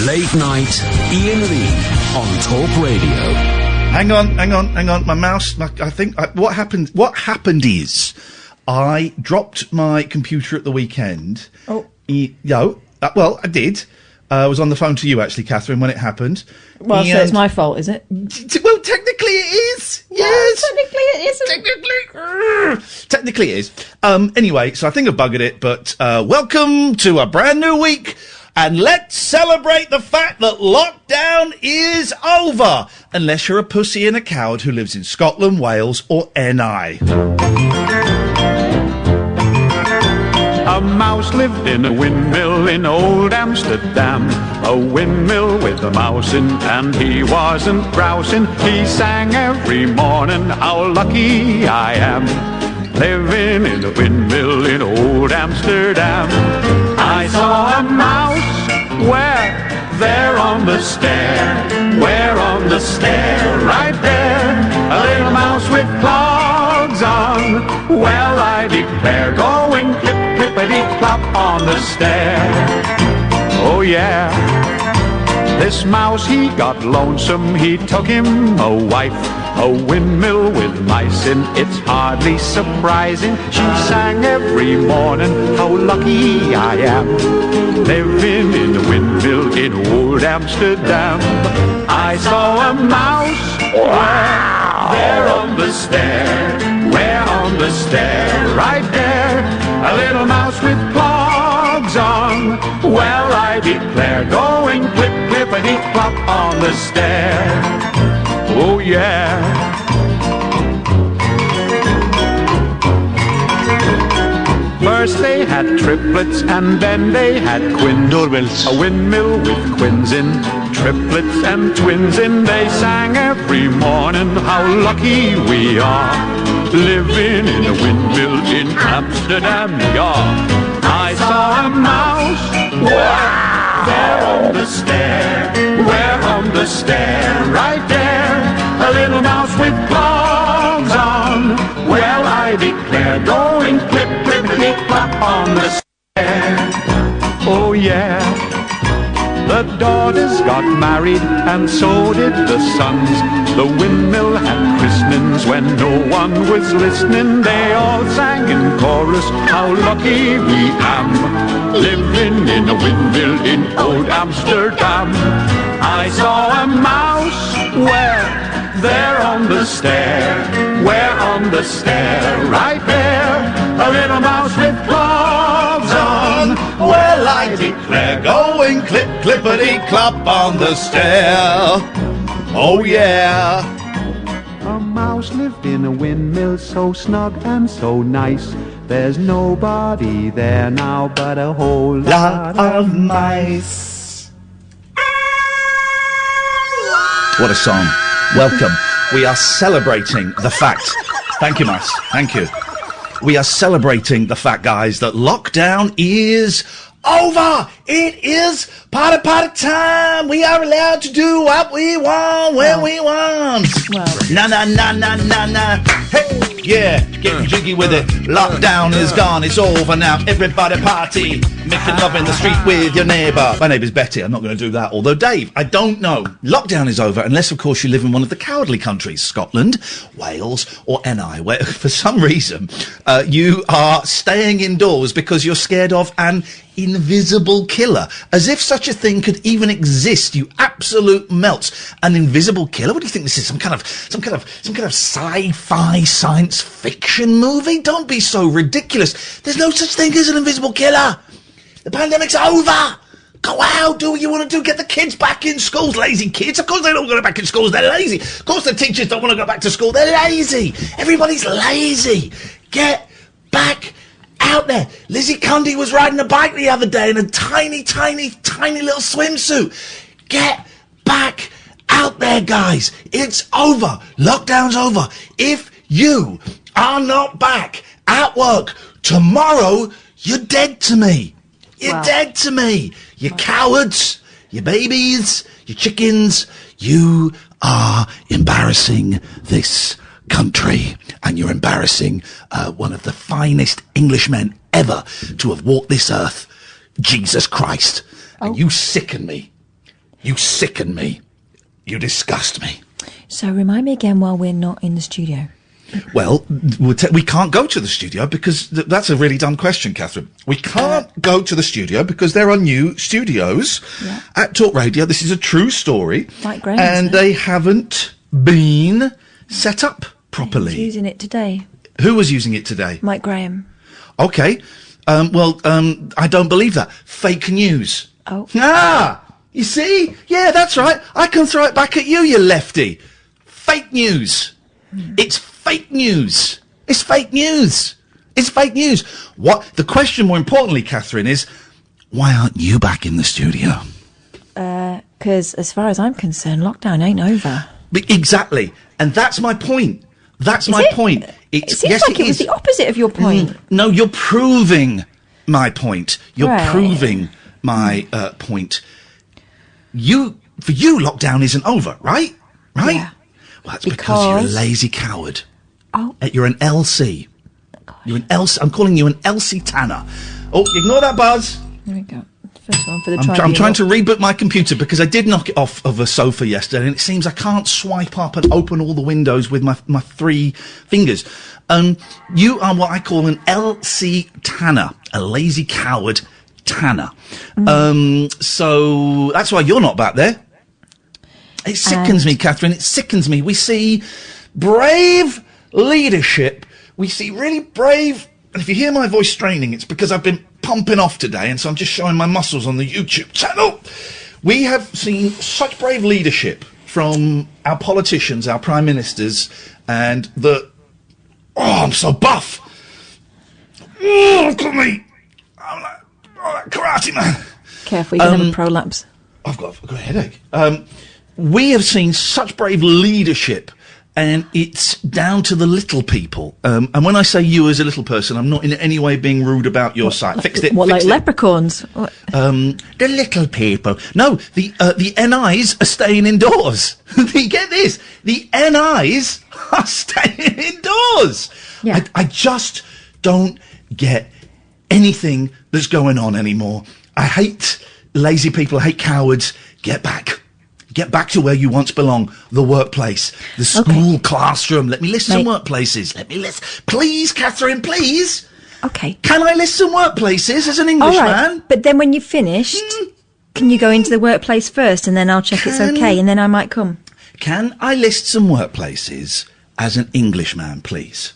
Late night, Iain Lee on Talk Radio. Hang on. My mouse. What happened is, I dropped my computer at the weekend. Oh. I did. I was on the phone to you, actually, Catherine, when it happened. Well, so it's my fault, is it? Well, technically it is. Yes. No, technically it isn't. Technically it is. Anyway, so I think I've buggered it, but welcome to a brand new week. And let's celebrate the fact that lockdown is over. Unless you're a pussy and a coward who lives in Scotland, Wales, or NI. A mouse lived in a windmill in old Amsterdam. A windmill with a mouse in, and he wasn't grousing. He sang every morning, how lucky I am, living in a windmill in old Amsterdam. I saw a mouse there on the stair, right there. A little mouse with clogs on, well I declare, going clip, clippity-clop on the stair. Oh yeah, this mouse he got lonesome, he took him a wife. A windmill with mice in, it's hardly surprising. She sang every morning, how lucky I am, living in a windmill in old Amsterdam. I saw a mouse there on the stair, right there. A little mouse with clogs on, well I declare, going clip, clippity-clop on the stair. Oh yeah. First they had triplets and then they had twins. Doorbells. A windmill with quins in, triplets and twins in. They sang every morning, how lucky we are, living in a windmill in Amsterdam, yeah. I saw a mouse there on the stair, right there. A little mouse with clogs on, well I declare, going clip, clippity-clop on the stair. Oh yeah. The daughters got married and so did the sons. The windmill had christenings when no one was listening. They all sang in chorus, how lucky we am, living in a windmill in old Amsterdam. I saw a mouse there on the stair, right there. A little mouse with clogs on, well I declare, going clip, clippity-clop on the stair. Oh yeah. A mouse lived in a windmill so snug and so nice. There's nobody there now but a whole lot of mice. What a song. Welcome. We are celebrating the fact. Thank you, Mice. Thank you. We are celebrating the fact, guys, that lockdown is over. It is party time. We are allowed to do what we want when we want. Na. Hey, yeah, get jiggy with it. Lockdown is gone. It's over now. Everybody party. Making love in the street with your neighbour. My neighbour's Betty. I'm not going to do that. Although, Dave, I don't know. Lockdown is over unless, of course, you live in one of the cowardly countries, Scotland, Wales, or NI, where for some reason you are staying indoors because you're scared of an invisible killer. As if such a thing could even exist, you absolute melts. An invisible killer? What do you think this is? Some kind of sci-fi science fiction movie? Don't be so ridiculous. There's no such thing as an invisible killer. The pandemic's over. Go out, do what you want to do. Get the kids back in schools. Lazy kids. Of course they don't want to go back in schools. They're lazy. Of course the teachers don't want to go back to school. They're lazy. Everybody's lazy. Get back out there. Lizzie Cundy was riding a bike the other day in a tiny little swimsuit. Get back out there, guys. It's over. Lockdown's over. If you are not back at work tomorrow, you're dead to me. You're dead to me. You cowards, you babies, you chickens. You are embarrassing this country, and you're embarrassing one of the finest Englishmen ever to have walked this earth, Jesus Christ. And you sicken me. You sicken me. You disgust me. So remind me again while we're not in the studio. Well, we can't go to the studio because that's a really dumb question, Catherine. We can't go to the studio because there are new studios at Talk Radio. This is a true story. Mike Graham, and they haven't been set up properly. He's using it today. Who was using it today? Mike Graham. Okay. I don't believe that. Fake news. Oh. Ah! You see? Yeah, that's right. I can throw it back at you, you lefty. Fake news. It's fake news. It's fake news. It's fake news. What? The question, more importantly, Catherine, is why aren't you back in the studio? Because as far as I'm concerned, lockdown ain't over. Exactly. And that's my point. That's my point. It seems like it was the opposite of your point. No, you're proving my point. You're proving my point. For you, lockdown isn't over, right? Right? Yeah. Well, that's because you're a lazy coward. Oh. You're an LC. You're an LC. I'm calling you an LC Tanner. Oh, ignore that buzz. There we go. First one for the I'm trying to reboot my computer because I did knock it off of a sofa yesterday and it seems I can't swipe up and open all the windows with my 3 fingers. You are what I call an LC Tanner, a lazy coward Tanner. So that's why you're not back there. It sickens me, Catherine. It sickens me. We see brave leadership. We see really brave... And if you hear my voice straining, it's because I've been pumping off today, and so I'm just showing my muscles on the YouTube channel. We have seen such brave leadership from our politicians, our prime ministers, and I'm so buff. Oh, look at me. I'm like, that karate man. Careful, you're going to have a prolapse. I've got a headache. We have seen such brave leadership, and it's down to the little people. And when I say you as a little person, I'm not in any way being rude about your site. Fixed it. What, like leprechauns? What? The little people. No, the NIs are staying indoors. Get this. The NIs are staying indoors. Yeah. I just don't get anything that's going on anymore. I hate lazy people. I hate cowards. Get back. Get back to where you once belong, the workplace, the school classroom. Let me list some workplaces. Let me list. Please, Catherine, please. Okay. Can I list some workplaces as an Englishman? All right. But then when you've finished, can you go into the workplace first and then I'll check it's okay and then I might come? Can I list some workplaces as an Englishman, please?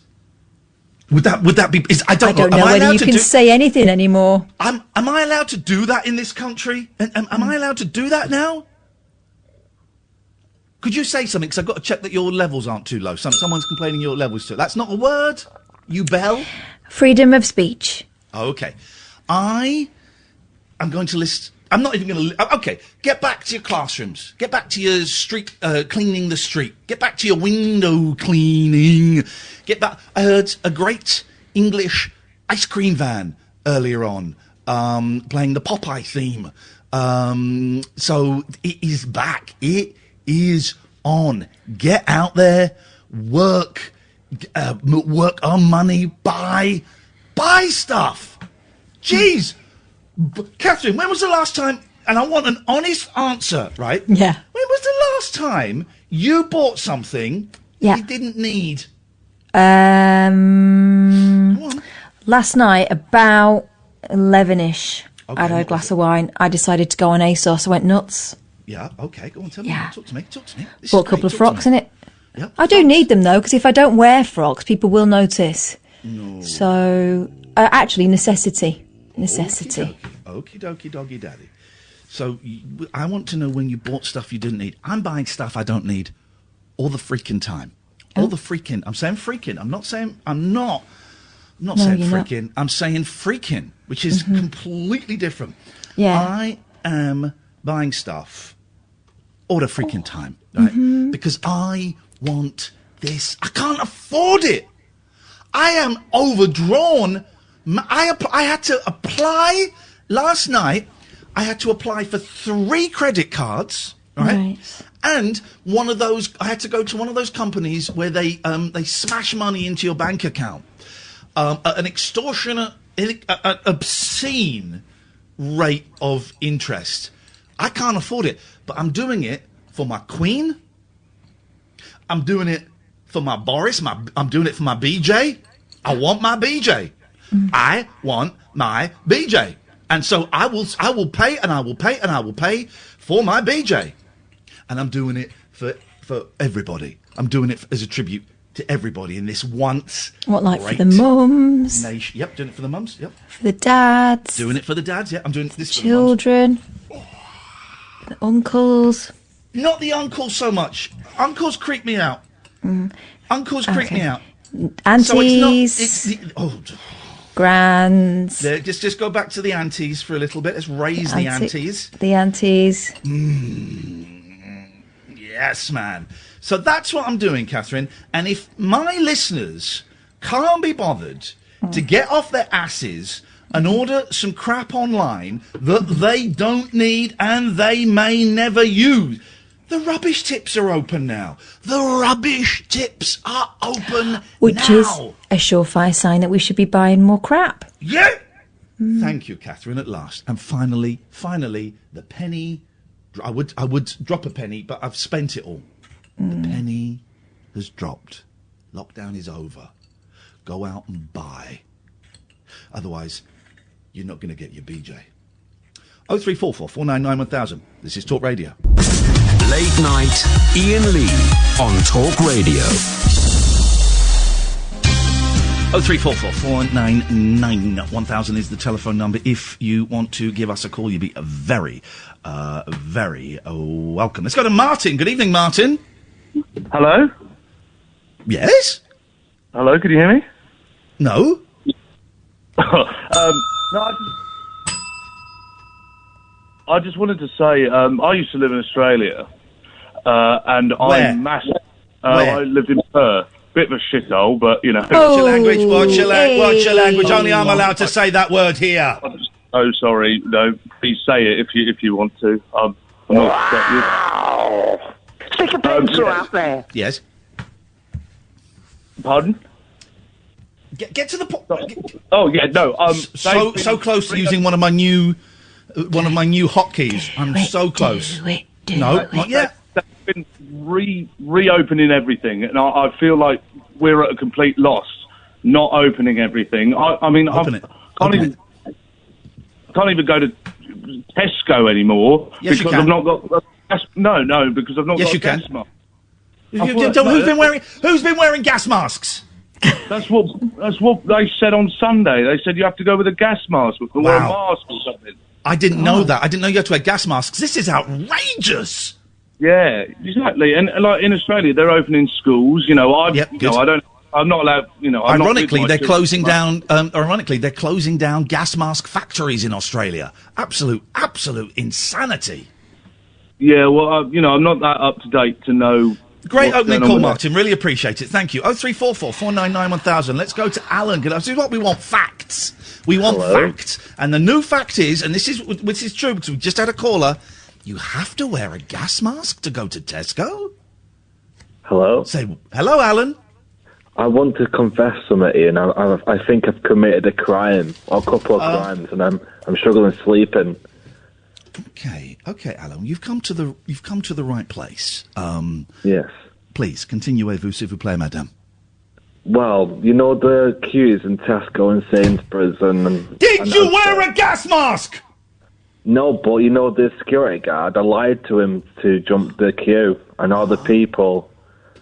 Would that be... I don't know whether you can say anything anymore. Am I allowed to do that in this country? Am I allowed to do that now? Could you say something? Because I've got to check that your levels aren't too low. Someone's complaining your levels too. That's not a word, you bell. Freedom of speech. Okay. I am going to list... I'm not even going to... Okay, get back to your classrooms. Get back to your street... cleaning the street. Get back to your window cleaning. Get back... I heard a great English ice cream van earlier on, playing the Popeye theme. So it is back. It is on. Get out there, work on money, buy stuff. Jeez. Catherine, when was the last time, and I want an honest answer, right? Yeah. When was the last time you bought something you didn't need? Last night, about 11ish, I had a glass of wine. I decided to go on ASOS. I went nuts. Yeah, okay, go on, tell me. Talk to me. Bought a couple of frocks in it. Yep. I do need them, though, because if I don't wear frocks, people will notice. No. So, actually, necessity. Okie dokie, doggy daddy. So, I want to know when you bought stuff you didn't need. I'm buying stuff I don't need all the freaking time. All the freaking. I'm saying freaking. I'm not saying freaking. I'm saying freaking, which is completely different. Yeah. I am buying stuff all the freaking time, right? Because I want this. I can't afford it. I am overdrawn. I had to apply last night. I had to apply for 3 credit cards, right? And one of those, I had to go to one of those companies where they smash money into your bank account, an extortionate, obscene rate of interest. I can't afford it, but I'm doing it for my Queen. I'm doing it for my Boris. I'm doing it for my BJ. I want my BJ. I want my BJ. And so I will pay and I will pay and I will pay for my BJ. And I'm doing it for everybody. I'm doing it as a tribute to everybody in this once. What, like for the mums? Nation. Yep, doing it for the mums. Yep. For the dads? Doing it for the dads, yeah. I'm doing this children. For the uncles. Not the uncles so much. Uncles creep me out. Uncles creep me out. Aunties. Grands. Just go back to the aunties for a little bit. Let's raise the aunties. The aunties. Yes, man. So that's what I'm doing, Catherine. And if my listeners can't be bothered to get off their asses and order some crap online that they don't need and they may never use, the rubbish tips are open now. The rubbish tips are open Which now. is a surefire sign that we should be buying more crap. Yeah. Thank you, Catherine, at last. And finally, the penny. I would drop a penny, but I've spent it all. The penny has dropped. Lockdown is over. Go out and buy. Otherwise, you're not going to get your BJ. 0344 499 1000. This is Talk Radio. Late night, Iain Lee on Talk Radio. 0344 499 1000 is the telephone number. If you want to give us a call, you'd be very welcome. Let's go to Martin. Good evening, Martin. Hello? Yes? Hello, could you hear me? No? I just wanted to say, I used to live in Australia, and Where? I lived in Perth. Bit of a shithole, but, you know. Watch your language, watch your language. Only I'm allowed to say that word here. Oh, sorry. No, please say it if you want to. I'm not upset with. Stick a pencil out there. Yes? Pardon? Get to the point. Oh, yeah, no. So close to using one of my new hotkeys. I'm so close. No, not yet. They've been reopening everything, and I feel like we're at a complete loss not opening everything. I mean, I can't even go to Tesco anymore because I've not got gas. No, because I've not got a gas mask. Who's been wearing gas masks? That's what they said on Sunday. They said you have to go with a gas mask or wear a mask or something. I didn't know that. I didn't know you had to wear gas masks. This is outrageous. Yeah, exactly. And like in Australia, they're opening schools. You know, I'm not allowed. You know, ironically, they're closing down. Ironically, they're closing down gas mask factories in Australia. Absolute insanity. Yeah, well, I'm not that up to date to know. Great opening call, Martin. Really appreciate it. Thank you. 0344 499 1000. Let's go to Alan. This is what we want: facts. We want facts. And the new fact is, and this is true because we just had a caller. You have to wear a gas mask to go to Tesco. Hello. Say hello, Alan. I want to confess something, Ian. I think I've committed a crime or a couple of crimes, and I'm struggling sleeping. Okay, Alan. You've come to the right place. Yes. Please continuez-vous, s'il vous plaît, madame. Well, you know the queues in Tesco and Sainsbury's and. Did you wear a gas mask? No, but you know the security guard. I lied to him to jump the queue, and all the people.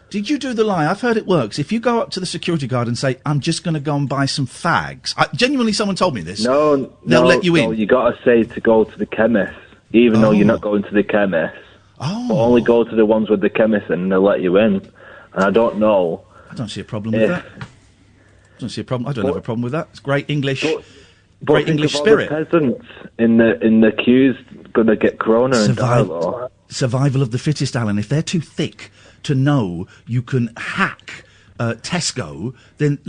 Did you do the lie? I've heard it works. If you go up to the security guard and say, "I'm just going to go and buy some fags," genuinely, someone told me this. No, they'll let you in. No, you got to say to go to the chemist, even though you're not going to the chemist. Oh. But only go to the ones with the chemist, and they'll let you in. And I don't know. I don't see a problem with that. I don't see a problem. I don't have a problem with that. It's great English. Great English spirit. The peasants in the queues gonna get corona and die. Survival of the fittest, Alan. If they're too thick to know you can hack Tesco, then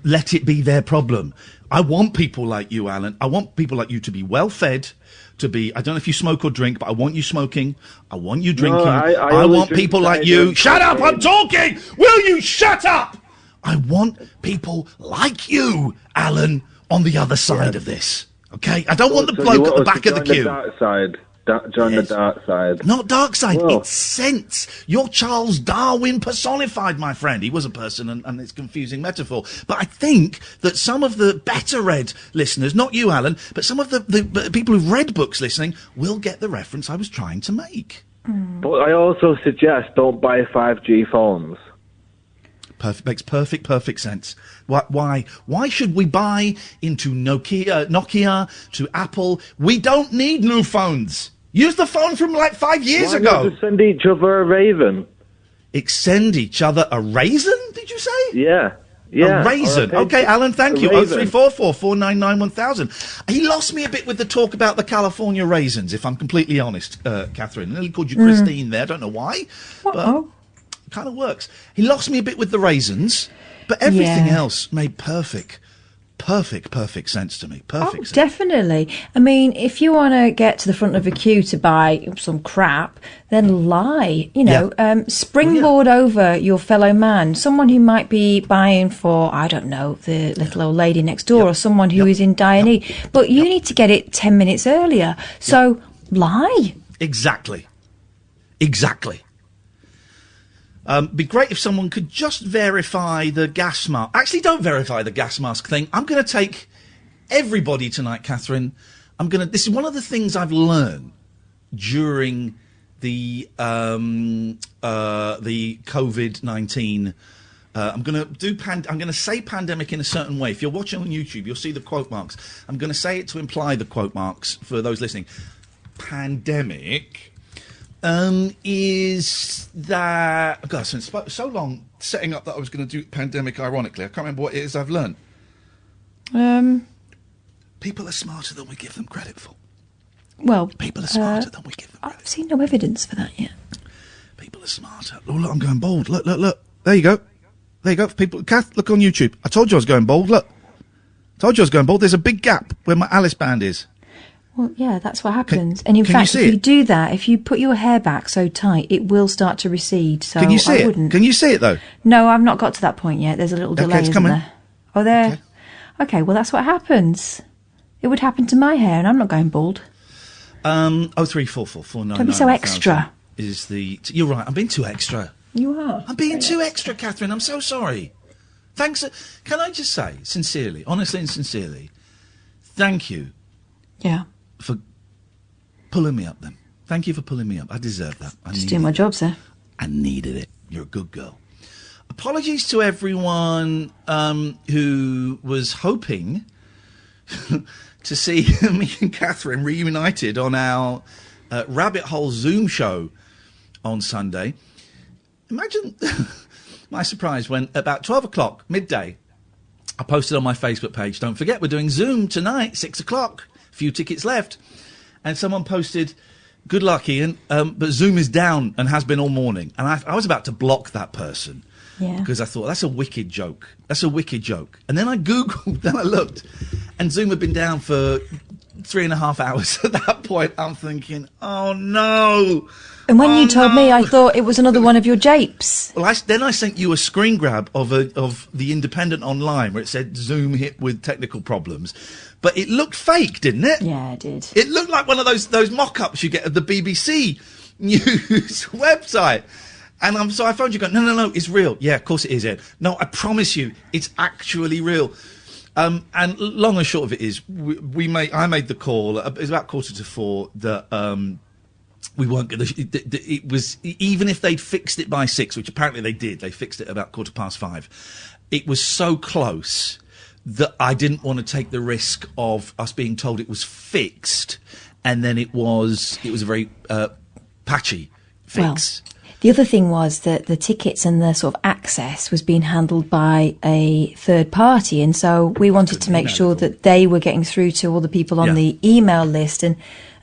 let it be their problem. I want people like you, Alan. I want people like you to be well fed. To be, I don't know if you smoke or drink, but I want you smoking. I want you drinking. No, I want people like you. Shut up! I'm talking. Will you shut up? I want people like you, Alan, on the other side of this. Okay? I don't want the bloke at the back of the queue. The dark side. Join the dark side. Not dark side, Whoa. it's sense. You're Charles Darwin personified, my friend. He was a person, and it's a confusing metaphor. But I think that some of the better read listeners, not you, Alan, but some of the people who've read books listening will get the reference I was trying to make. But I also suggest don't buy 5G phones. Makes perfect sense. Why should we buy into Nokia, to Apple? We don't need new phones. Use the phone from like 5 years Why ago. not just send each other a raven? Send each other a raisin, did you say? Yeah. A raisin. Okay, Alan, thank you. Raven. 0344 499 1000. He lost me a bit with the talk about the California raisins, if I'm completely honest, Catherine. I nearly called you Christine there. I don't know why. But it kind of works. He lost me a bit with the raisins, but everything else made perfect sense to me. Sense. Definitely. I mean, if you want to get to the front of a queue to buy some crap, then lie. Springboard over your fellow man, someone who might be buying for, I don't know, the little old lady next door, or someone who is in dire need. But you need to get it 10 minutes earlier. So lie. Exactly. Be great if someone could just verify the gas mask. Actually, don't verify the gas mask thing. I'm going to take everybody tonight, Catherine. This is one of the things I've learned during the COVID-19. I'm going to say pandemic in a certain way. If you're watching on YouTube, you'll see the quote marks. I'm going to say it to imply the quote marks for those listening. Pandemic. Is that... God, it's been so long setting up that I was going to do pandemic ironically. I can't remember what it is I've learned. People are smarter than we give them credit for. Well, people are smarter than we give them credit I've seen no evidence for that yet. People are smarter. Oh, look, I'm going bald. Look. There you go. People, Kath, look on YouTube. I told you I was going bald. Look. Told you I was going bald. There's a big gap where my Alice band is. Well, yeah, that's what happens. And in fact, if you do that, if you put your hair back so tight, it will start to recede. So can you see it? Can you see it, though? No, I've not got to that point yet. There's a little delay, isn't there? Oh, there. Okay, well, that's what happens. It would happen to my hair, and I'm not going bald. 0344 499 Don't be so extra. You're right, I'm being too extra. You are. I'm being too extra, Catherine. I'm so sorry. Thanks. Can I just say, sincerely, honestly and sincerely, thank you. Yeah. For pulling me up, then. Thank you for pulling me up. I deserve that. Just doing my job, sir. I needed it. You're a good girl. Apologies to everyone who was hoping to see me and Catherine reunited on our Rabbit Hole Zoom show on Sunday. Imagine my surprise when about 12 o'clock, midday, I posted on my Facebook page, don't forget, we're doing Zoom tonight, 6 o'clock. Few tickets left. And someone posted, good luck, Ian, but Zoom is down and has been all morning. And I was about to block that person. Yeah. Because I thought, that's a wicked joke. And then I Googled, then I looked, and Zoom had been down for 3.5 hours. At that point, I'm thinking, oh no. And when you told me, I thought it was another one of your japes. Well, then I sent you a screen grab of the Independent Online where it said Zoom hit with technical problems. But it looked fake, didn't it? Yeah, it did. It looked like one of those mock-ups you get at the BBC News website. And so I phoned you going, no, it's real. Yeah, of course it is, Ed. No, I promise you, it's actually real. And long and short of it is, I made the call, it was about 3:45, that we weren't going to, it was, even if they'd fixed it by 6, which apparently they did, they fixed it about 5:15, it was so close that I didn't want to take the risk of us being told it was fixed, and then it was a very patchy fix. Well, the other thing was that the tickets and the sort of access was being handled by a third party, and so we wanted to make sure that they were getting through to all the people on the email list, and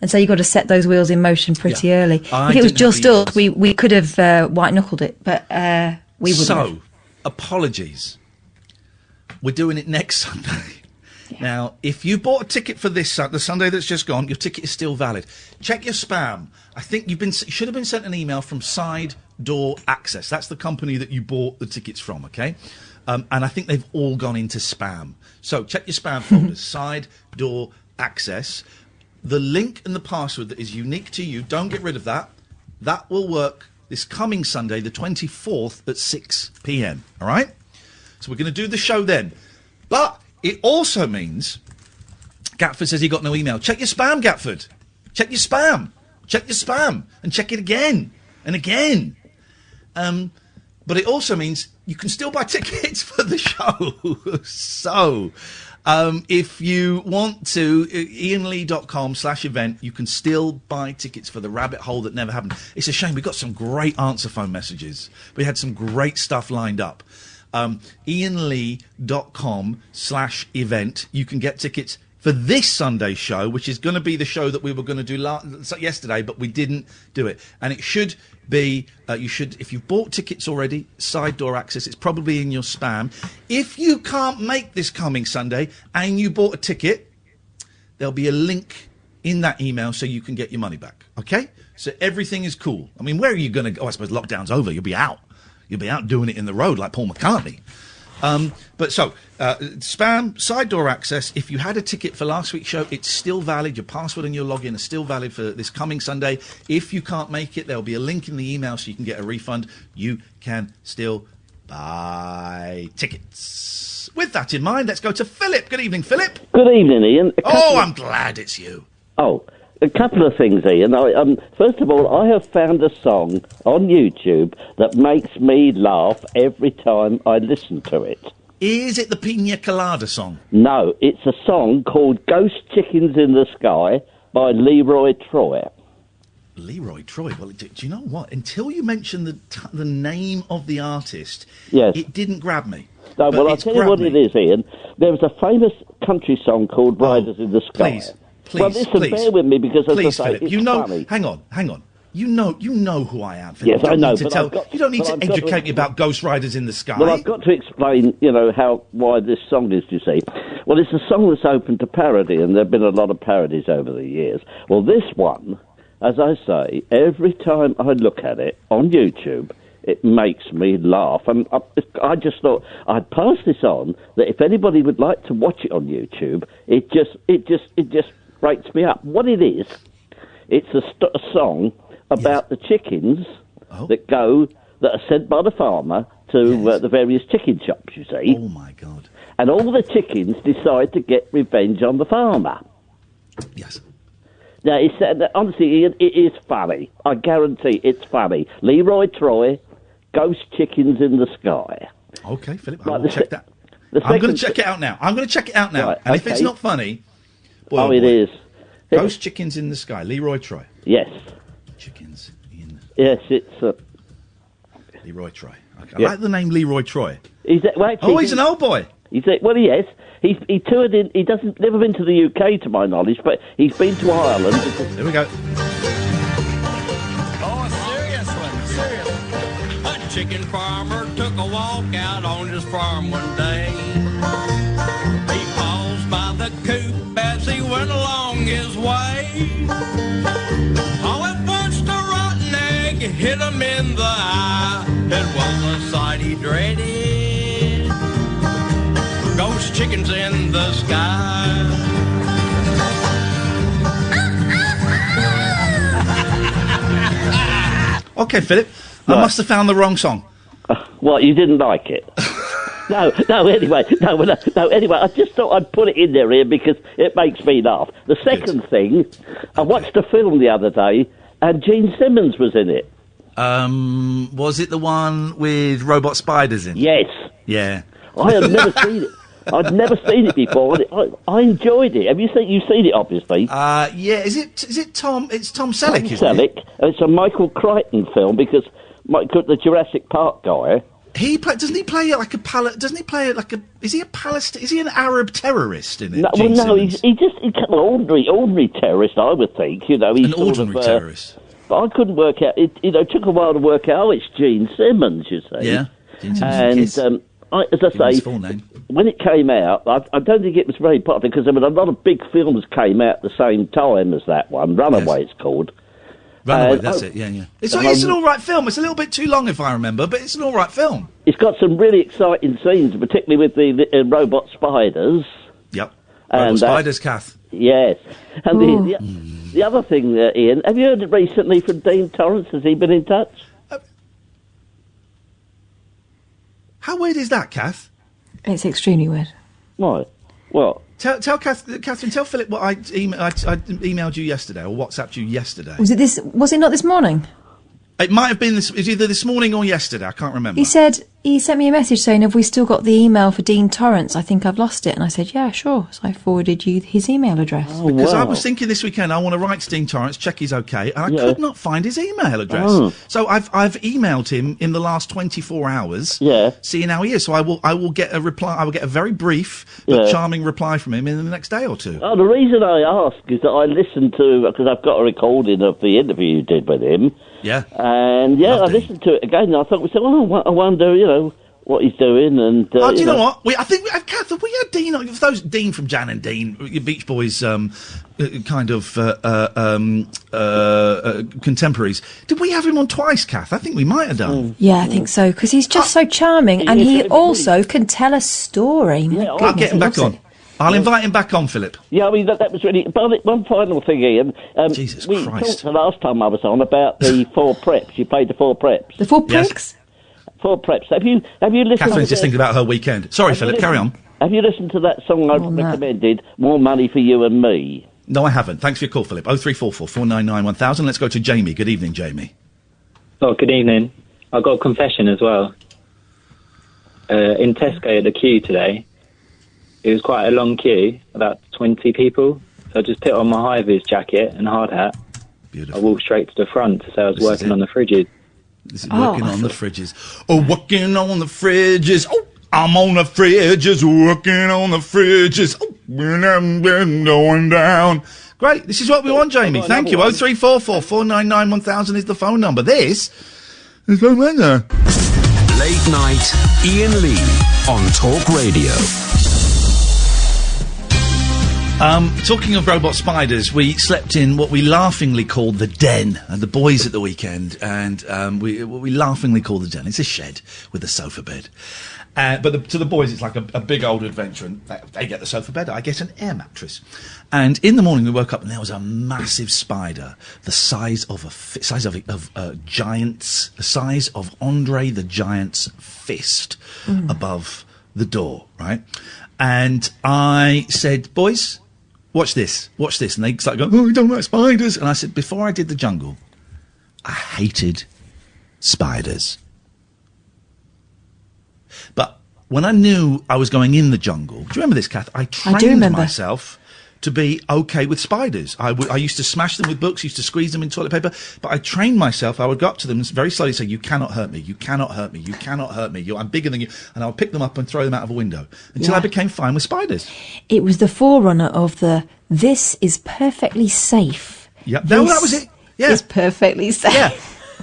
so you got to set those wheels in motion pretty early. If it was just us, we could have white-knuckled it, but we wouldn't. So, apologies. We're doing it next Sunday. Yeah. Now, if you bought a ticket for the Sunday that's just gone, your ticket is still valid. Check your spam. I think you should have been sent an email from Side Door Access. That's the company that you bought the tickets from, okay? And I think they've all gone into spam. So check your spam folders. Side Door Access. the link and the password that is unique to you, don't get rid of that. That will work this coming Sunday, the 24th at 6 p.m. All right? So we're going to do the show then. But it also means, Gatford says he got no email. Check your spam, Gatford. Check your spam. Check your spam. And check it again and again. But it also means you can still buy tickets for the show. So, if you want to, iainlee.com/event, you can still buy tickets for the rabbit hole that never happened. It's a shame. We got some great answer phone messages. We had some great stuff lined up. iainlee.com/event. You can get tickets for this Sunday's show, which is going to be the show that we were going to do yesterday, but we didn't do it. And it should be, if you've bought tickets already, side door access, it's probably in your spam. If you can't make this coming Sunday and you bought a ticket, there'll be a link in that email so you can get your money back. Okay? So everything is cool. I mean, where are you going to go? I suppose lockdown's over. You'll be out. You'll be out doing it in the road like Paul McCartney. Spam, side door access. If you had a ticket for last week's show, it's still valid. Your password and your login are still valid for this coming Sunday. If you can't make it, there'll be a link in the email so you can get a refund. You can still buy tickets. With that in mind, let's go to Philip. Good evening, Philip. Good evening, Ian. I'm glad it's you. Oh, a couple of things, Ian. First of all, I have found a song on YouTube that makes me laugh every time I listen to it. Is it the Pina Colada song? No, it's a song called Ghost Chickens in the Sky by Leroy Troy. Leroy Troy? Well, do you know what? Until you mentioned the name of the artist, yes, it didn't grab me. No, well, I'll tell you what it is, Ian. There was a famous country song called Riders in the Sky. Please, well, listen, bear with me because, as I say, Philip, it's funny. Hang on. You know who I am, Yes, Philip. I know. You don't need to educate me about Ghost Riders in the Sky. Well, I've got to explain, why this song is, you see. Well, it's a song that's open to parody, and there have been a lot of parodies over the years. Well, this one, as I say, every time I look at it on YouTube, it makes me laugh. And I just thought I'd pass this on, that if anybody would like to watch it on YouTube, it just breaks me up. What it is, it's a song about the chickens that are sent by the farmer to the various chicken shops, you see. Oh, my God. And all the chickens decide to get revenge on the farmer. Yes. Now, honestly, Ian, it is funny. I guarantee it's funny. Leroy Troy, Ghost Chickens in the Sky. Okay, Philip, I will check that. I'm going to check it out now. Right, and if it's not funny... Boy, it is. Ghost Chickens in the Sky, Leroy Troy. Yes. Chickens in... Yes, it's... Leroy Troy. Okay. I like the name Leroy Troy. He's an old boy. Well, he is. He toured in... He never been to the UK, to my knowledge, but he's been to Ireland. Here we go. Seriously. A chicken farmer took a walk out on his farm one day. He paused by the coop as he went along his way. All at once the rotten egg hit him in the eye. It was a sight he dreaded. Ghost chickens in the sky. Okay, Philip, I must have found the wrong song. What, you didn't like it? No, anyway, I just thought I'd put it in there here because it makes me laugh. The second thing, I watched a film the other day and Gene Simmons was in it. Was it the one with robot spiders in? Yes. Yeah. I had never seen it. I'd never seen it before. I enjoyed it. You've seen it, obviously. Yeah. Is it Tom? It's Tom Selleck, isn't it? It's a Michael Crichton film because the Jurassic Park guy. Doesn't he play like a? Is he a Palestine? Is he an Arab terrorist in it? No, he's an ordinary terrorist. I would think. He's an ordinary terrorist. But I couldn't work out. It took a while to work out. Oh, it's Gene Simmons, you see. Yeah. Gene Simmons. And as I say, his full name. When it came out, I don't think it was very popular because a lot of big films came out at the same time as that one. Runaway, it's called. Runaway, that's it. Yeah. It's an all right film. It's a little bit too long, if I remember, but it's an all right film. It's got some really exciting scenes, particularly with the robot spiders. Yep. And spiders, Kath. Yes. And the other thing, Ian, have you heard recently from Dean Torrance? Has he been in touch? How weird is that, Kath? It's extremely weird. Right. Well, tell Catherine, tell Philip what I emailed you yesterday or WhatsApped you yesterday. Was it not this morning? It might have been it was either this morning or yesterday. I can't remember. He said he sent me a message saying, "Have we still got the email for Dean Torrance? I think I've lost it." And I said, "Yeah, sure." So I forwarded you his email address. Because I was thinking this weekend I want to write to Dean Torrance, check he's okay, and I could not find his email address. So I've emailed him in the last 24 hours, seeing how he is. So I will get a reply. I will get a very brief but charming reply from him in the next day or two. Oh, the reason I ask is that I listened to, because I've got a recording of the interview you did with him. Yeah. And I listened to it again, and I thought, I wonder, what he's doing. And do you know what? I think Kath, we had Dean. Those Dean from Jan and Dean, Beach Boys, kind of contemporaries. Did we have him on twice, Kath? I think we might have done. Yeah, I think so, because he's just so charming, and he also can tell a story. I'll get him back on. I'll invite him back on, Philip. Yeah, I mean, that was really... But one final thing, Ian. Jesus we Christ. talked the last time I was on about the 4 preps. You played the 4 preps. The 4 preps? 4 preps. Have you listened Catherine's just thinking about her weekend. Sorry, Philip, carry on. Have you listened to that song I recommended, More Money for You and Me? No, I haven't. Thanks for your call, Philip. 0344 499 1000. Let's go to Jamie. Good evening, Jamie. Oh, good evening. I've got a confession as well. In Tesco at the queue today, it was quite a long queue, about 20 people. So I just put on my high-vis jacket and hard hat. Beautiful. I walked straight to the front to say I was working on the fridges. This is working on the fridges. Oh, working on the fridges. Oh, I'm on the fridges, working on the fridges. Oh, when I'm going down. Great. This is what we want, Jamie. Thank you. 0344 499 1000 is the phone number. This is the weather. Late night, Iain Lee on Talk Radio. Talking of robot spiders, we slept in what we laughingly called the den, and the boys at the weekend, and what we laughingly call the den. It's a shed with a sofa bed. But to the boys, it's like a big old adventure, and they get the sofa bed, I get an air mattress. And in the morning we woke up and there was a massive spider, the size of a giant's, the size of Andre the Giant's fist above the door, right? And I said, boys, watch this. And they started going, oh, we don't like spiders. And I said, before I did the jungle, I hated spiders. But when I knew I was going in the jungle, do you remember this, Kath? I trained myself to be okay with spiders. I used to smash them with books, used to squeeze them in toilet paper, but I trained myself. I would go up to them and very slowly say, you cannot hurt me, you cannot hurt me, you cannot hurt me, I'm bigger than you. And I would pick them up and throw them out of a window until I became fine with spiders. It was the forerunner of this is perfectly safe. Yeah, that was it. Yeah. It's perfectly safe. Yeah.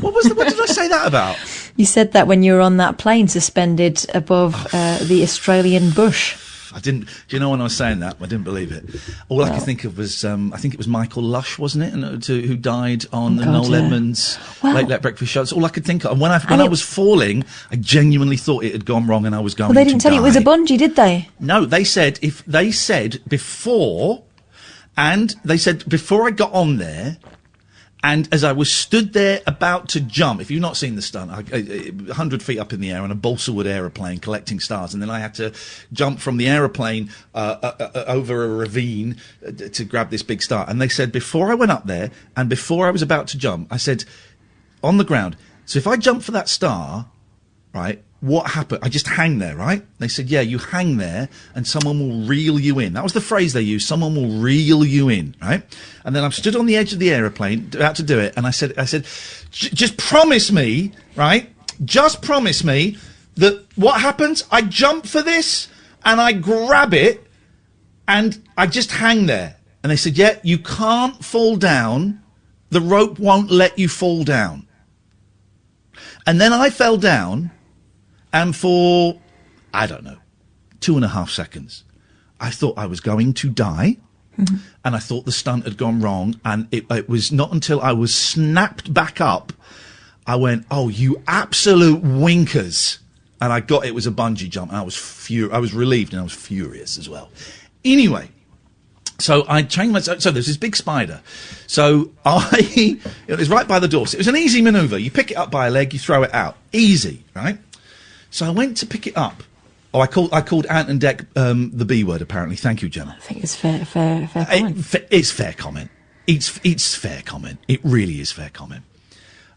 What did I say that about? You said that when you were on that plane suspended above the Australian bush. I didn't. Do you know when I was saying that? I didn't believe it. All I could think of was, I think it was Michael Lush, wasn't it? And who died on the Noel Edmonds Late Breakfast Show. That's all I could think of. And when I was falling, I genuinely thought it had gone wrong and I was going to die. Well, they didn't tell you it was a bungee, did they? No, they said before I got on there. And as I was stood there about to jump, if you've not seen the stunt, 100 feet up in the air on a balsa wood aeroplane collecting stars, and then I had to jump from the aeroplane over a ravine to grab this big star. And they said before I went up there and before I was about to jump, I said on the ground, so if I jump for that star, right, what happened? I just hang there, right? They said, yeah, you hang there and someone will reel you in. That was the phrase they used. Someone will reel you in, right? And then I'm stood on the edge of the aeroplane about to do it. And I said, just promise me, right? Just promise me that what happens? I jump for this and I grab it and I just hang there. And they said, yeah, you can't fall down. The rope won't let you fall down. And then I fell down. And for, I don't know, 2.5 seconds, I thought I was going to die. Mm-hmm. And I thought the stunt had gone wrong. And it was not until I was snapped back up, I went, oh, you absolute winkers. And it was a bungee jump. And I was relieved and I was furious as well. Anyway, So I changed myself. So there's this big spider. So it was right by the door. So it was an easy manoeuvre. You pick it up by a leg, you throw it out. Easy, right? So I went to pick it up. Oh, I called Ant and Dec the B word, apparently. Thank you, Gemma. I think it's fair comment. It's fair comment. It's fair comment. It really is fair comment.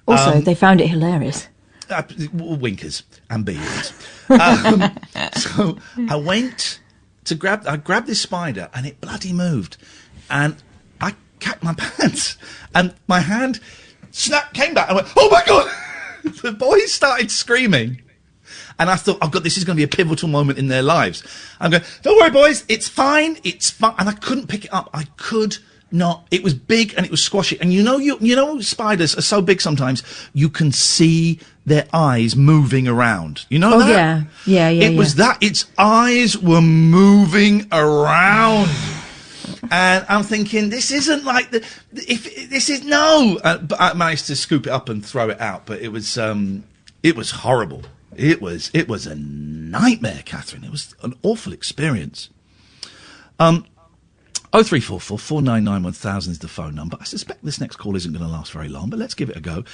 Also, they found it hilarious. Winkers and B words. So I went to grabbed this spider and it bloody moved. And I cacked my pants. And my hand came back. I went, oh my God! The boys started screaming. And I thought, oh God, this is going to be a pivotal moment in their lives. I'm going, don't worry, boys, it's fine. And I couldn't pick it up. I could not. It was big and it was squashy. And you know, spiders are so big sometimes you can see their eyes moving around. You know that? Yeah. It was that. Its eyes were moving around. And I'm thinking, this isn't like but I managed to scoop it up and throw it out. But it was horrible. It was a nightmare, Catherine. It was an awful experience. 0344 499 1000 is the phone number. I suspect this next call isn't going to last very long, but let's give it a go.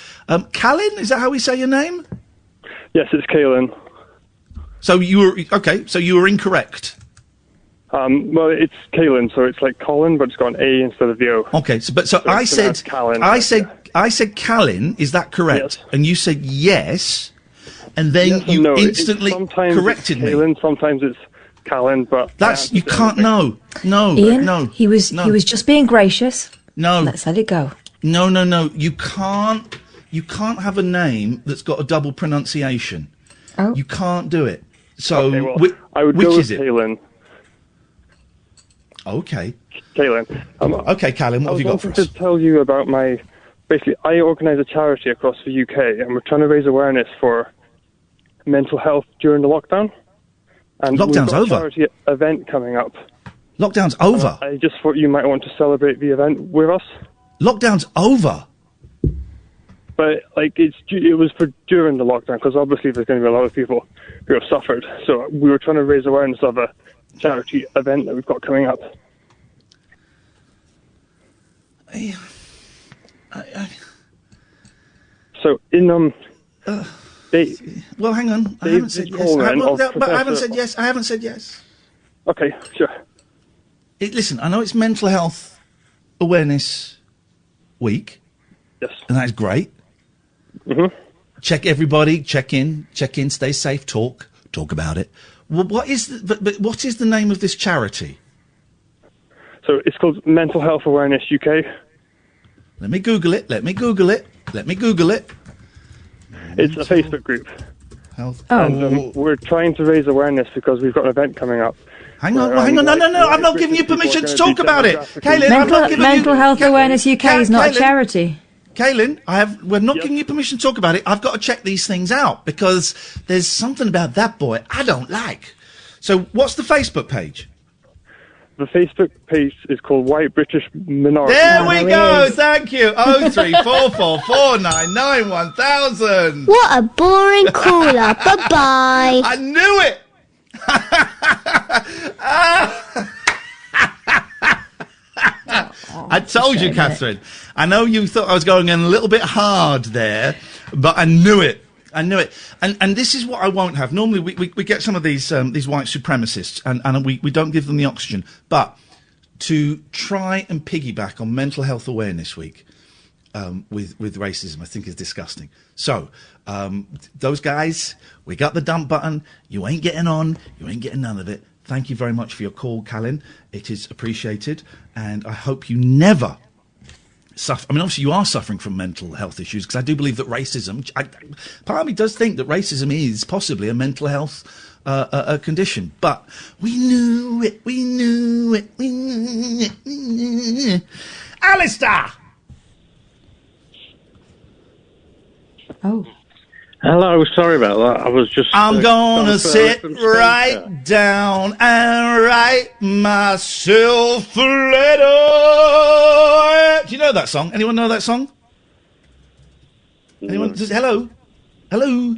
Callan, is that how we say your name? Yes, it's Kaelin. So you were incorrect. Well, it's Kaelin, so it's like Colin, but it's got an A instead of the O. Okay, so I said Callan. Is that correct? Yes. And you said yes. And then you instantly corrected me. Kaelin, sometimes it's Callan, but you can't. No. Ian, he was just being gracious. No, let's let it go. No. You can't have a name that's got a double pronunciation. Oh, you can't do it. So okay, well, I would which go is with it? Kaelin. Okay. Kaelin. Okay, Callan, what have you got for us? I wanted to tell you about basically, I organise a charity across the UK, and we're trying to raise awareness for mental health during the lockdown. And Lockdown's over. We've got a charity event coming up. Lockdown's over. I just thought you might want to celebrate the event with us. Lockdown's over. But it was for during the lockdown, because obviously there's going to be a lot of people who have suffered. So we were trying to raise awareness of a charity event that we've got coming up. So in well, hang on. I haven't said yes. I haven't said yes. Okay, sure. Listen, I know it's Mental Health Awareness Week. Yes. And that's great. Mm-hmm. Check in, stay safe, talk about it. Well, what is the name of this charity? So it's called Mental Health Awareness UK. Let me Google it. It's a Facebook group. Health. And we're trying to raise awareness because we've got an event coming up. Hang on. No. I'm not giving you permission to talk about it. Kaelin, Mental Health Awareness UK is not a charity. Kaelin, we're not giving you permission to talk about it. I've got to check these things out because there's something about that boy I don't like. So what's the Facebook page? The Facebook page is called White British Minority. There we go. Thank you. 0344 499 1000. What a boring caller. Bye-bye. I knew it. I told you, Catherine. I know you thought I was going in a little bit hard there, but I knew it. And this is what I won't have. Normally we get some of these white supremacists and we don't give them the oxygen. But to try and piggyback on Mental Health Awareness Week with racism, I think is disgusting. So those guys, we got the dump button. You ain't getting on. You ain't getting none of it. Thank you very much for your call, Callan. It is appreciated. And I hope you never suffer. I mean, obviously you are suffering from mental health issues because I do believe that racism, part of me does think that racism is possibly a mental health a condition. But we knew it. Alistair! Oh. Hello, sorry about that. I was just... I'm gonna sit right down and write myself a letter. Do you know that song? Anyone know that song? Anyone? Hello? Hello?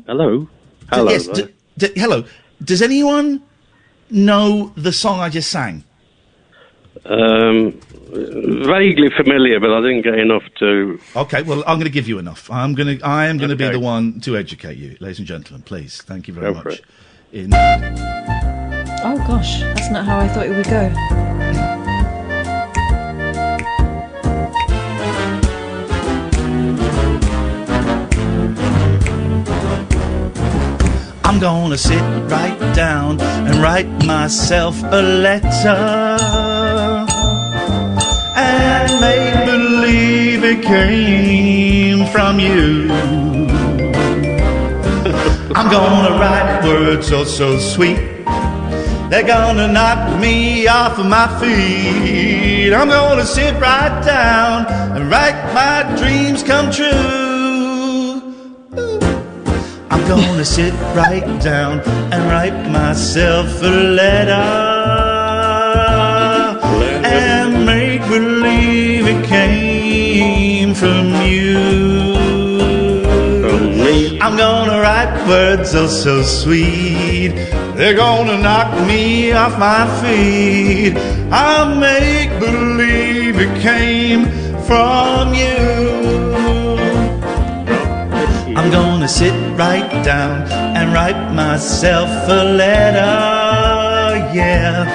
Yes, hello. Does anyone know the song I just sang? Vaguely familiar, but I didn't get enough to... Okay, well, I'm going to give you enough. I am going to be the one to educate you, ladies and gentlemen. Please, thank you very much. Oh gosh, that's not how I thought it would go. I'm gonna sit right down and write myself a letter and make believe it came from you. I'm gonna write words so sweet, they're gonna knock me off of my feet. I'm gonna sit right down and write my dreams come true. I'm gonna sit right down and write myself a letter and make believe it came from you. I'm gonna write words so sweet, they're gonna knock me off my feet. I'll make believe it came from you. I'm gonna sit right down and write myself a letter, yeah,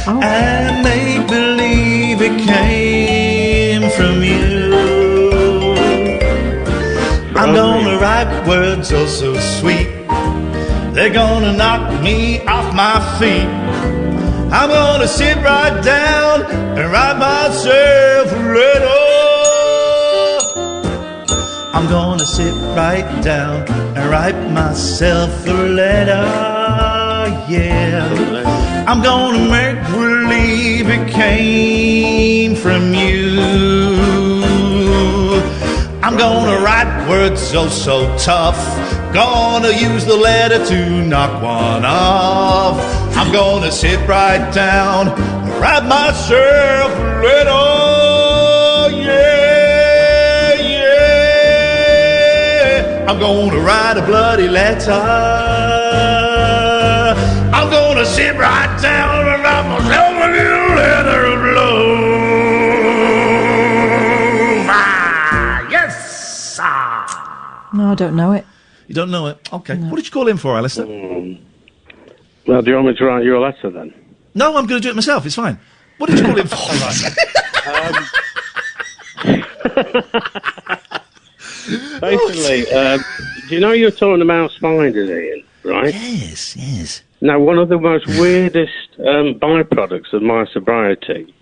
and make believe it came from you. I'm gonna write words so sweet, they're gonna knock me off my feet. I'm gonna sit right down and write myself a letter. I'm gonna sit right down and write myself a letter, yeah. I'm gonna make believe it came from you. I'm gonna write words so tough, gonna use the letter to knock one off. I'm gonna sit right down and write myself a letter, yeah. I'm gonna write a bloody letter. I'm gonna sit right down and write myself a little letter of love. Yes! No, I don't know it. You don't know it? Okay. No. What did you call in for, Alistair? Well, do you want me to write you a letter then? No, I'm going to do it myself. It's fine. What did you call in for? Basically, do you know you're talking about spiders, Ian, right? Yes. Now, one of the most weirdest byproducts of my sobriety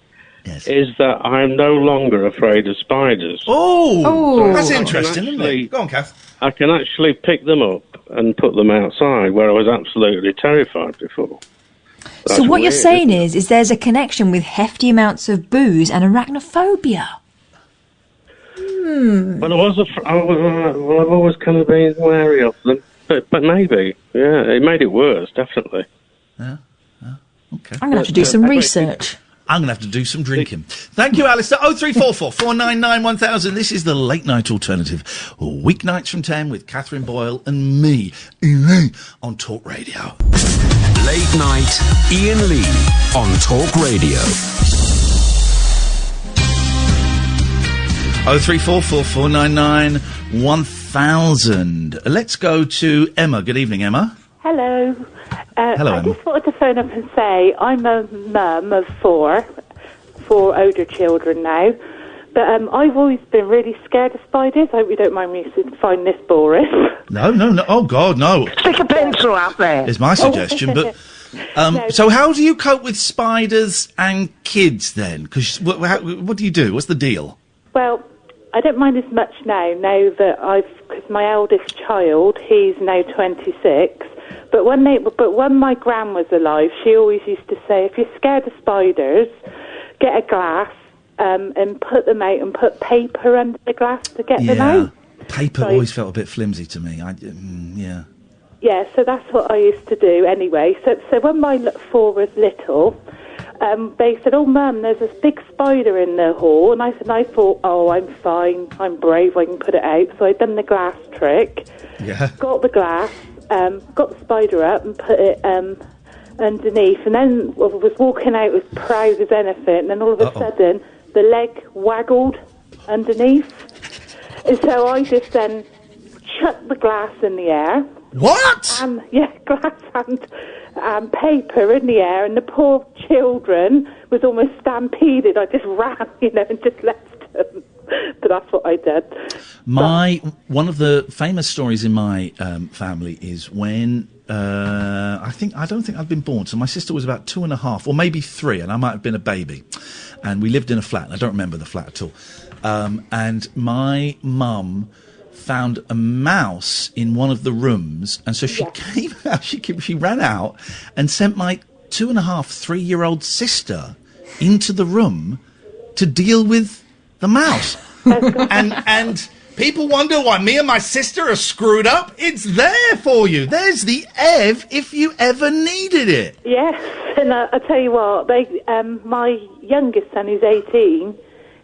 is that I'm no longer afraid of spiders. Oh, that's interesting, isn't it? Go on, Kath. I can actually pick them up and put them outside, where I was absolutely terrified before. So what you're saying is there's a connection with hefty amounts of booze and arachnophobia. But I've always kind of been wary of them. But maybe, yeah, it made it worse, definitely. Yeah. Okay. I'm going to have to do some research. I'm going to have to do some drinking. Thank you, Alistair. 0344 499 1000. This is the Late Night Alternative. Weeknights from 10 with Catherine Boyle and me, Iain Lee, on Talk Radio. Late Night, Iain Lee on Talk Radio. 0344 499 1000. Let's go to Emma. Good evening, Emma. Hello. Hello, I Emma. just wanted to phone up and say I'm a mum of four older children now, but I've always been really scared of spiders. I hope you don't mind me find this boring. No. Oh, God, no. Stick a pencil out there. Is my suggestion, but... So how do you cope with spiders and kids, then? Because what do you do? What's the deal? Well, I don't mind as much now that because my eldest child, he's now 26, but when my gran was alive, she always used to say, if you're scared of spiders, get a glass and put them out and put paper under the glass to get them out. Paper always felt a bit flimsy to me. Yeah, so that's what I used to do anyway. So when my four was little, they said, "Oh, Mum, there's this big spider in the hall," and I thought, "Oh, I'm fine. I'm brave. I can put it out." So I'd done the glass trick. Yeah. Got the glass, got the spider up, and put it underneath, and then I was walking out as proud as anything, and then all of a sudden the leg waggled underneath, and so I just then chucked the glass in the air. What? Glass and paper in the air, and the poor children was almost stampeded. I just ran, and just left them. But that's what I did. One of the famous stories in my family is when I don't think I'd been born. So my sister was about 2.5, or maybe 3, and I might have been a baby. And we lived in a flat. And I don't remember the flat at all. And my mum found a mouse in one of the rooms, and so she came out. She ran out and sent my 2.5, 3-year-old sister into the room to deal with the mouse. and people wonder why me and my sister are screwed up. It's there for you. There's the Ev if you ever needed it. Yes, and I tell you what, my youngest son, who's 18,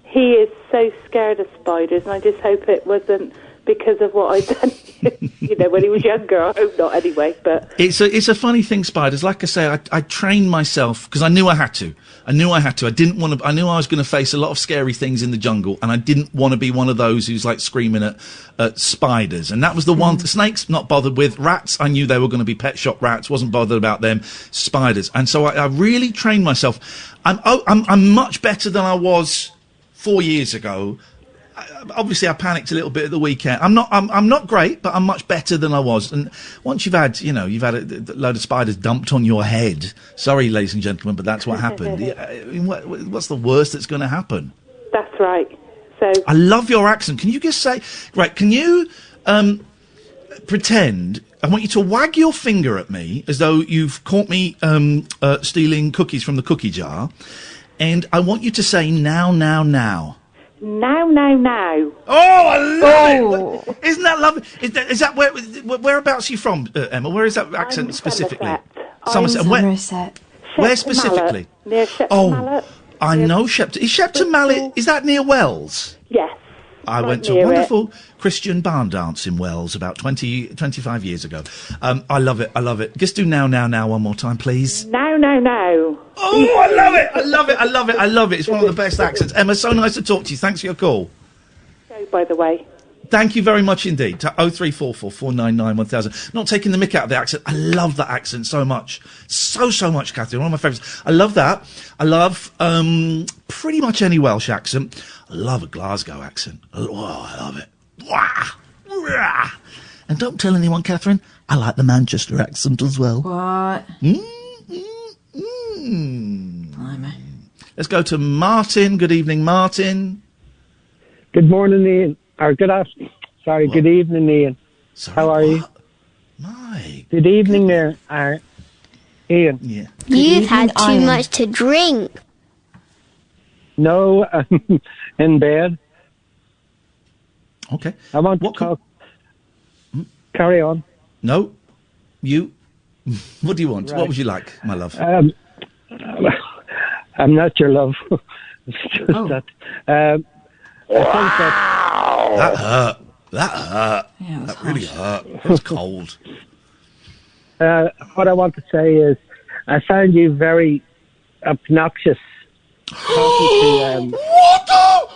he is so scared of spiders, and I just hope it wasn't because of what I'd done, when he was younger. I hope not, anyway. But it's a funny thing, spiders. Like I say, I trained myself because I knew I had to. I knew I didn't want to. I knew I was going to face a lot of scary things in the jungle, and I didn't want to be one of those who's like screaming at spiders. And that was the one. Snakes, not bothered with. Rats, I knew they were going to be pet shop rats. Wasn't bothered about them. Spiders, and so I really trained myself. I'm much better than I was 4 years ago. Obviously, I panicked a little bit at the weekend. I'm not great, but I'm much better than I was. And once you've had a load of spiders dumped on your head. Sorry, ladies and gentlemen, but that's what happened. What's the worst that's going to happen? That's right. So I love your accent. Can you just say, right? Can you pretend? I want you to wag your finger at me as though you've caught me stealing cookies from the cookie jar, and I want you to say now, now, now. Now, now, now. Oh, I love it! Isn't that lovely? Is that whereabouts are you from, Emma? Where is that accent specifically? Somerset. Where specifically? Near Shepton Mallet. I know Shepton. Is Shepton Mallet? Is that near Wells? Yes. I went to a wonderful Christian barn dance in Wells about 25 years ago. I love it. I love it. Just do now, now, now one more time, please. Now, now, now. Oh, I love it. I love it. I love it. I love it. It's one of the best accents. Emma, so nice to talk to you. Thanks for your call. So, by the way. Thank you very much indeed. To 0344 499 1000. Not taking the mick out of the accent. I love that accent so much. So much, Catherine. One of my favourites. I love that. I love pretty much any Welsh accent. I love a Glasgow accent. Oh, I love it. Wah! And don't tell anyone, Catherine, I like the Manchester accent as well. What? Blimey. Let's go to Martin. Good evening, Martin. Good morning, Ian. Or good afternoon. Sorry, good evening, Ian. Sorry, how are you? Good evening there, Ian. Yeah. You've had too much to drink. No, in bed. Okay. I want to talk. Carry on. No. You. What do you want? Right. What would you like, my love? I'm not your love. It's just that. I think that hurt. That hurt. Yeah, that really hurt. It was cold. What I want to say is, I found you very obnoxious. What the?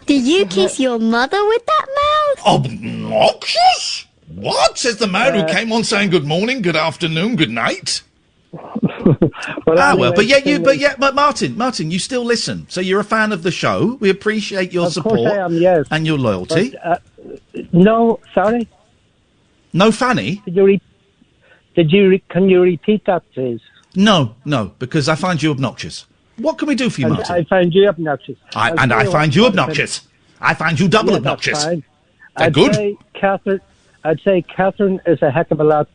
Did you kiss your mother with that mouth? Obnoxious? What? Says the man who came on saying good morning, good afternoon, good night. But Martin, you still listen. So you're a fan of the show. We appreciate your support I am, yes. and your loyalty. But, no, sorry. No Fanny? Can you repeat that, please? No, because I find you obnoxious. What can we do for you, Martin? I find you obnoxious. I find you obnoxious. I find you double obnoxious. They're good. I'd say Catherine is a heck of a lot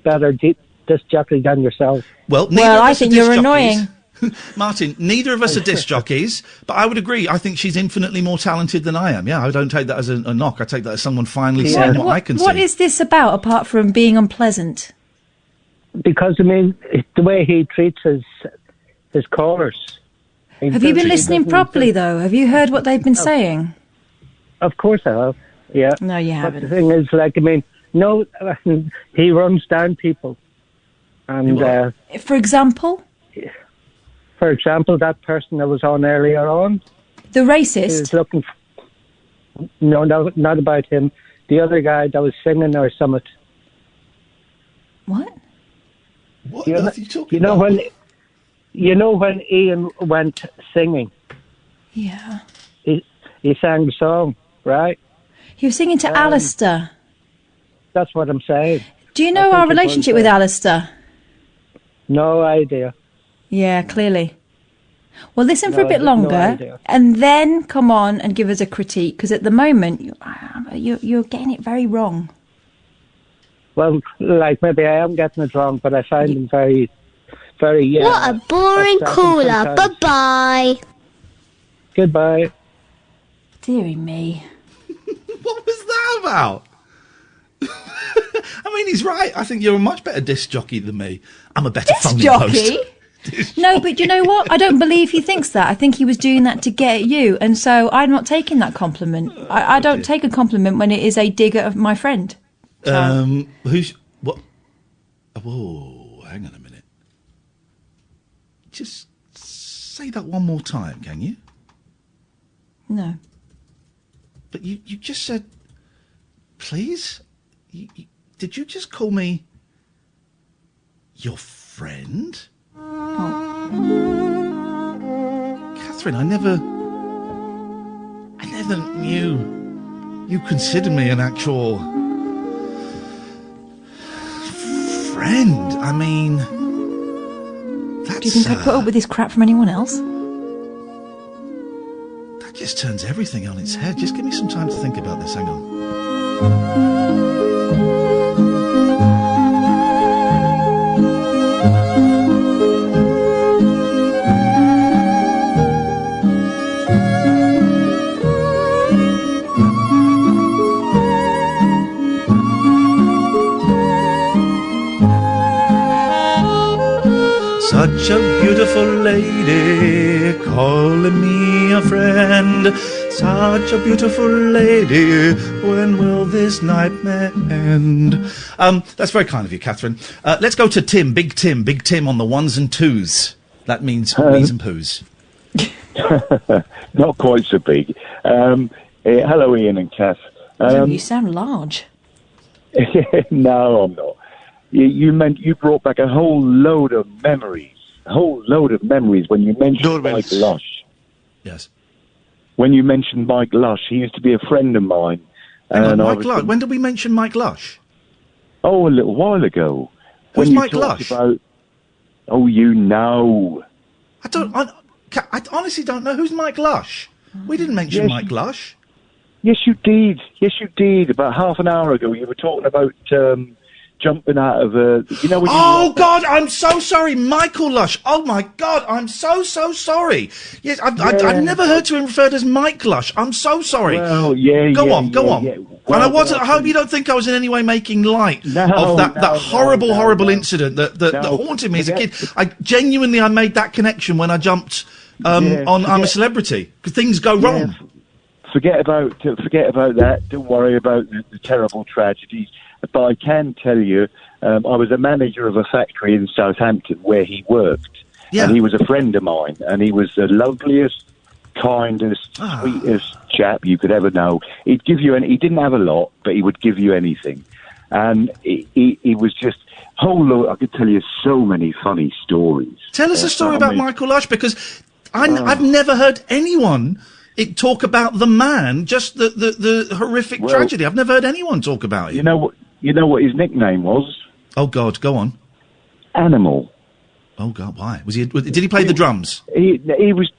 better disc jockey than yourself. Well, I think you're annoying. Martin, neither of us are disc jockeys, but I would agree. I think she's infinitely more talented than I am. Yeah, I don't take that as a knock. I take that as someone finally seeing what I can see. What is this about, apart from being unpleasant? Because, I mean, the way he treats his callers. Have you been listening properly, though? Have you heard what they've been saying? Of course I have, yeah. No, you But haven't. the thing is, he runs down people. And For example? For example, that person that was on earlier on. The racist? Is looking no, not about him. The other guy that was singing or something. What? What are you talking about? about? You know when Ian went singing? Yeah. He sang the song, right? He was singing to Alistair. That's what I'm saying. Do you know our relationship with Alistair? No idea. Yeah, clearly. Well, listen for a bit No longer, idea. and then come on and give us a critique, because at the moment, you're getting it very wrong. Well, like, maybe I am getting it wrong, but I find him very, very... What a boring caller. Bye-bye. Goodbye. Dearie me. What was that about? I mean, he's right. I think you're a much better disc jockey than me. I'm a better Disc phoning jockey? host. No, but you know what? I don't believe he thinks that. I think he was doing that to get at you, and so I'm not taking that compliment. I don't take a compliment when it is a dig at my friend. Who's... What? Whoa, hang on a minute. Just say that one more time, can you? No. But you just said... Please? Did you just call me... your friend? Catherine, I never knew you considered me an actual friend. I mean, that's... Do you think I'd put up with this crap from anyone else? That just turns everything on its head. Just give me some time to think about this. Hang on. Such a beautiful lady, calling me a friend. Such a beautiful lady, when will this nightmare end? That's very kind of you, Catherine. Let's go to Tim, Big Tim on the ones and twos. That means wees and poos. Not quite so big. Hello, Ian and Kath. You sound large. No, I'm not. You brought back a whole load of memories. When you mentioned Mike Lush. Yes. When you mentioned Mike Lush, he used to be a friend of mine. Mike Lush. When did we mention Mike Lush? Oh, a little while ago. Who's When you Mike talked Lush? Oh, you know. I honestly don't know. Who's Mike Lush? We didn't mention Mike Lush. Yes, you did. About half an hour ago, you were talking about jumping out of a... You know when you... God, I'm so sorry. Michael Lush. Oh, my God, I'm so sorry. Yes, I've never heard to him referred as Mike Lush. I'm so sorry. Well, Go on. And I hope you don't think I was in any way making light of that horrible incident that haunted me as a kid. I made that connection when I jumped on I'm a Celebrity, because things go wrong. Forget about that. Don't worry about the terrible tragedies. But I can tell you, I was a manager of a factory in Southampton where he worked. Yeah. And he was a friend of mine. And he was the loveliest, kindest, sweetest chap you could ever know. He'd give you he didn't have a lot, but he would give you anything. And he was just... I could tell you so many funny stories. Tell us a story about Michael Lush, because I've never heard anyone... talk about the man, just the horrific tragedy. I've never heard anyone talk about it. You know what his nickname was? Oh God, go on. Animal. Oh God, why? Did he play the drums? He was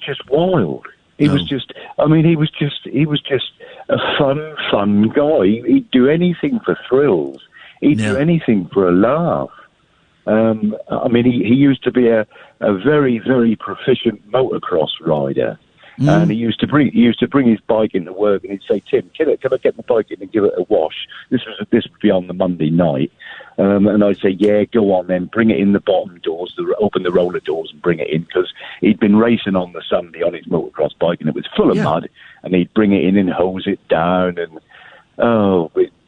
just wild. He was just a fun guy. He'd do anything for thrills. He'd do anything for a laugh. He used to be a very, very proficient motocross rider. And he used to bring his bike into work, and he'd say, "Tim, can I get my bike in and give it a wash?" This would be on the Monday night, and I'd say, "Yeah, go on then, bring it in the bottom doors, open the roller doors and bring it in," because he'd been racing on the Sunday on his motocross bike, and it was full of mud, and he'd bring it in and hose it down, and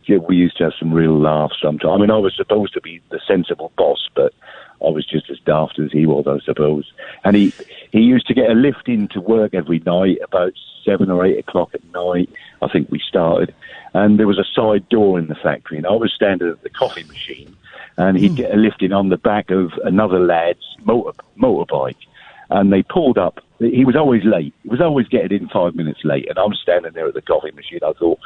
we used to have some real laughs sometimes. I mean, I was supposed to be the sensible boss, but I was just as daft as he was, I suppose. And he used to get a lift into work every night, about 7 or 8 o'clock at night, I think we started. And there was a side door in the factory, and I was standing at the coffee machine, and he'd get a lift in on the back of another lad's motorbike. And they pulled up. He was always late. He was always getting in 5 minutes late. And I'm standing there at the coffee machine. I thought,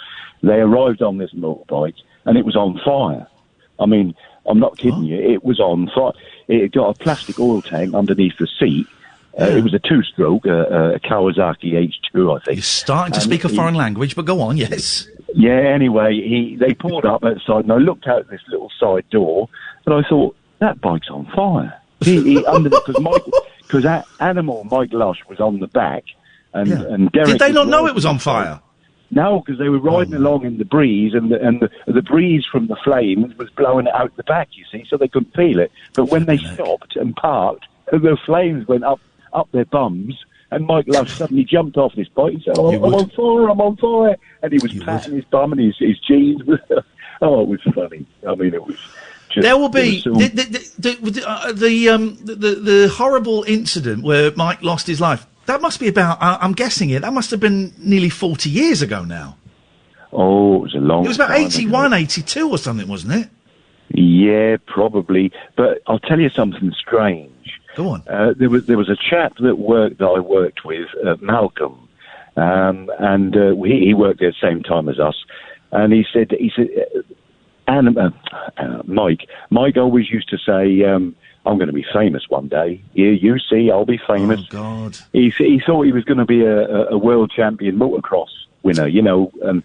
they arrived on this motorbike, and it was on fire. I mean, I'm not kidding you. It was on fire. It had got a plastic oil tank underneath the seat. It was a 2-stroke, a Kawasaki H2, I think. You're starting to speak a foreign language, but go on, yes. Yeah, anyway, they pulled up outside, and I looked out this little side door, and I thought, that bike's on fire. Because Animal Mike Lush was on the back, and Derek. Did they not know it was on fire? No, because they were riding along in the breeze, and the breeze from the flames was blowing it out the back, you see, so they couldn't feel it. But when they stopped and parked, the flames went up their bums, and Mike Lush suddenly jumped off this bike and said, I'm on fire, and he was patting his bum and his jeans. It was funny. I mean, it was... There will be the horrible incident where Mike lost his life. That must be about, I'm guessing it, that must have been nearly 40 years ago now. Oh, it was a long time. It was about time 81, ago. 82 or something, wasn't it? Yeah, probably. But I'll tell you something strange. Go on. There was a chap that I worked with, Malcolm, and he worked at the same time as us, and he said. Mike always used to say, I'm going to be famous one day. Yeah, you see, I'll be famous. Oh, God. He thought he was going to be a world champion motocross winner, you know, and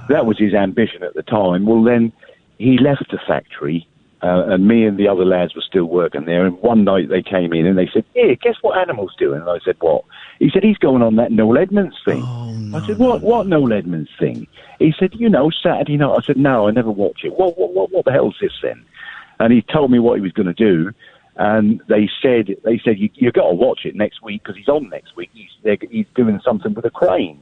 that was his ambition at the time. Well, then he left the factory, and me and the other lads were still working there, and one night they came in and they said, hey, guess what Animal's doing? And I said, what? He said, he's going on that Noel Edmonds thing. Oh, no, I said, what Noel Edmonds thing? He said, Saturday night. I said, no, I never watch it. What the hell's this then? And he told me what he was going to do, and they said you got to watch it next week because he's on next week. He's doing something with a crane.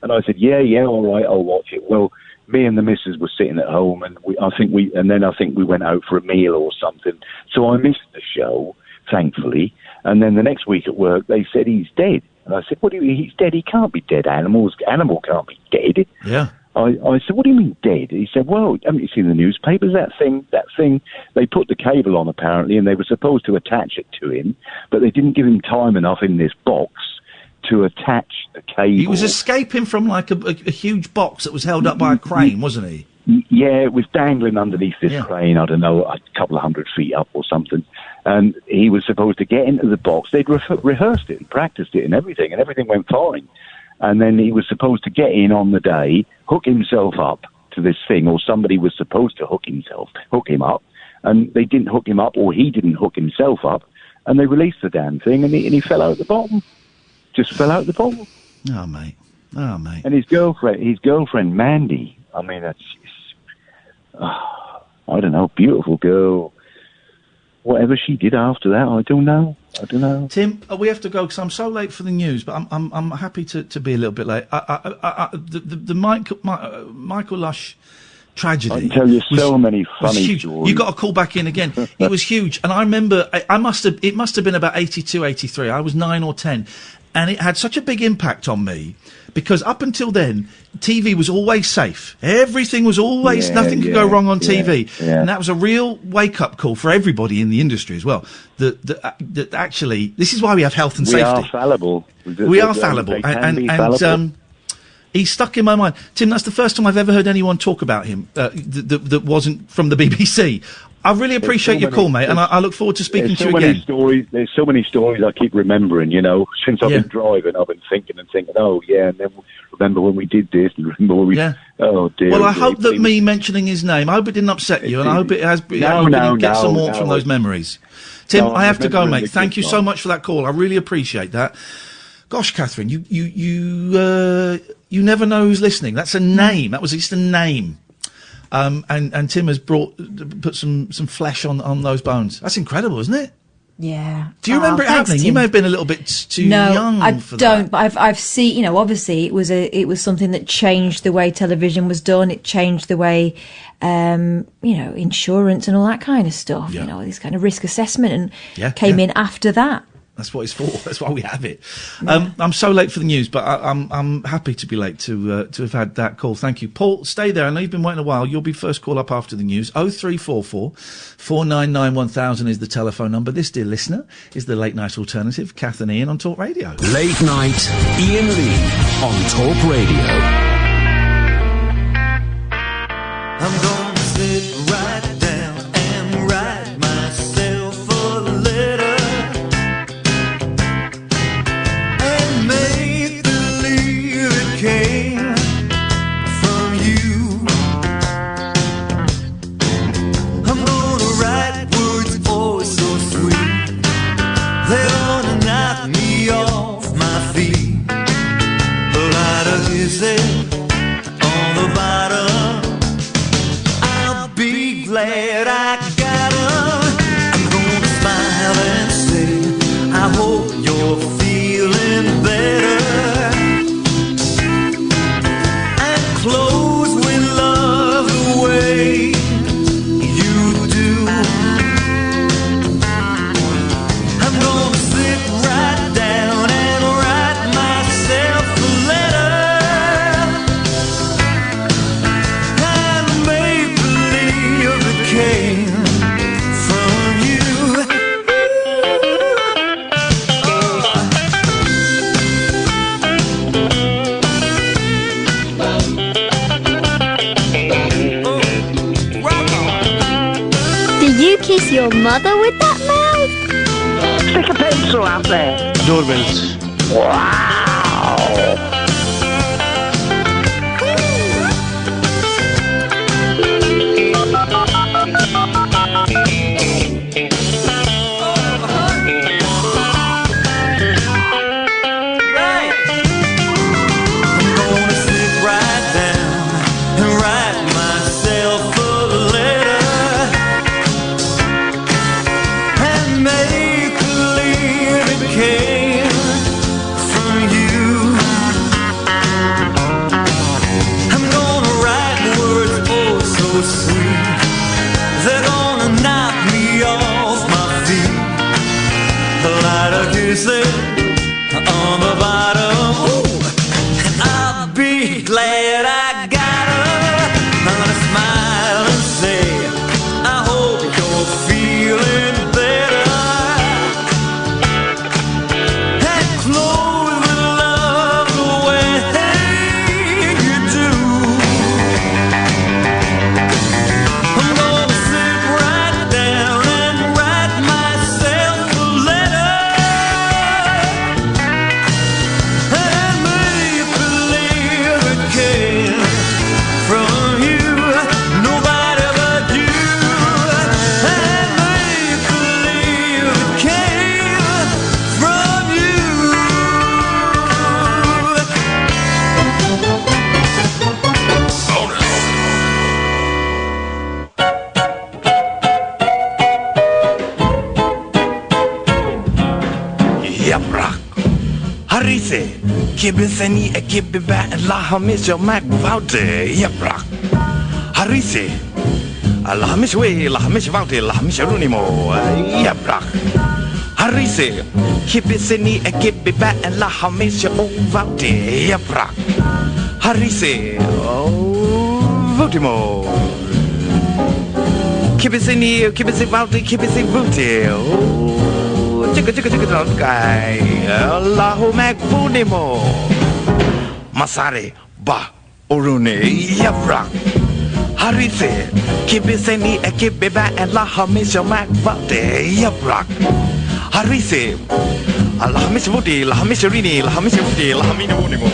And I said, yeah, all right, I'll watch it. Well, me and the missus were sitting at home, and I think we went out for a meal or something. So I missed the show, thankfully. And then the next week at work, they said he's dead. And I said, what do you mean he's dead? He can't be dead. Animal can't be dead. Yeah. I said, what do you mean dead? He said, well, haven't you seen the newspapers? That thing, they put the cable on apparently, and they were supposed to attach it to him, but they didn't give him time enough in this box to attach the cable. He was escaping from like a huge box that was held up by a crane, wasn't he? Yeah, it was dangling underneath this crane, I don't know, a couple of 100 feet up or something. And he was supposed to get into the box. They'd rehearsed it and practiced it and everything went fine. And then he was supposed to get in on the day, hook himself up to this thing, or somebody was supposed to hook him up, and they didn't hook him up, or he didn't hook himself up, and they released the damn thing, and he fell out the bottom. Just fell out the bottom. Oh, mate. And his girlfriend, Mandy, I mean, that's, I don't know, beautiful girl. Whatever she did after that, I don't know. Tim, we have to go because I'm so late for the news, but I'm happy to be a little bit late. The Michael Lush tragedy. I can tell you so many funny stories. You got to call back in again. It was huge, and I remember it must have been about 82, 83. I was 9 or 10, and it had such a big impact on me because up until then, TV was always safe. Everything was always nothing could go wrong on TV, and that was a real wake up call for everybody in the industry as well. That actually, this is why we have health and safety. We are fallible. We are fallible, and he's stuck in my mind. Tim, that's the first time I've ever heard anyone talk about him that wasn't from the BBC. I really appreciate your call, mate, and I look forward to speaking to you again. There's so many stories I keep remembering, you know. Since I've been driving, I've been thinking, oh, yeah, and then remember when we did this, and remember when we... Yeah. Oh, dear. Well, I hope that me mentioning his name, I hope it didn't upset you, and I hope it has... you can get some warmth from those memories. Tim, I have to go, mate. Thank you so much for that call. I really appreciate that. Gosh, Catherine, you never know who's listening. That's a name. That was just a name. And Tim has put some flesh on those bones. That's incredible, isn't it? Yeah. Do you remember it thanks, happening? You Tim. may have been a little bit too No, young I for don't. that. But I've seen. You know, obviously, it was something that changed the way television was done. It changed the way, insurance and all that kind of stuff. Yeah. You know, this kind of risk assessment and Yeah, came yeah. in after that. That's what it's for. That's why we have it. I'm so late for the news, but I'm happy to be late to have had that call. Thank you, Paul. Stay there. I know you've been waiting a while. You'll be first call up after the news. 0344 499 1000 is the telephone number. This, dear listener, is the late night alternative. Kath and Ian on Talk Radio. Late night, Iain Lee on Talk Radio. I'm gonna sit right down and write myself a letter and make believe it came from you. I'm gonna write words oh so sweet, they're gonna knock me off my feet. A lot of kisses on the bottom. Be glad I got 'em. I'm gonna smile and say, I hope you're feeling better. And close with love the way you do. I'm gonna sit right down and write myself a letter. Came from you. Do you kiss your mother with that mouth? Stick a pencil out there. Doorbells. Wow. On the bottom, ooh, I'll be glad I got her. I'm gonna smile and say, I hope you're feeling better. And close with love the way you do. I'm gonna sit right down and write myself a letter. Kibiseni e kibiba la hamisho mak vaute yaprak Harise la hamish we la hamish vaute la hamish runimo yaprak Harise kibiseni e kibiba la hamish vaute yaprak Harise votimo Kibiseni kibisi vaute kibisi vaute Chicka don't guy Allahu Makbunimo Masare Ba Urune Yavra Harise Kibiseni a Kibiba and La Hamisha Makvate Yavra Harise Allah Misvuti, La Hamisharini, La Hamishavuti, La Hamina Unimo.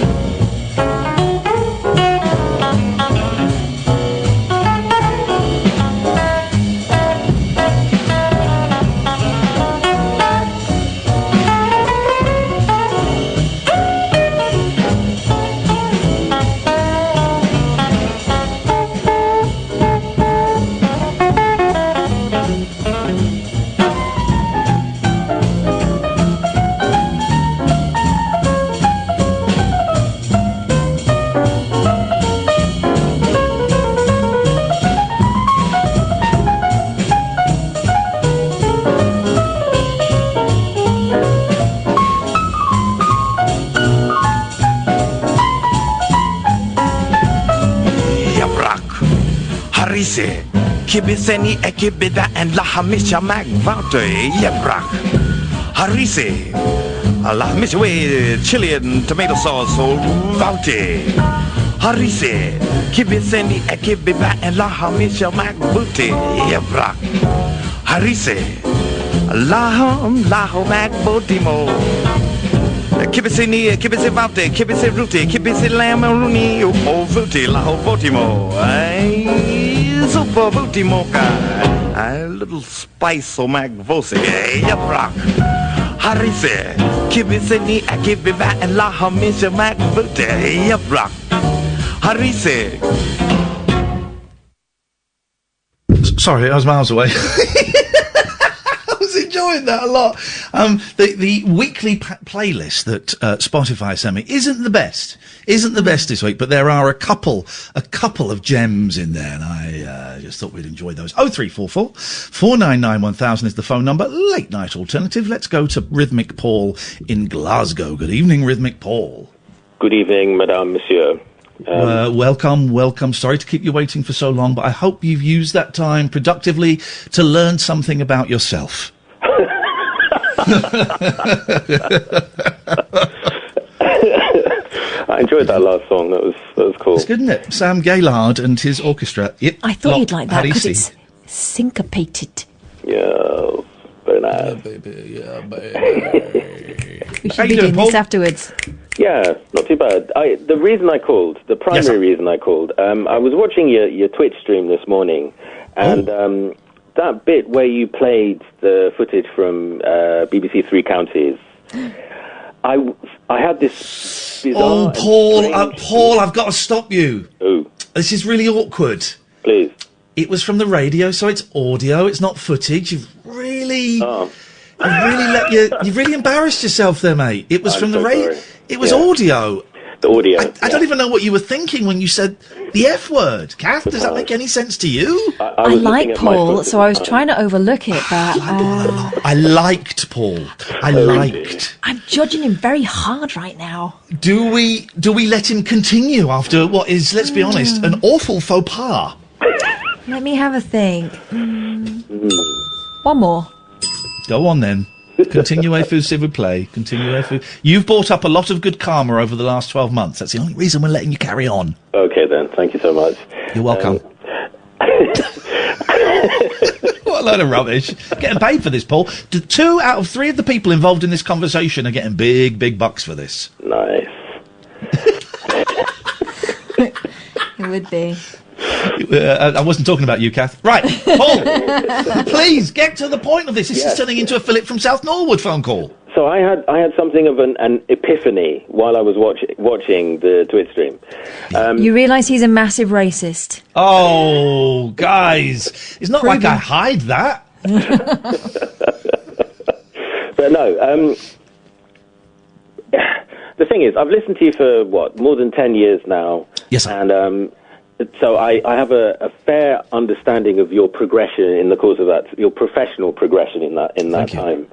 Harise, Kibiseni Ekibida and Lahamisha Mag Vaute, Yabrak. Harise, Lahamisha chili and tomato sauce, or Vaute. Harise, Kibiseni Ekibida and Lahamisha Mag Booty, Yabrak. Harise, Lahom Mag Botimo. Kibisini, Kibisi Vaute, Kibisi Ruti, Kibisi Lamaruni, O Vuti, Laho Votimo, Super Votimoka, a little spice o Mag Vosi, Yaprak, Harise, Kibisini, Akibiva, and Lahamisha Mag Vuti, Yaprak, Harise. Sorry, I was miles away. Enjoying that a lot. The weekly playlist that Spotify sent me isn't the best this week, but there are a couple of gems in there, and I just thought we'd enjoy those. 0344 499 1000 is the phone number. Late night alternative. Let's go to Rhythmic Paul in Glasgow. Good evening, Rhythmic Paul. Good evening, Madame, Monsieur. Welcome. Sorry to keep you waiting for so long, but I hope you've used that time productively to learn something about yourself. I enjoyed that last song. That was cool. It's good, isn't it? Sam Gaillard and his orchestra. I thought you'd like that because it's syncopated. Yeah, very nice. We should be doing this afterwards. Yeah, not too bad. The reason I called, the primary reason I called, I was watching your Twitch stream this morning, and that bit where you played the footage from BBC Three Counties, I had this bizarre... Oh, Paul, I've got to stop you. Ooh. This is really awkward. Please. It was from the radio, so it's audio, it's not footage. You've really embarrassed yourself there, mate. It was from the radio. It was audio. The audio. I don't even know what you were thinking when you said the F word. Kath, does that make any sense to you? I like Paul, so I was trying to overlook it, but... I liked Paul. I'm judging him very hard right now. Do we let him continue after what is, let's be honest, an awful faux pas? Let me have a think. One more. Go on then. Continuez-vous, s'il vous plaît. Continuez-vous. You've brought up a lot of good karma over the last 12 months. That's the only reason we're letting you carry on. Okay then, thank you so much. You're welcome. What a load of rubbish. Getting paid for this, Paul. 2 out of 3 of the people involved in this conversation are getting big bucks for this. Nice. It would be. I wasn't talking about you, Kath. Right, Paul, please get to the point of this. This is turning into a Philip from South Norwood phone call. So I had something of an epiphany while I was watching the Twitch stream. You realise he's a massive racist. Oh, guys, it's not like I hide that. But no, the thing is, I've listened to you for more than 10 years now. Yes, sir. And so I have a fair understanding of your progression in the course of that, your professional progression in that time.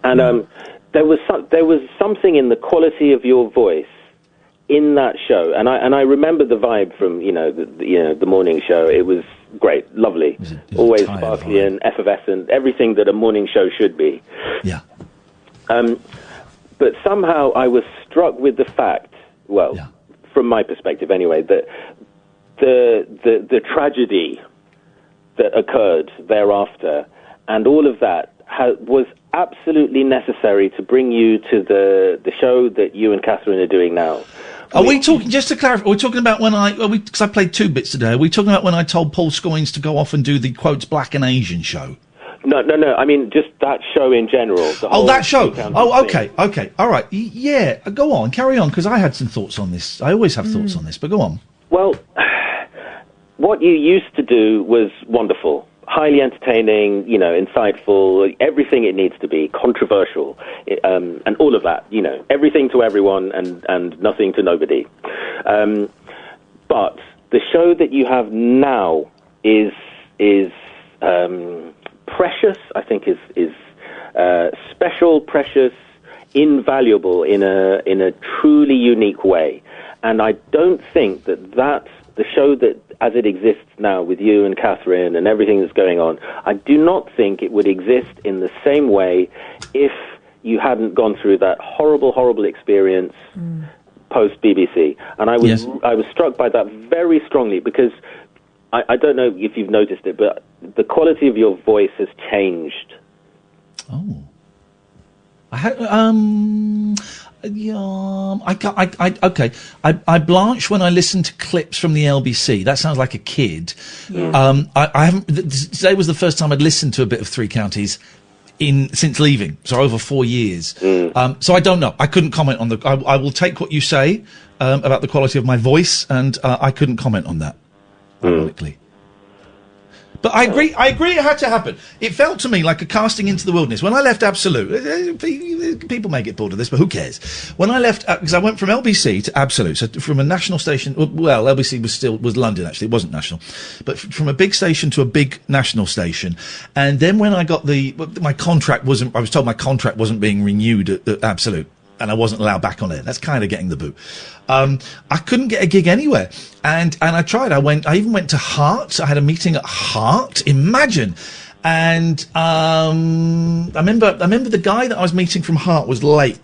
And there was something in the quality of your voice in that show, and I remember the vibe from the morning show. It was great, lovely, always sparkly and effervescent, everything that a morning show should be. Yeah. But somehow I was struck with the fact, from my perspective anyway, that the tragedy that occurred thereafter and all of that was absolutely necessary to bring you to the show that you and Catherine are doing now. Are we talking, just to clarify, are we talking about because I played 2 bits today, are we talking about when I told Paul Scoynes to go off and do the, quotes, Black and Asian show? No, I mean, just that show in general. That show. Oh, okay, all right. Yeah, go on, carry on, because I had some thoughts on this. I always have thoughts on this, but go on. Well, what you used to do was wonderful. Highly entertaining, insightful, everything it needs to be, controversial, and all of that, everything to everyone and nothing to nobody. But the show that you have now is precious, I think is special, precious, invaluable in a truly unique way. And I don't think that the show that as it exists now with you and Catherine and everything that's going on, I do not think it would exist in the same way if you hadn't gone through that horrible, horrible experience post BBC. And I was struck by that very strongly because I don't know if you've noticed it, but the quality of your voice has changed. Oh. I blanch when I listen to clips from the LBC. That sounds like a kid. Yeah. I haven't. Today was the first time I'd listened to a bit of Three Counties since leaving, so over 4 years. So I don't know. I couldn't comment on I will take what you say about the quality of my voice, and I couldn't comment on that. Ironically. But I agree it had to happen. It felt to me like a casting into the wilderness. When I left Absolute, people may get bored of this, but who cares? When I left, because I went from LBC to Absolute, so from a national station, well, LBC was London actually, it wasn't national, but from a big station to a big national station. And then when I got I was told my contract wasn't being renewed at Absolute. And I wasn't allowed back on it. That's kind of getting the boot. I couldn't get a gig anywhere. And I tried. I even went to Heart. I had a meeting at Heart. Imagine. And, I remember the guy that I was meeting from Heart was late.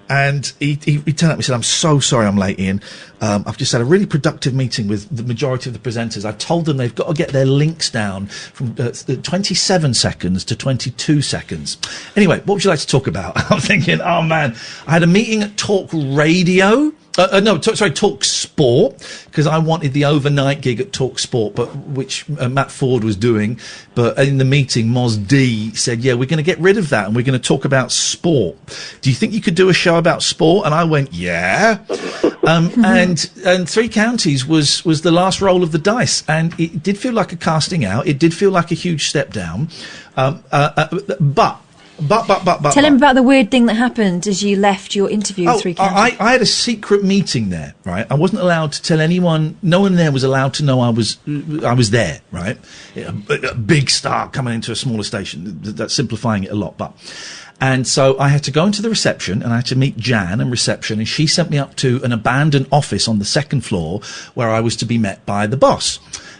And he turned up and said, "I'm so sorry I'm late, Ian. I've just had a really productive meeting with the majority of the presenters. I've told them they've got to get their links down from 27 seconds to 22 seconds. Anyway, what would you like to talk about?" I'm thinking, oh man, I had a meeting at Talk Radio. Talk Sport, because I wanted the overnight gig at Talk Sport, which Matt Ford was doing. But in the meeting, Moz D said, "Yeah, we're going to get rid of that and we're going to talk about sport. Do you think you could do a show about sport?" And I went, "Yeah." And Three Counties was the last roll of the dice, and it did feel like a casting out. It did feel like a huge step down, but. Tell him about the weird thing that happened as you left your interview with Three Counties. I had a secret meeting there, right? I wasn't allowed to tell anyone. No one there was allowed to know I was there, right? A big star coming into a smaller station. That's simplifying it a lot, and so I had to go into the reception and I had to meet Jan in reception, and she sent me up to an abandoned office on the second floor where I was to be met by the boss.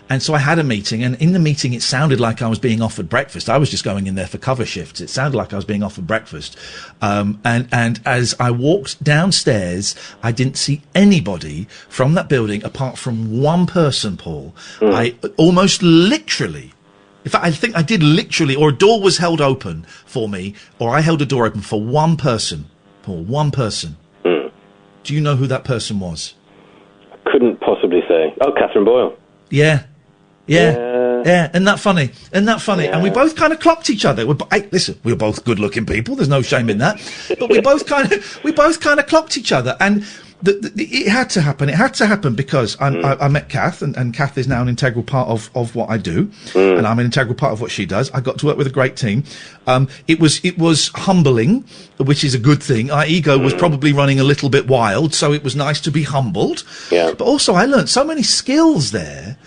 And so I had a meeting, and in the meeting it sounded like I was being offered breakfast. I was just going in there for cover shifts. It sounded like I was being offered breakfast. And as I walked downstairs, I didn't see anybody from that building apart from one person, Paul. I almost literally, in fact, I think I did literally, or a door was held open for me, or I held a door open for one person, Paul, one person. Do you know who that person was? Couldn't possibly say. Oh, Catherine Boyle. Yeah. Isn't that funny? Yeah. And we both kind of clocked each other. Listen, we were both good-looking people. There's no shame in that. But we both kind of clocked each other, and it had to happen. It had to happen because I met Kath, and Kath is now an integral part of what I do, and I'm an integral part of what she does. I got to work with a great team. It was humbling, which is a good thing. Our ego was probably running a little bit wild, so it was nice to be humbled. Yeah. But also, I learnt so many skills there.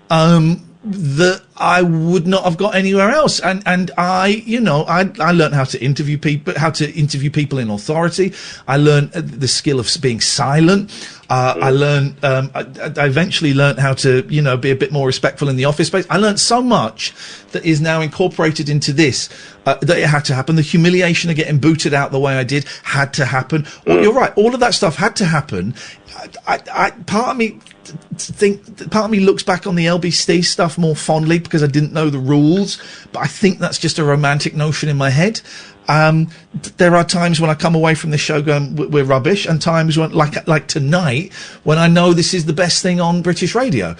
That I would not have got anywhere else, and I learned how to interview people in authority. I learned the skill of being silent. I eventually learned how to, be a bit more respectful in the office space. I learned so much that is now incorporated into this, that it had to happen. The humiliation of getting booted out the way I did had to happen. Well, you're right. All of that stuff had to happen. Part of me looks back on the LBC stuff more fondly because I didn't know the rules, but I think that's just a romantic notion in my head. There are times when I come away from this show going, we're rubbish, and times when, like tonight, when I know this is the best thing on British radio.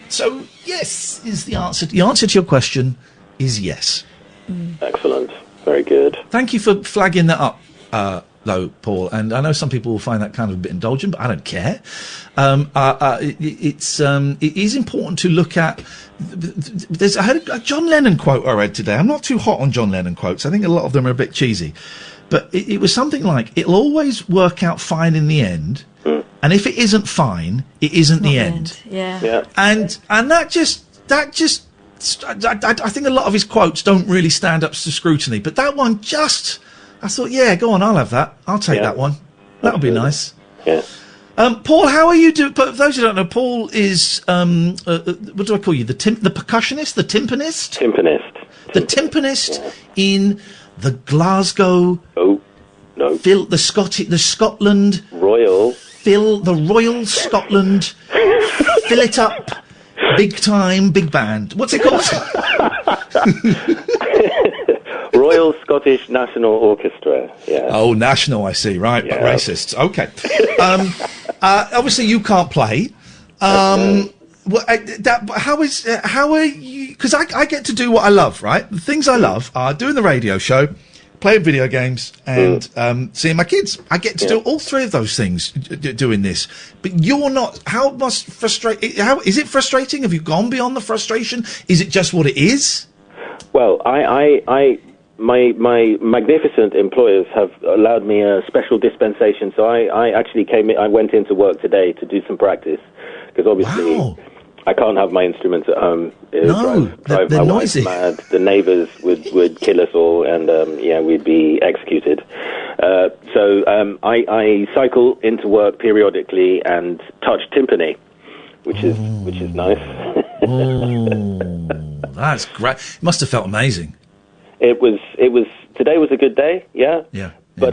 So yes is the answer. The answer to your question is yes. Excellent. Very good. Thank you for flagging that up, though, Paul. And I know some people will find that kind of a bit indulgent, but I don't care. It is important to look at. I had a John Lennon quote I read today. I'm not too hot on John Lennon quotes. I think a lot of them are a bit cheesy, but it was something like, "It'll always work out fine in the end, and if it isn't fine, it isn't the end." Yeah. And that just. I think a lot of his quotes don't really stand up to scrutiny, but that one just. I thought, yeah, go on, I'll have that. I'll take that one. That'll be nice. Yeah. Paul, how are you doing? For those who don't know, Paul is, what do I call you? The percussionist? The timpanist? Timpanist. The timpanist in the Glasgow... Oh, no. The Scotland... Royal Scotland... Fill it up... Big time, big band. What's it called? Royal Scottish National Orchestra. Yeah. Oh, national, I see. Right, but racists. Okay. Obviously, you can't play. How are you? Because I get to do what I love, right? The things I love are doing the radio show, playing video games, and seeing my kids. I get to do all three of those things doing this. But you're not. How must frustrate? How is it frustrating? Have you gone beyond the frustration? Is it just what it is? Well, my magnificent employers have allowed me a special dispensation. So I actually I went into work today to do some practice because obviously I can't have my instruments at home. Drive my wife mad. The neighbours would kill us all, and we'd be executed. So I cycle into work periodically and touch timpani, which is nice. That's great. It must have felt amazing. It was. Today was a good day. Yeah. But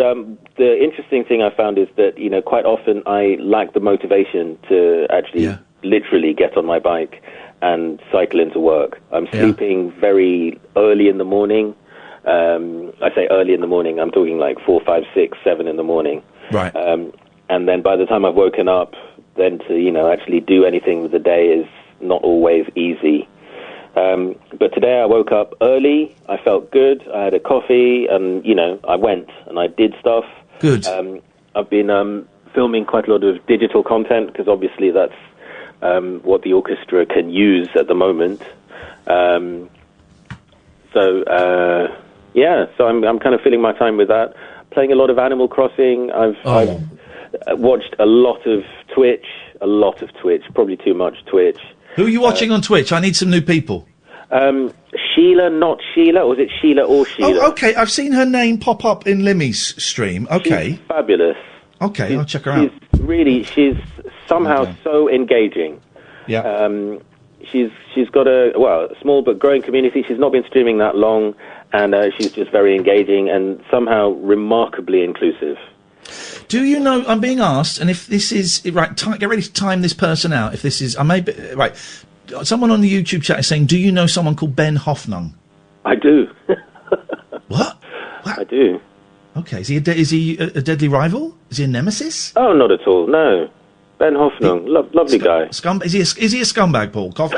the interesting thing I found is that quite often I lack the motivation to actually literally get on my bike and cycle into work. I'm sleeping very early in the morning. I say early in the morning. I'm talking like 4, 5, 6, 7 in the morning. Right. And then by the time I've woken up, then to actually do anything with the day is not always easy. But today I woke up early, I felt good, I had a coffee, and, I went and I did stuff. Good. I've been filming quite a lot of digital content, because obviously that's what the orchestra can use at the moment. So I'm kind of filling my time with that. Playing a lot of Animal Crossing. I've watched a lot of Twitch, probably too much Twitch. Who are you watching on Twitch? I need some new people. Sheila, not Sheila, or is it Sheila or Sheila? Oh, okay. I've seen her name pop up in Limmy's stream. Okay. She's fabulous. Okay, I'll check her out. She's somehow so engaging. Yeah. She's got a small but growing community. She's not been streaming that long, and she's just very engaging and somehow remarkably inclusive. Do you know, I'm being asked, and if this is, right, get ready to time this person out, if this is, right, someone on the YouTube chat is saying, do you know someone called Ben Hoffnung? I do. What? I do. Okay, is he a deadly rival? Is he a nemesis? Oh, not at all, no. Ben Hoffnung, lovely guy. Is he a scumbag, Paul? Cough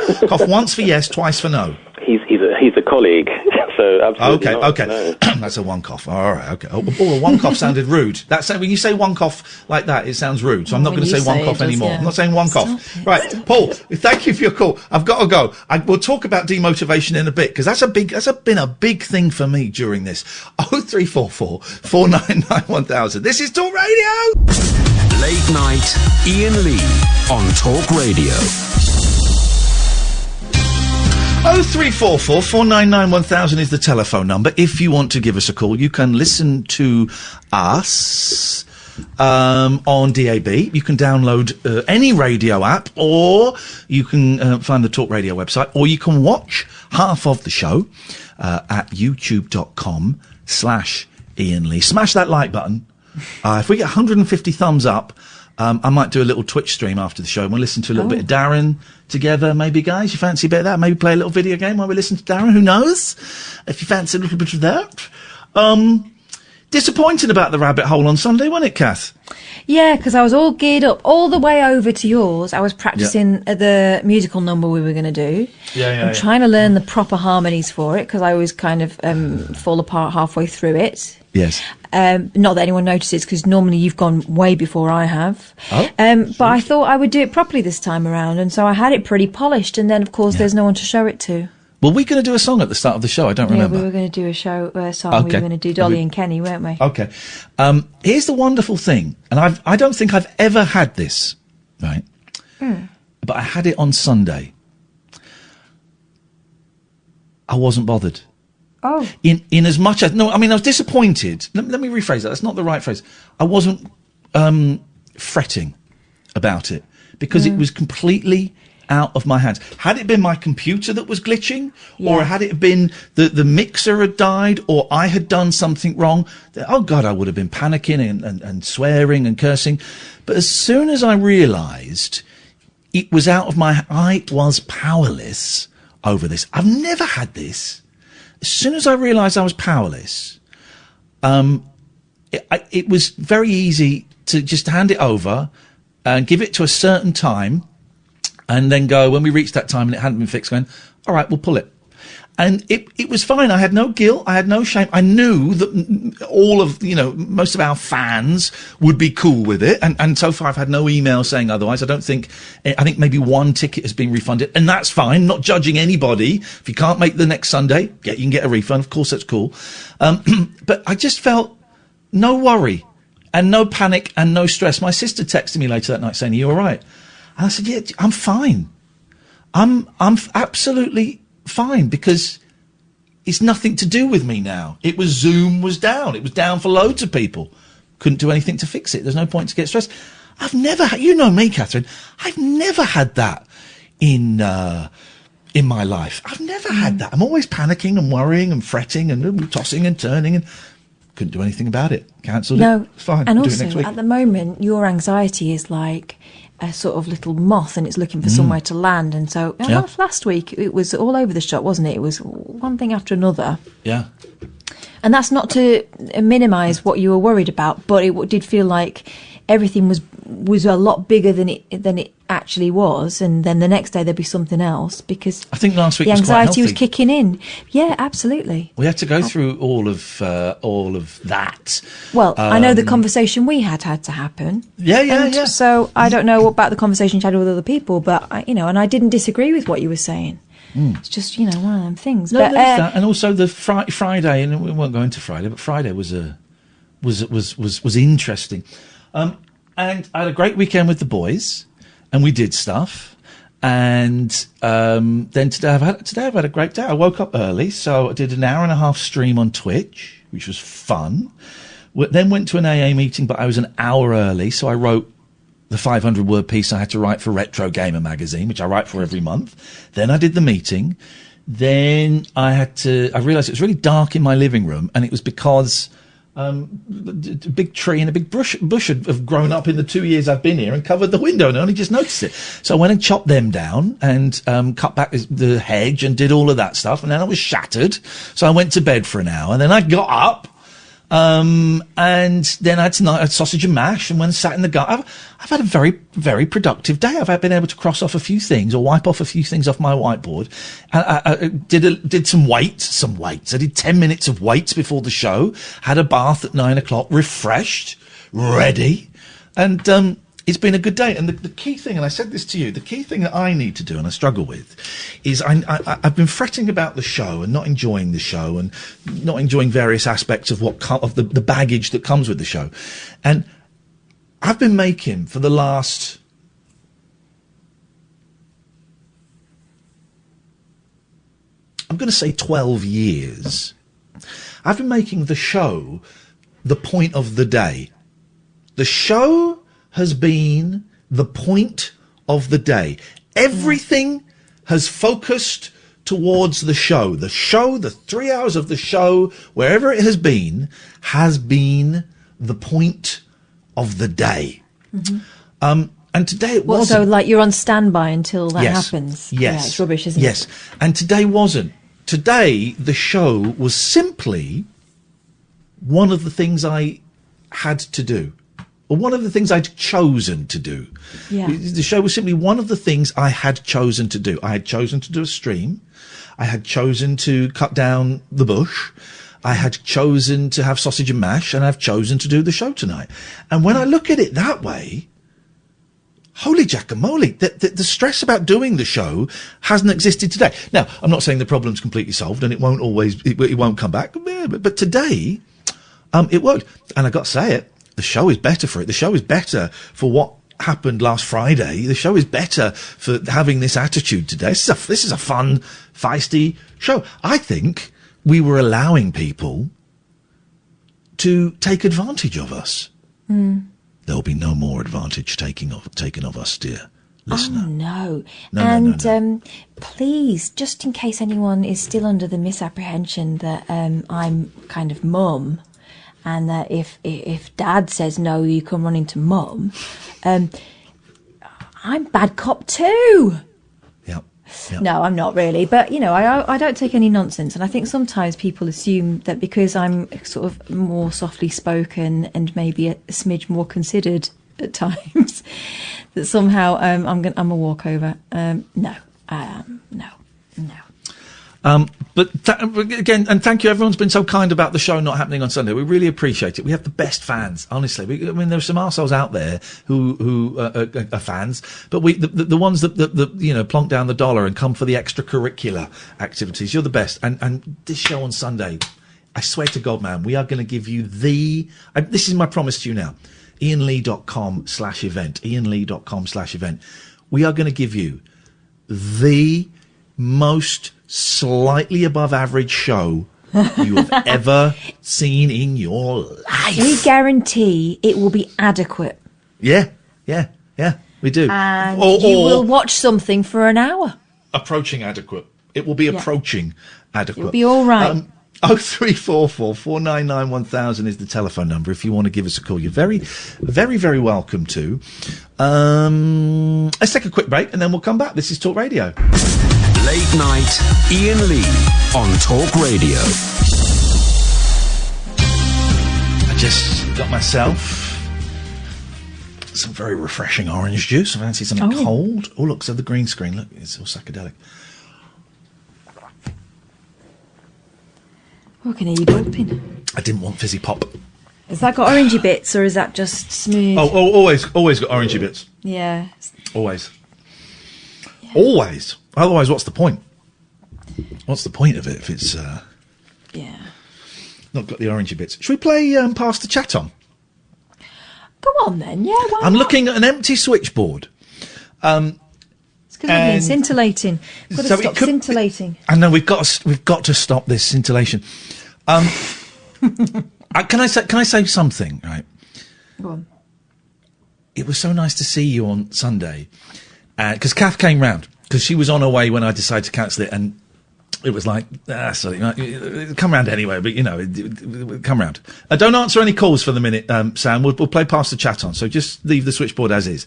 once for yes, twice for no. He's a colleague. So absolutely okay. No. That's a one cough. All right, okay. Oh, a one cough sounded rude. When you say one cough like that, it sounds rude. So I'm not going to say one cough anymore. I'm not saying one cough. Right, Paul. Thank you for your call. I've got to go. We'll talk about demotivation in a bit, because that's been a big thing for me during this. 0344 499 1000. This is Talk Radio. Late night, Iain Lee on Talk Radio. 0344 499 1000 is the telephone number. If you want to give us a call, you can listen to us on DAB. You can download any radio app, or you can find the Talk Radio website, or you can watch half of the show at youtube.com/Iain Lee. Smash that like button. If we get 150 thumbs up, I might do a little Twitch stream after the show, and we'll listen to a little bit of Darren together, maybe, guys. You fancy a bit of that? Maybe play a little video game while we listen to Darren. Who knows? If you fancy a little bit of that. Disappointed about the rabbit hole on Sunday, wasn't it, Kath? Yeah, because I was all geared up all the way over to yours. I was practicing the musical number we were going to do. I'm trying to learn the proper harmonies for it, because I always kind of fall apart halfway through it. Yes. Not that anyone notices, because normally you've gone way before I have. But I thought I would do it properly this time around, and so I had it pretty polished, and then, of course, there's no one to show it to. Were we going to do a song at the start of the show? I don't remember. Yeah, we were going to do a song. Okay. We were going to do Dolly and Kenny, weren't we? Okay. Here's the wonderful thing, and I don't think I've ever had this, right? But I had it on Sunday. I wasn't bothered. Oh. In as much as... No, I mean, I was disappointed. Let me rephrase that. That's not the right phrase. I wasn't fretting. about it because it was completely out of my hands. Had it been my computer that was glitching, or had it been the mixer had died, or I had done something wrong, oh God, I would have been panicking and swearing and cursing. But as soon as I realised it was out of I was powerless over this. I've never had this. As soon as I realised I was powerless, it was very easy to just hand it over and give it to a certain time, and then go, when we reached that time and it hadn't been fixed, going, all right, we'll pull it. And it was fine. I had no guilt. I had no shame. I knew that all of, most of our fans would be cool with it. And so far I've had no email saying otherwise. I think maybe one ticket has been refunded, and that's fine. Not judging anybody. If you can't make the next Sunday, you can get a refund. Of course, that's cool. But I just felt no worry and no panic and no stress. My sister texted me later that night saying, are you all right? And I said, yeah, I'm fine. I'm absolutely fine, because it's nothing to do with me now. Zoom was down. It was down for loads of people. Couldn't do anything to fix it. There's no point to get stressed. I've never had, you know me, Catherine, I've never had that in my life. I've never had that. I'm always panicking and worrying and fretting and tossing and turning, and couldn't do anything about it. Cancelled it. It's fine. And we'll also, do it next week. at the moment, your anxiety is like a sort of little moth, and it's looking for somewhere to land. And so last week it was all over the shop, wasn't it? It was one thing after another. Yeah. And that's not to minimise what you were worried about, but it did feel like everything was a lot bigger than it actually was. And then the next day there'd be something else, because I think last week the was quite anxiety was healthy. kicking in. Yeah, absolutely. We had to go through all of that. Well, I know the conversation we had to happen. Yeah. So I don't know about the conversation you had with other people, but and I didn't disagree with what you were saying. It's just one of them things. No, but, there was that, and also the Friday, and we won't go into Friday, but Friday was interesting. And I had a great weekend with the boys, and we did stuff. And then today I've had a great day. I woke up early, so I did an 1.5-hour stream on Twitch, which was fun. Then went to an AA meeting, but I was an hour early, so I wrote the 500-word piece I had to write for Retro Gamer magazine, which I write for every month. Then I did the meeting. Then I realised it was really dark in my living room, and it was because a big tree and a big bush have grown up in the 2 years I've been here and covered the window, and I only just noticed it. So I went and chopped them down and cut back the hedge and did all of that stuff, and then I was shattered. So I went to bed for an hour, and then I got up. And then I had sausage and mash, and went and sat in the garden. I've had a very, very productive day. I've been able to cross off a few things, or wipe off a few things off my whiteboard. I did some weights. I did 10 minutes of weights before the show. Had a bath at 9 o'clock, refreshed, ready, and it's been a good day. And the key thing, and I said this to you, the key thing that I need to do, and I struggle with, is I've been fretting about the show and not enjoying the show and not enjoying various aspects of the baggage that comes with the show. And I've been making for the last I'm going to say 12 years. I've been making the show the point of the day. The show has been the point of the day. Everything has focused towards the show. The show, the 3 hours of the show, wherever it has been the point of the day. Mm-hmm. And today it wasn't. wasn't. So, like, you're on standby until that Yes. happens? Yes. Yeah, it's rubbish, isn't it? Yes. And today wasn't. Today, the show was simply one of the things I had to do. Or one of the things I'd chosen to do. Yeah. The show was simply one of the things I had chosen to do. I had chosen to do a stream. I had chosen to cut down the bush. I had chosen to have sausage and mash, and I've chosen to do the show tonight. And when I look at it that way, holy jackamole, the stress about doing the show hasn't existed today. Now, I'm not saying the problem's completely solved, and it won't come back, but today, it worked. And I got to say it, the show is better for it. The show is better for what happened last Friday. The show is better for having this attitude today. This is a fun, feisty show. I think we were allowing people to take advantage of us. Mm. There'll be no more advantage taken of us, dear listener. Oh, no. No. Please, just in case anyone is still under the misapprehension that I'm kind of mum, and that if Dad says no, you come running to Mum, I'm bad cop too. Yep. No, I'm not really. But, I don't take any nonsense. And I think sometimes people assume that because I'm sort of more softly spoken and maybe a smidge more considered at times, that somehow I'm a walkover. No. But again, and thank you. Everyone's been so kind about the show not happening on Sunday. We really appreciate it. We have the best fans, honestly. There's some arseholes out there who are fans, but the ones that plonk down the dollar and come for the extracurricular activities. You're the best. And this show on Sunday, I swear to God, man, we are going to give you this is my promise to you now. IainLee.com/event. IainLee.com/event. We are going to give you the most slightly above average show you have ever seen in your life. We guarantee it will be adequate. Yeah, we do. And you will watch something for an hour. Approaching adequate. It will be approaching adequate. It'll be all right. 0344 499 1000 is the telephone number if you want to give us a call. You're very, very, very welcome to. Let's take a quick break and then we'll come back. This is Talk Radio. Late night, Iain Lee on Talk Radio. I just got myself some very refreshing orange juice. I fancy something cold. Oh, look, so the green screen. Look, it's all psychedelic. What can you gulping? I didn't want fizzy pop. Has that got orangey bits or is that just smooth? Oh, always got orangey bits. Yeah. Always. Always. Otherwise, what's the point? What's the point of it if it's not got the orangey bits? Should we play Pass the Chat On? Go on then, yeah. Why I'm not? looking at an empty switchboard. It's because we've been scintillating. We've got to stop scintillating. I know we've got to stop this scintillation. Can I say something? Right. Go on. It was so nice to see you on Sunday, because Kath came round. Because she was on her way when I decided to cancel it, and it was like, sorry, come round anyway, but, come round. Don't answer any calls for the minute, Sam. We'll play Pass the Chat On, so just leave the switchboard as is.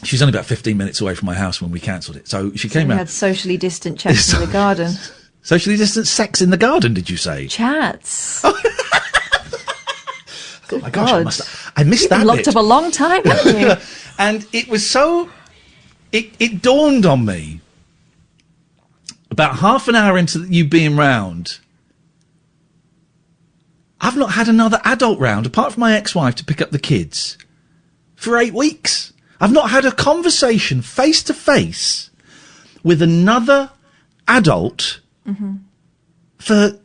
She was only about 15 minutes away from my house when we cancelled it, so she came round. We had socially distant chats in the garden. Socially distant sex in the garden, did you say? Chats. Oh my gosh, I missed that bit. You've been locked up a long time, haven't you? And it was so... It dawned on me about half an hour into you being round. I've not had another adult round, apart from my ex-wife, to pick up the kids for 8 weeks. I've not had a conversation face to face with another adult for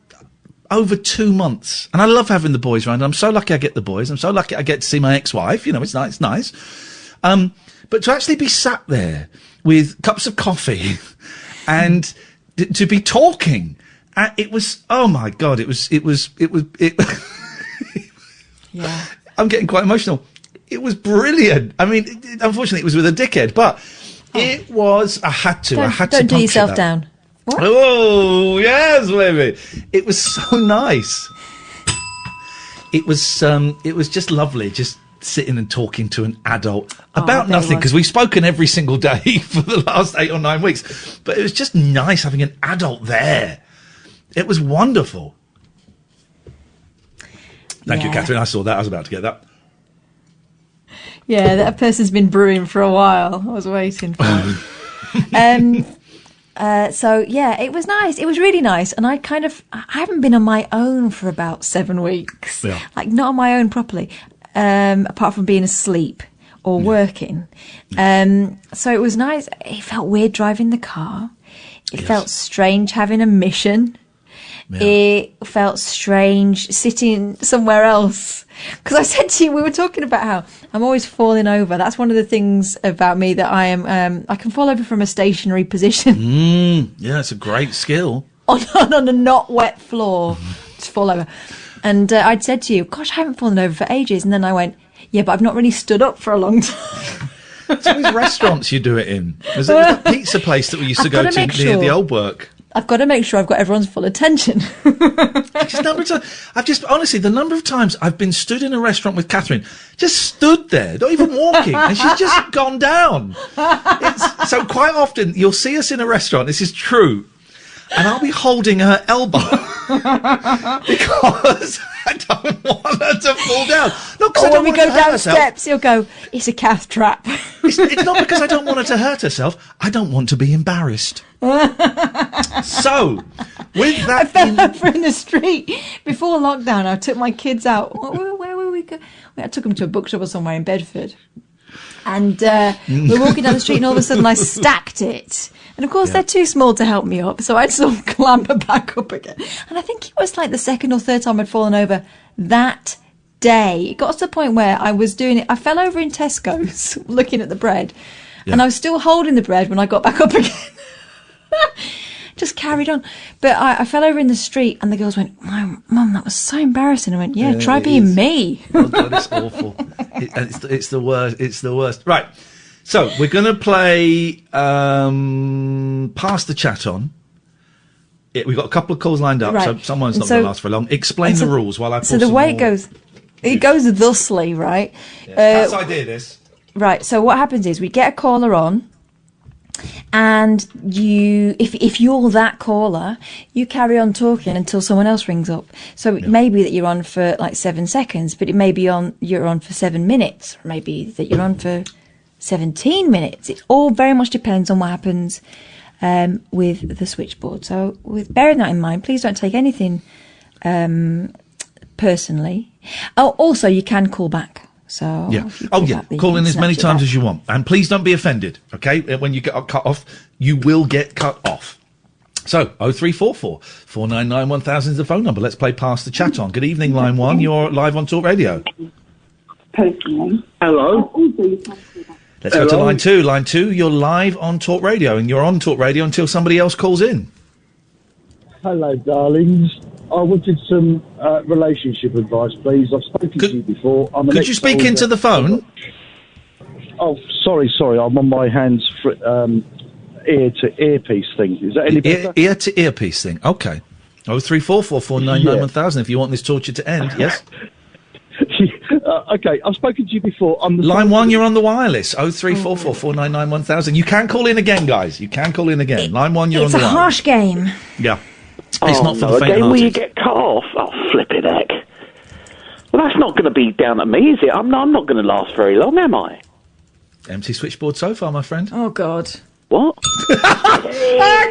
over 2 months. And I love having the boys around. I'm so lucky I get the boys. I'm so lucky I get to see my ex-wife. It's nice. But to actually be sat there with cups of coffee and to be talking, it was, oh my God, it was. Yeah. I'm getting quite emotional. It was brilliant. I mean, unfortunately it was with a dickhead, but it was, I had to Don't do yourself that. down. What? Oh, yes, baby. It was so nice. It was just lovely, just sitting and talking to an adult about nothing, because we've spoken every single day for the last 8 or 9 weeks, but it was just nice having an adult there. It was wonderful. Thank you, Catherine. I saw that. I was about to get that. Yeah, that person's been brewing for a while. I was waiting for it. So yeah, it was nice. It was really nice. And I haven't been on my own for about 7 weeks. Yeah. Like not on my own properly. Apart from being asleep or working. So it was nice. It felt weird driving the car. It felt strange having a mission. Yeah. It felt strange sitting somewhere else. Because I said to you, we were talking about how I'm always falling over. That's one of the things about me, that I am, I can fall over from a stationary position. Yeah, it's a great skill. on a not wet floor. Just fall over. And I'd said to you, gosh, I haven't fallen over for ages. And then I went, yeah, but I've not really stood up for a long time. It's always restaurants you do it in. Was it that pizza place that we used to go to near the old work? I've got to make sure I've got everyone's full attention. Honestly, the number of times I've been stood in a restaurant with Catherine, just stood there, not even walking, and she's just gone down. So quite often you'll see us in a restaurant, this is true, and I'll be holding her elbow because I don't want her to fall down. Not because I don't when we want go her to hurt down herself. steps, you'll go, it's a calf trap. It's not because I don't want her to hurt herself. I don't want to be embarrassed. So, with that... I fell over in the street. Before lockdown, I took my kids out. Where were we going? I took them to a bookshop or somewhere in Bedford. And we're walking down the street and all of a sudden I stacked it. And of course they're too small to help me up, so I'd sort of clamber back up again. And I think it was like the second or third time I'd fallen over that day. It got to the point where I was doing it. I fell over in Tesco's looking at the bread. And I was still holding the bread when I got back up again. Just carried on. But I fell over in the street and the girls went, Mum, that was so embarrassing. I went, yeah try being me. Oh God, it's awful. It's the worst. It's the worst. Right. So we're going to play Pass the Chat On. We've got a couple of calls lined up, so someone's not going to last for long. Explain the rules while I pull So the way it goes thusly, right? That's the idea, this. Right, so what happens is we get a caller on, and if you're that caller, you carry on talking until someone else rings up. So it may be that you're on for like 7 seconds, but it may be you're on for 7 minutes, or maybe that you're on for 17 minutes. It all very much depends on what happens with the switchboard. So bearing that in mind, please don't take anything personally. Oh, also you can call back. So call in as many times as you want, and please don't be offended. Okay, when you get cut off, you will get cut off. So 0344 499 1000 is the phone number. Let's play Pass the Chat On. Good evening, line one. You're live on Talk Radio. Hello. Let's go to line two. Line two, you're live on Talk Radio, and you're on Talk Radio until somebody else calls in. Hello, darlings. I wanted some relationship advice, please. I've spoken to you before. Could you speak into the phone? Oh, sorry. I'm on my hands for ear-to-earpiece thing. Is that any better? Ear-to-earpiece thing. Okay. 0344 499 1000 if you want this torture to end. Yes. Okay, I've spoken to you before. Line one, you're on the wireless. 0344 499 1000. You can call in again, guys. You can call in again. Line one, you're on the wireless. It's a harsh game. Yeah. It's not for the faint-hearted. A game where you get cut off? Oh, flipping heck. Well, that's not going to be down at me, is it? I'm not going to last very long, am I? Empty switchboard so far, my friend. Oh, God. What?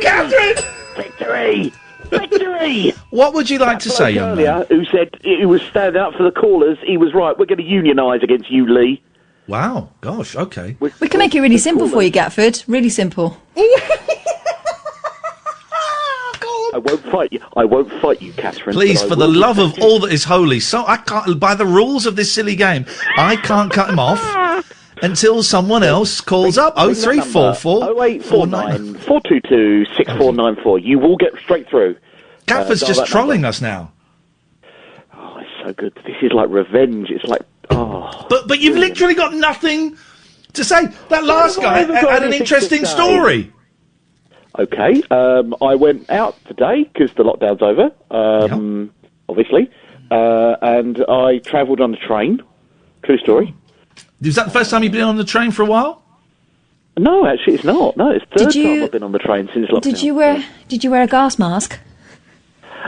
Catherine! Victory! Victory! What would you like to say, young man? Who said he was standing up for the callers, he was right. We're going to unionise against you, Lee. Wow. Gosh, okay. We can make it really simple for you, Gatford. Really simple. I won't fight you. I won't fight you, Catherine. Please, for the love of all that is holy, so I can't. By the rules of this silly game, I can't cut him off until someone else calls up. 0344 0849 422 6494. You will get straight through. Catford's just trolling us now. Oh, it's so good. This is like revenge. It's like But you've literally got nothing to say. That last guy had an interesting story. Okay, I went out today because the lockdown's over, obviously, and I travelled on a train. True story. Is that the first time you've been on the train for a while? No, actually, it's not. No, it's the third time I've been on the train since lockdown. Did you wear a gas mask?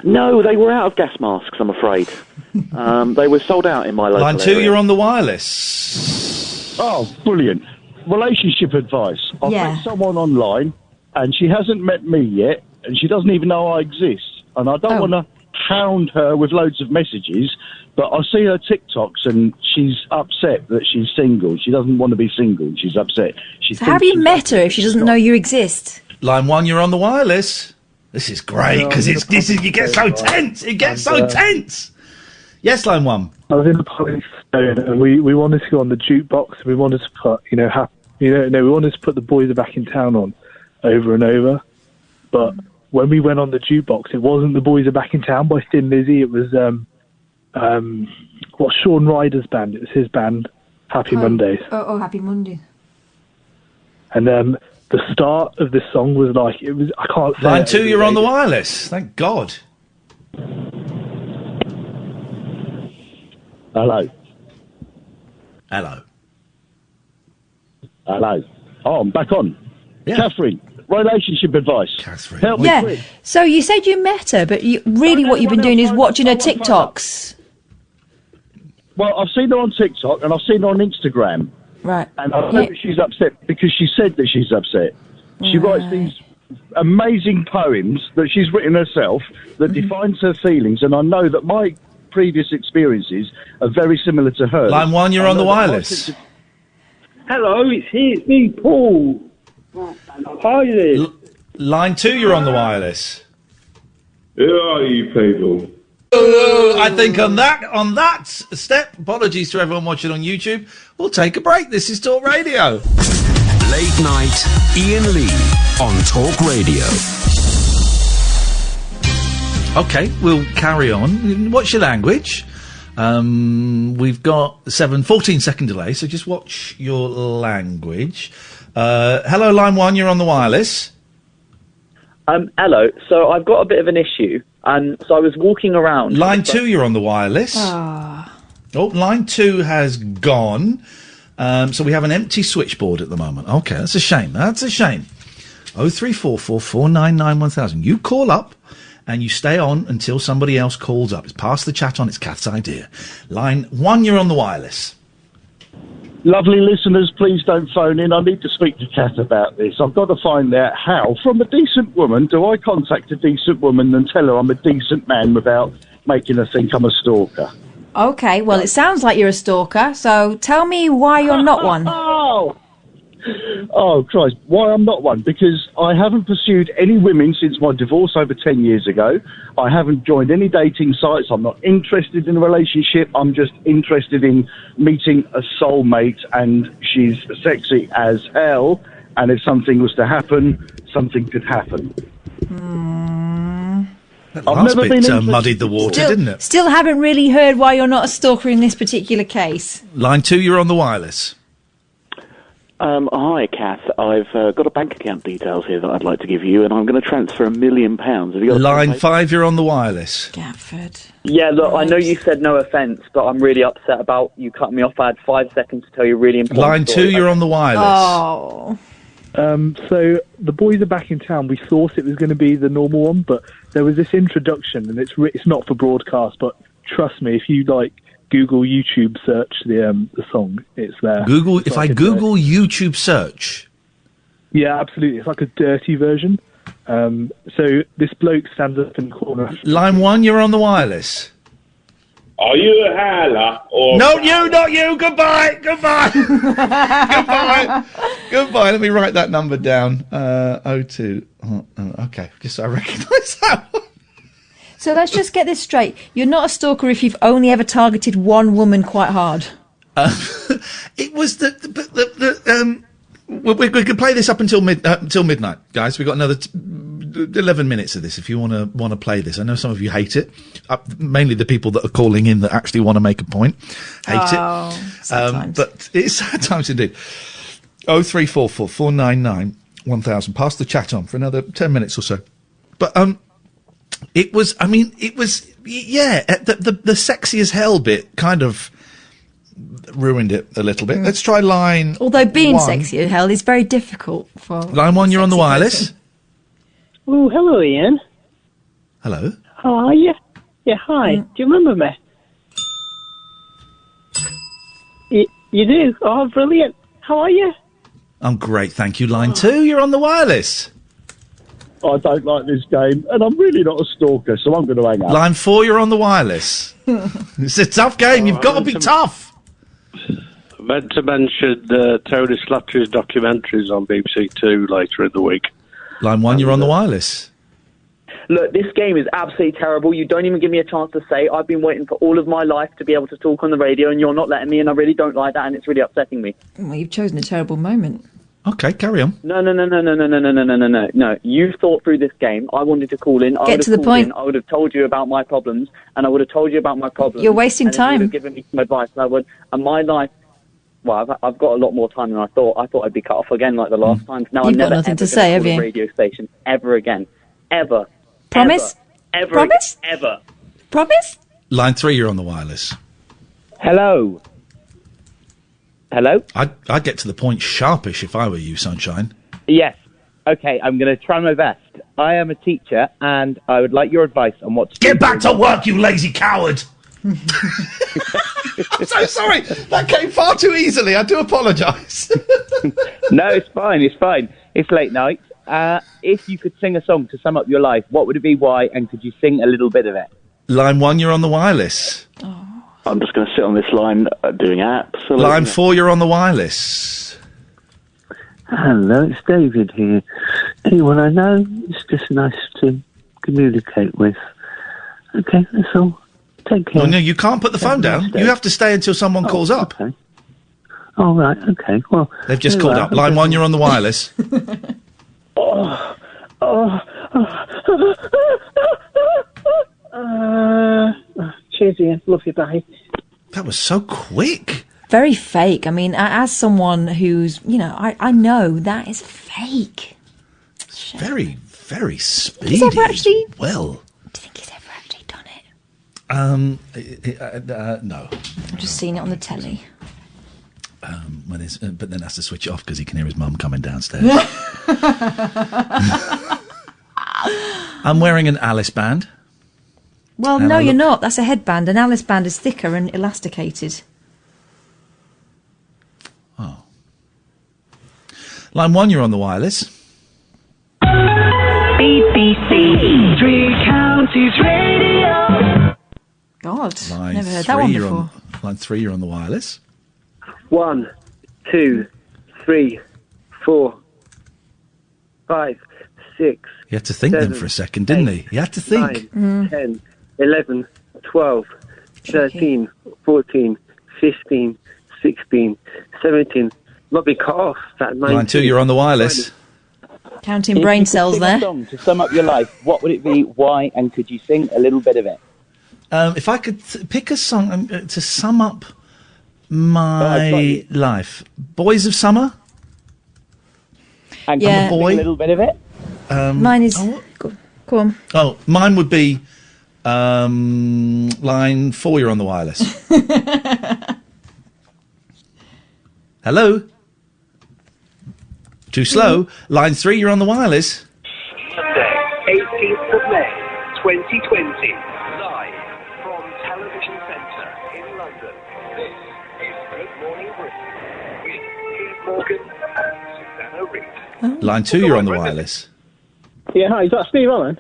No, they were out of gas masks, I'm afraid. They were sold out in my local Line two, area. you're on the wireless. Oh, brilliant. Relationship advice. I've met someone online, and she hasn't met me yet, and she doesn't even know I exist. And I don't want to hound her with loads of messages, but I see her TikToks, and she's upset that she's single. She doesn't want to be single. She's upset. So how have you met her if she doesn't know you exist? Line one, you're on the wireless. This is great, because you get so tense. It gets so tense. Yes, line one. I was in the police and we wanted to go on the jukebox. We wanted to put, we wanted to put the Boys Are Back in Town on over and over. But when we went on the jukebox, it wasn't the Boys Are Back in Town by Thin Lizzy. It was what's Sean Ryder's band? It was his band, Happy Mondays. Oh, Happy Mondays. And the start of this song was like, it was, I can't say Line it 2, over you're the on the radio. wireless. Thank God. Hello. Hello. Hello. Oh, I'm back on. Yeah. Catherine, relationship advice. Catherine. Help me, Yeah. quick. So you said you met her, but what you've been doing is watching her TikToks. Well, I've seen her on TikTok and I've seen her on Instagram. Right. And I know that she's upset because she said that she's upset. She writes these amazing poems that she's written herself that defines her feelings, and I know that my previous experiences are very similar to hers. Line 1, you're on the wireless. Hello, it's me, Paul. Hi there. Line 2, you're on the wireless. Who are you people? I think on that step, apologies to everyone watching on YouTube, we'll take a break. This is Talk Radio. Late night, Iain Lee on Talk Radio. Okay, we'll carry on. What's your language? We've got 14-second delay, so just watch your language. Hello, line 1, you're on the wireless. Hello. So I've got a bit of an issue, and so I was walking around. Line 2, you're on the wireless. Oh, line 2 has gone. So we have an empty switchboard at the moment. Okay, that's a shame. That's a shame. 0344 499 1000. You call up and you stay on until somebody else calls up. It's pass the chat on. It's Kath's idea. Line 1, you're on the wireless. Lovely listeners, please don't phone in. I need to speak to Kath about this. I've got to find out how, from a decent woman, do I contact a decent woman and tell her I'm a decent man without making her think I'm a stalker? Okay, well, it sounds like you're a stalker, so tell me why you're not one. Oh, Christ. Why I'm not one? Because I haven't pursued any women since my divorce over 10 years ago. I haven't joined any dating sites. I'm not interested in a relationship. I'm just interested in meeting a soulmate, and she's sexy as hell. And if something was to happen, something could happen. That last bit muddied the water, didn't it? Still haven't really heard why you're not a stalker in this particular case. Line 2, you're on the wireless. Hi, Kath. I've got a bank account details here that I'd like to give you, and I'm going to transfer £1 million. Have you got Line 5, you're on the wireless. Gatford. Yeah, look, I know you said no offence, but I'm really upset about you cutting me off. I had 5 seconds to tell you a really important Line 2, you're on the wireless. Oh. So the boys are back in town. We thought it was going to be the normal one, but there was this introduction, and it's not for broadcast. But trust me, if you Google YouTube search the song, it's there. Google. It's If like I Google YouTube search. Yeah, absolutely. It's like a dirty version. So this bloke stands up in the corner. Line 1, you're on the wireless. Are you a howler or... No, you, not you. Goodbye. Goodbye. Goodbye. Let me write that number down. 02. Okay, just so I recognise that one. So let's just get this straight. You're not a stalker if you've only ever targeted one woman quite hard. It was we could play this up until midnight, guys. We've got another 11 minutes of this if you want to play this. I know some of you hate it, mainly the people that are calling in that actually want to make a point hate it. But it's sad times indeed. 0344 499 1000. Pass the chat on for another 10 minutes or so. But it was the sexy as hell bit kind of ruined it a little bit. Let's try line Although being 1. sexy as hell is very difficult for... Line 1, you're on the wireless. Oh, hello, Ian. Hello. How are you? Yeah, hi. Do you remember me? You do? Oh, brilliant. How are you? I'm great, thank you. Line 2, you're on the wireless. I don't like this game, and I'm really not a stalker, so I'm going to hang up. Line 4, you're on the wireless. It's a tough game. You've got to be tough. I meant to mention Tony Slattery's documentaries on BBC Two later in the week. Line 1, you're on the wireless. Look, this game is absolutely terrible. You don't even give me a chance to say. I've been waiting for all of my life to be able to talk on the radio, and you're not letting me, and I really don't like that, and it's really upsetting me. Well, you've chosen a terrible moment. Okay, carry on. No. You thought through this game. I wanted to call in. Get to the point. I would have told you about my problems, and I would have told you about my problems. You're wasting and then you time. would have given me some advice, and my life. Well, I've got a lot more time than I thought. I thought I'd be cut off again like the last time. Now You've I'm got never nothing ever to say, gonna have call you? a radio station ever again. Ever. Promise? Ever. Promise? Ever. Promise? Line 3, you're on the wireless. Hello. Hello? I'd get to the point sharpish if I were you, Sunshine. Yes. Okay, I'm going to try my best. I am a teacher, and I would like your advice on what to do. Get back to work, you lazy coward! I'm so sorry. That came far too easily. I do apologise. No, it's fine. It's fine. It's late night. If you could sing a song to sum up your life, what would it be, why, and could you sing a little bit of it? Line 1, you're on the wireless. I'm just going to sit on this line doing absolutely. Line 4, you're on the wireless. Hello, it's David here. Anyone I know, it's just nice to communicate with. Okay, that's all. Take care. Oh, no, you can't put the phone down. You have to stay until someone calls up. Okay. Oh, right, okay. Well, they've just called up. Line 1, you're on the wireless. Cheers, Ian. Love you, bye. That was so quick. Very fake. I mean, as someone who's, I know that is fake. It's very, very speedy. Has he ever actually... Well. Do you think he's ever actually done it? No. I've just seen it on the telly. But then has to switch it off because he can hear his mum coming downstairs. I'm wearing an Alice band. Well, And no, I you're look- not. That's a headband. An Alice band is thicker and elasticated. Line 1, you're on the wireless. BBC Three Counties Radio. God, Line never heard 3, that one you're before. Line 3, you're on the wireless. 1, 2, 3, 4, 5, 6. He had to think then for a second, didn't he? He had to think. 9, 10, 11, 12, 13, 14, 15, 16, 17. Not be cut off. That 19. Line 2, you're on the wireless. Counting brain cells there. If you could sing a song to sum up your life, what would it be, why, and could you sing a little bit of it? If I could pick a song to sum up my life. Boys of Summer? And Yeah. can you sing a little bit of it? Mine is... Go on. Oh, mine would be line 4, you're on the wireless. Hello? Too slow. Line 3, you're on the wireless. Sunday, 18th of May, 2020. Live from Television Centre in London. This is Good Morning Britain with Pete Morgan and Susanna Reid. Line 2, you're on the wireless. Yeah, hi. Is that Steve Allen?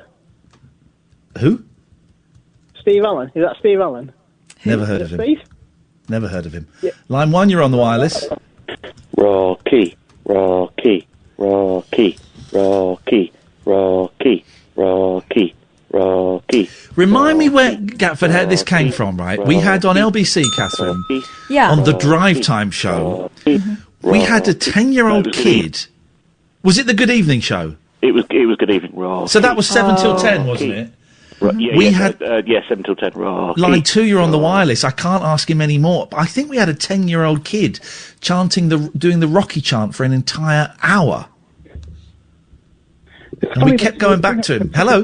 Who? Steve Allen. Is that Steve Allen? Never heard of him. Steve? Never heard of him. Line 1, you're on the wireless. Rocky, Rocky, Rocky, Rocky, Rocky, Rocky, Rocky. Remind me where, Gatford, how this came from, right? We had on LBC, Catherine, Yeah. on the Drive Time show, we had a 10-year-old kid. Was it the Good Evening show? It was Good Evening, Rocky. So that was 7 till 10, wasn't it? Yeah, We yeah, had- 7 till 10, Rocky. Line 2, you're on the wireless. I can't ask him any more. But I think we had a 10-year-old kid doing the Rocky chant for an entire hour. And we kept going back to him. Hello?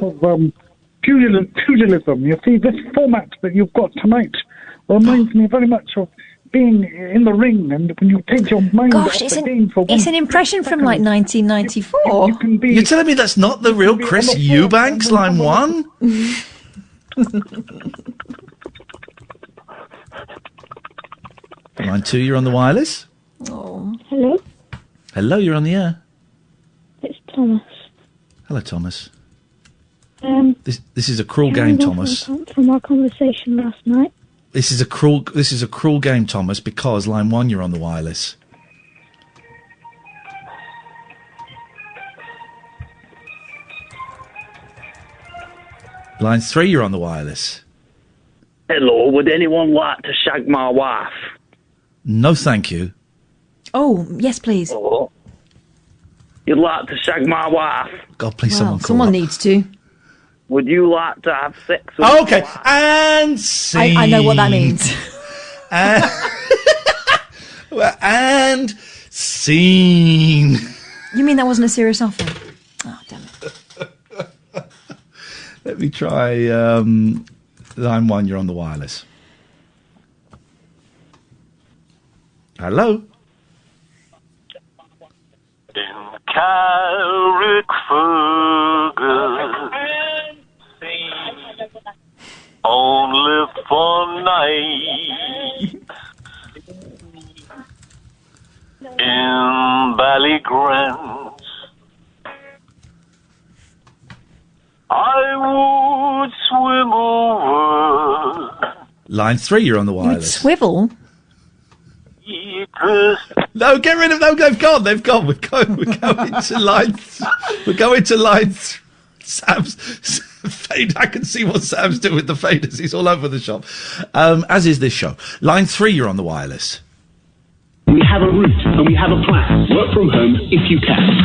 Pugilism. You see, this format that you've got tonight reminds me very much of being in the ring, and when you take your mind Gosh, off it's the game for it's one an impression from like 1994. You're telling me that's not the real Chris Eubanks, line 1? Line 2, you're on the wireless. Oh. Hello, Hello, you're on the air. it's Thomas. Hello, Thomas. This is a cruel game, Thomas. From our conversation last night. This is a cruel game, Thomas, because line 1, you're on the wireless. Line 3, you're on the wireless. Hello, would anyone like to shag my wife? No, thank you. Oh, yes, please. Oh, You'd like to shag my wife. God, please, Well, someone call needs to. Would you like to have sex with up. Okay, my wife? and scene. I know what that means. And scene. You mean that wasn't a serious offer? Oh, damn it. Let me try line 1. You're on the wireless. Hello. Carrickfergus, only for night. In Ballygrant, I would swim over. Line 3, you're on the You'd wireless. swivel? No, get rid of them. They've gone. We're going to line. We're going to line. Sam's fade. I can see what Sam's doing with the faders. He's all over the shop. As is this show. Line 3, you're on the wireless. We have a route and we have a plan. Work from home if you can.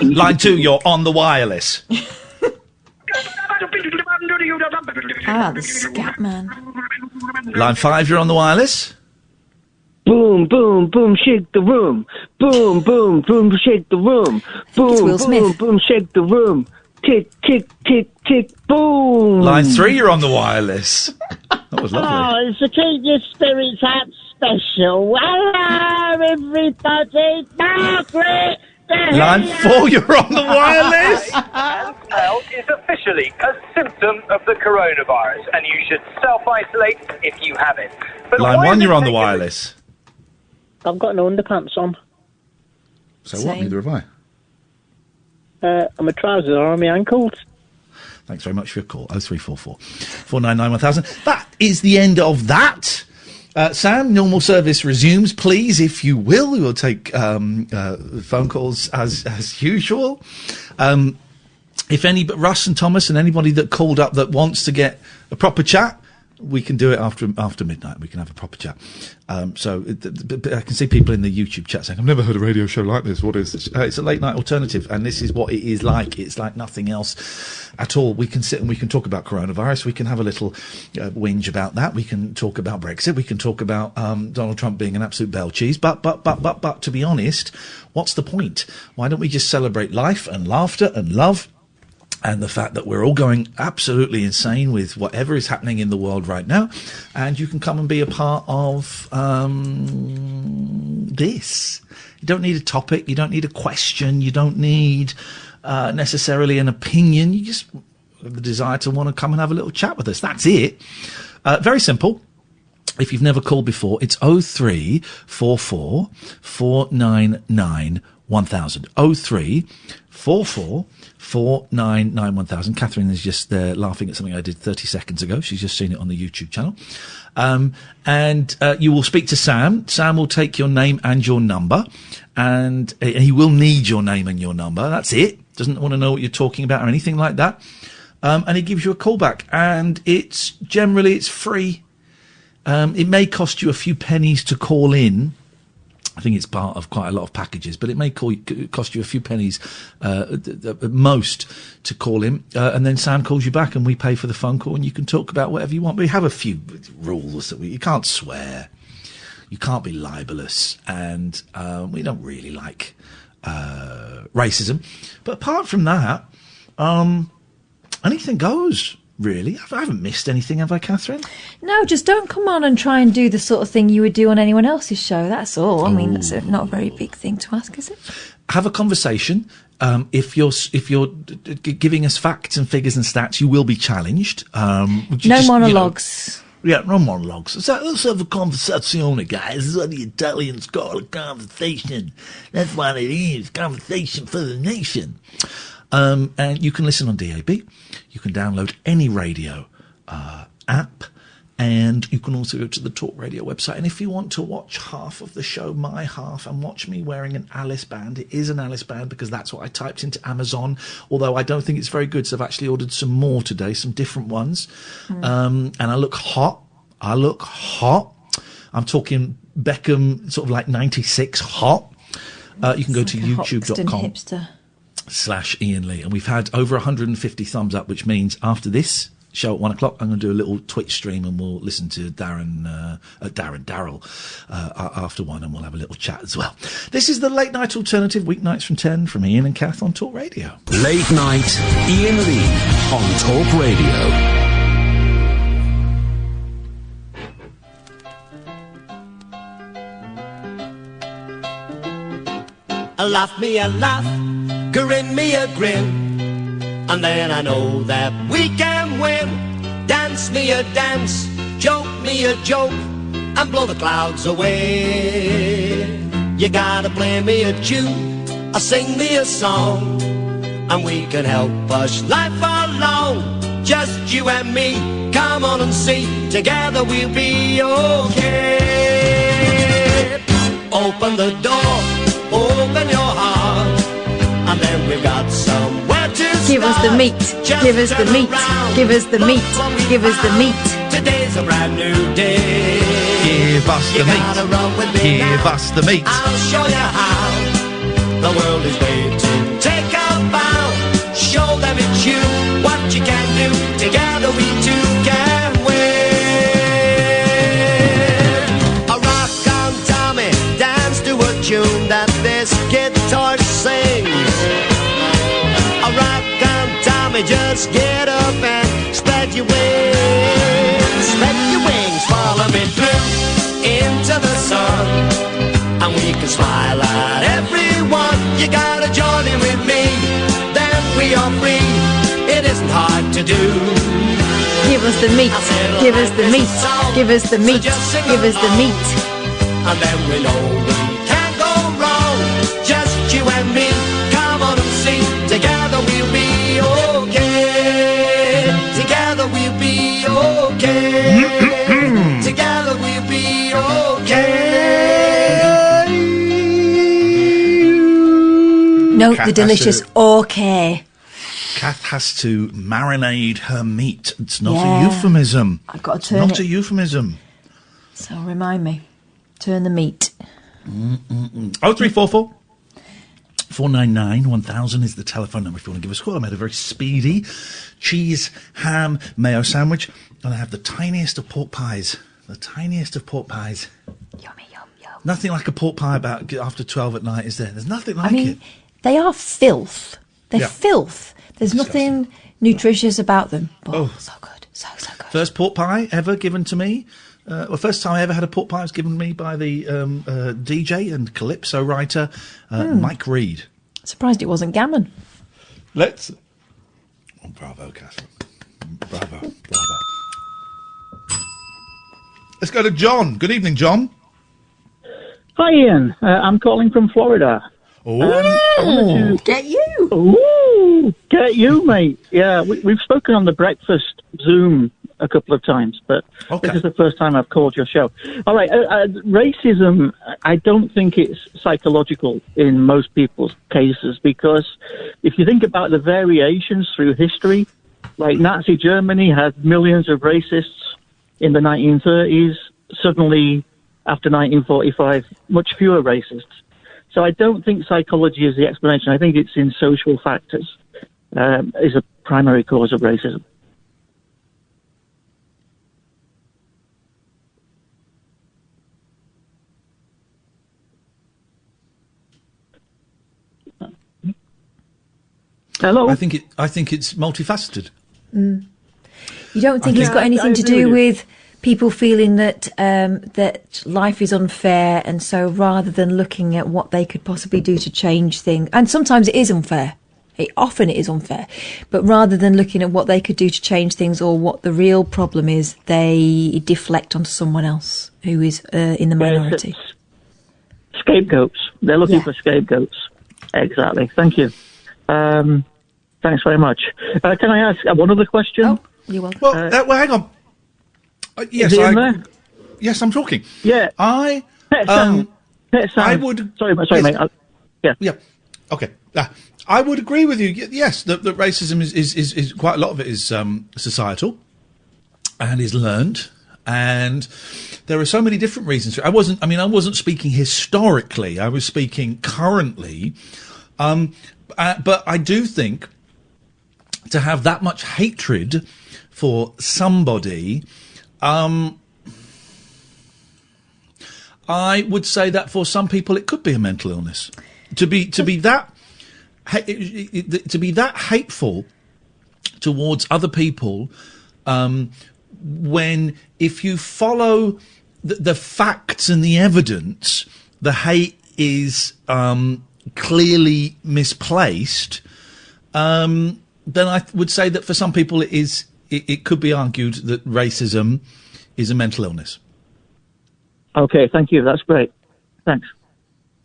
Line 2, you're on the wireless. The scat man. Line 5, you're on the wireless. Boom, boom, boom, shake the room. Boom, boom, boom, shake the room. Boom, boom, boom, shake the room. Tick, tick, tick, tick, boom. Line 3, you're on the wireless. That was lovely. Oh, it's to keep your spirits up special. Hello, everybody. Margaret. Line 4, you're on the wireless. Hand smell is officially a symptom of the coronavirus, and you should self-isolate if you have it. But Line why 1, is you're it on the taken- wireless. I've got no underpants on. So what? Neither have I. And my trousers are on my ankles. Thanks very much for your call. 0344 499 1000. That is the end of that. Sam, normal service resumes, please, if you will. We will take phone calls as usual. If Russ and Thomas and anybody that called up that wants to get a proper chat, we can do it after midnight. We can have a proper chat. I can see people in the YouTube chat saying, I've never heard a radio show like this. What is this? It's a late night alternative, and this is what it is like. It's like nothing else at all. We can sit and we can talk about coronavirus. We can have a little whinge about that. We can talk about Brexit. We can talk about Donald Trump being an absolute bell cheese. But, to be honest, what's the point? Why don't we just celebrate life and laughter and love? And the fact that we're all going absolutely insane with whatever is happening in the world right now. And you can come and be a part of this. You don't need a topic. You don't need a question. You don't need necessarily an opinion. You just have the desire to want to come and have a little chat with us. That's it. Very simple. If you've never called before, it's 0344 499 1000. 0344 499 1000. Catherine is just there laughing at something I did 30 seconds ago. She's just seen it on the YouTube channel. And you will speak to Sam. Sam will take your name and your number, and he will need your name and your number. That's it. Doesn't want to know what you're talking about or anything like that. And he gives you a call back, and it's free. It may cost you a few pennies to call in. I think it's part of quite a lot of packages, but it may cost you a few pennies at most to call him. And then Sam calls you back and we pay for the phone call and you can talk about whatever you want. We have a few rules that you can't swear, you can't be libelous, and we don't really like racism. But apart from that, anything goes. Really? I haven't missed anything, have I, Catherine? No, just don't come on and try and do the sort of thing you would do on anyone else's show. That's all. I mean, that's not a very big thing to ask, is it? Have a conversation. If you're giving us facts and figures and stats, you will be challenged. No monologues. No monologues. Let's have a conversation, guys. This is what the Italians call a conversation. That's what it is. Conversation for the nation. And you can listen on DAB. You can download any radio app, And you can also go to the Talk Radio website. And if you want to watch half of the show, my half, and watch me wearing an Alice band, it is an Alice band because that's what I typed into Amazon, although I don't think it's very good, so I've actually ordered some more today, some different ones. And I look hot. I'm talking Beckham, sort of like 96 hot. You can go to youtube.com/Iain Lee. And we've had over 150 thumbs up, which means after this show at 1 o'clock, I'm going to do a little Twitch stream and we'll listen to Darryl after 1, and we'll have a little chat as well. This is the Late Night Alternative, weeknights from 10 from Iain and Kath on Talk Radio. Late Night Iain Lee on Talk Radio. Laugh me a laugh, grin me a grin, and then I know that we can win. Dance me a dance, joke me a joke, and blow the clouds away. You gotta play me a tune, or sing me a song, and we can help push life along. Just you and me, come on and see, together we'll be okay. Open the door, open your heart, and then we've got somewhere to start. Give us the meat, give us the meat, give us the meat, give us the meat. Today's a brand new day. Give us the meat, give us the meat. I'll show you how the world is waiting. Take a bow, show them it's you, what you can do. Together we two can win. A rock on Tommy, dance to a tune that this guitar sings. A rock on Tommy, just get up and spread your wings. Spread your wings, follow me through into the sun, and we can smile at everyone. You gotta join in with me, then we are free. It isn't hard to do. Give us the meat, give us the meat, give us the meat, give us the meat. And then we know we can't go wrong. Just you and me, come on and see. Together we'll be okay. Together we'll be okay. Together we'll be okay. Note the delicious okay. Kath has to marinade her meat. It's not a euphemism. I've got to turn Not it. a euphemism. So remind me. Turn the meat. 0344 499 1000 is the telephone number if you want to give us a call. I made a very speedy cheese, ham, mayo sandwich, and I have the tiniest of pork pies. The tiniest of pork pies. Yummy, yum, yum. Nothing like a pork pie about after 12 at night, is there? There's nothing like I mean, it. they are filth. They're Yeah. filth. There's nothing nutritious about them. But so good. So good. First pork pie ever given to me. First time I ever had a pork pie was given me by the DJ and calypso writer Mike Reed. Surprised it wasn't gammon. Let's. Oh, bravo, Catherine. Bravo, bravo. Let's go to John. Good evening, John. Hi, Ian. I'm calling from Florida. Oh, get you. Ooh, get you, mate. Yeah, we've spoken on the breakfast Zoom a couple of times, but this is the first time I've called your show. All right, racism, I don't think it's psychological in most people's cases, because if you think about the variations through history, like Nazi Germany had millions of racists in the 1930s, suddenly after 1945, much fewer racists. So I don't think psychology is the explanation. I think it's in social factors is a primary cause of racism. Hello. I think it's multifaceted. You don't think it's got anything to do with people feeling that that life is unfair, and so rather than looking at what they could possibly do to change things, and sometimes it is unfair. Often it is unfair, but rather than looking at what they could do to change things or what the real problem is, they deflect onto someone else who is in the minority. Scapegoats. They're looking for scapegoats. Exactly. Thank you. Thanks very much. Can I ask one other question? Oh, you're welcome. Well, hang on. Yes, Is he in there? Yes, I'm talking. Yeah. Pet Sounds. I would. Sorry, mate. Yeah. Okay. I would agree with you. Yes, that racism is quite a lot of it is societal and is learned, and there are so many different reasons. I wasn't speaking historically. I was speaking currently. But I do think to have that much hatred for somebody, I would say that for some people it could be a mental illness. To be that hateful towards other people, when if you follow the facts and the evidence, the hate is clearly misplaced, then I would say that for some people it could be argued that racism is a mental illness. Okay, thank you. That's great. Thanks.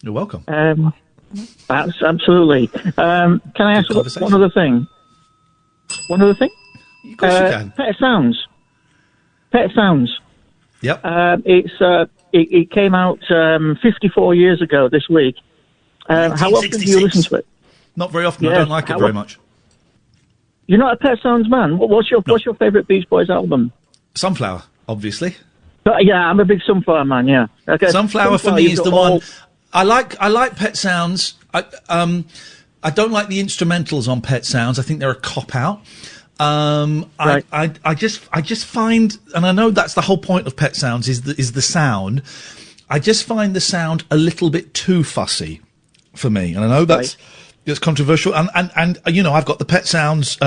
You're welcome. Absolutely. Can I ask one other thing? One other thing? Of course you can. Pet Sounds. Yep. It came out 54 years ago this week. How often do you listen to it? Not very often. I don't like it very much. You're not a Pet Sounds man. What's your favourite Beach Boys album? Sunflower, obviously. Yeah, I'm a big Sunflower man. Yeah. Okay. Sunflower for me is the one. I like Pet Sounds. I don't like the instrumentals on Pet Sounds. I think they're a cop out. Right. I just find, and I know that's the whole point of Pet Sounds is the sound. I just find the sound a little bit too fussy for me, and I know that's controversial. And you know, I've got the Pet Sounds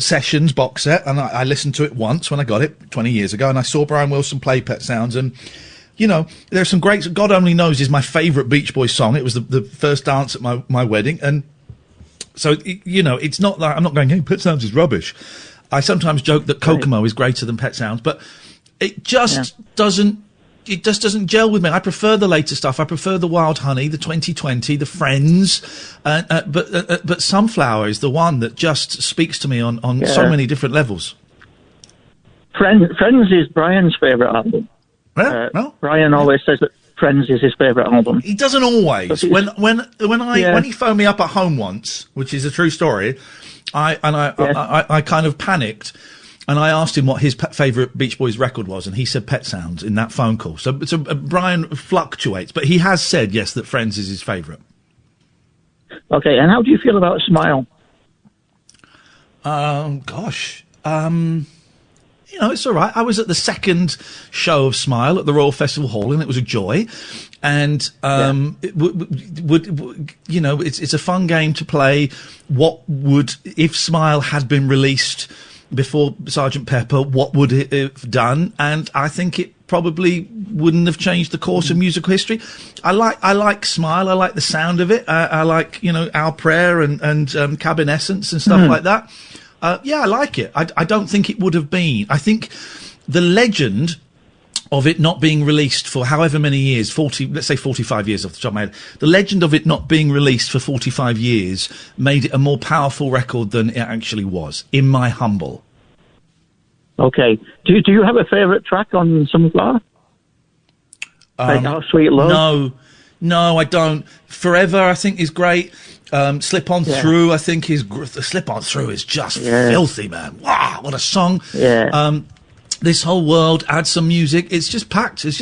Sessions box set, and I listened to it once when I got it 20 years ago, and I saw Brian Wilson play Pet Sounds, and you know, there's some great. God Only Knows is my favourite Beach Boys song. It was the first dance at my wedding, and so you know, it's not that I'm not going, hey, Pet Sounds is rubbish. I sometimes joke that Kokomo is greater than Pet Sounds, but it just doesn't. It just doesn't gel with me. I prefer the later stuff. I prefer the Wild Honey, the 2020, the Friends, but Sunflower is the one that just speaks to me on so many different levels. Friends is Brian's favourite album. No? Brian always says that Friends is his favourite album. He doesn't always. When he phoned me up at home once, which is a true story, I kind of panicked. And I asked him what his favourite Beach Boys record was, and he said Pet Sounds in that phone call. So Brian fluctuates, but he has said, yes, that Friends is his favourite. Okay, and how do you feel about Smile? Gosh. You know, it's all right. I was at the second show of Smile at the Royal Festival Hall, and it was a joy. And it would you know, it's a fun game to play. What would, if Smile had been released before Sgt. Pepper, what would it have done? And I think it probably wouldn't have changed the course of musical history. I like Smile. I like the sound of it. I like, you know, Our Prayer and Cabin Essence and stuff like that. I like it. I don't think it would have been. I think the legend of it not being released for however many years, let's say 45 years off the top of my head, the legend of it not being released for 45 years made it a more powerful record than it actually was, in my humble. Okay. Do you have a favourite track on Sunflower? Like Our Sweet Love? No, I don't. Forever, I think, is great. Slip On Through, I think, Slip On Through is just filthy, man. Wow, what a song. Yeah. This Whole World, add some music. It's just packed. It,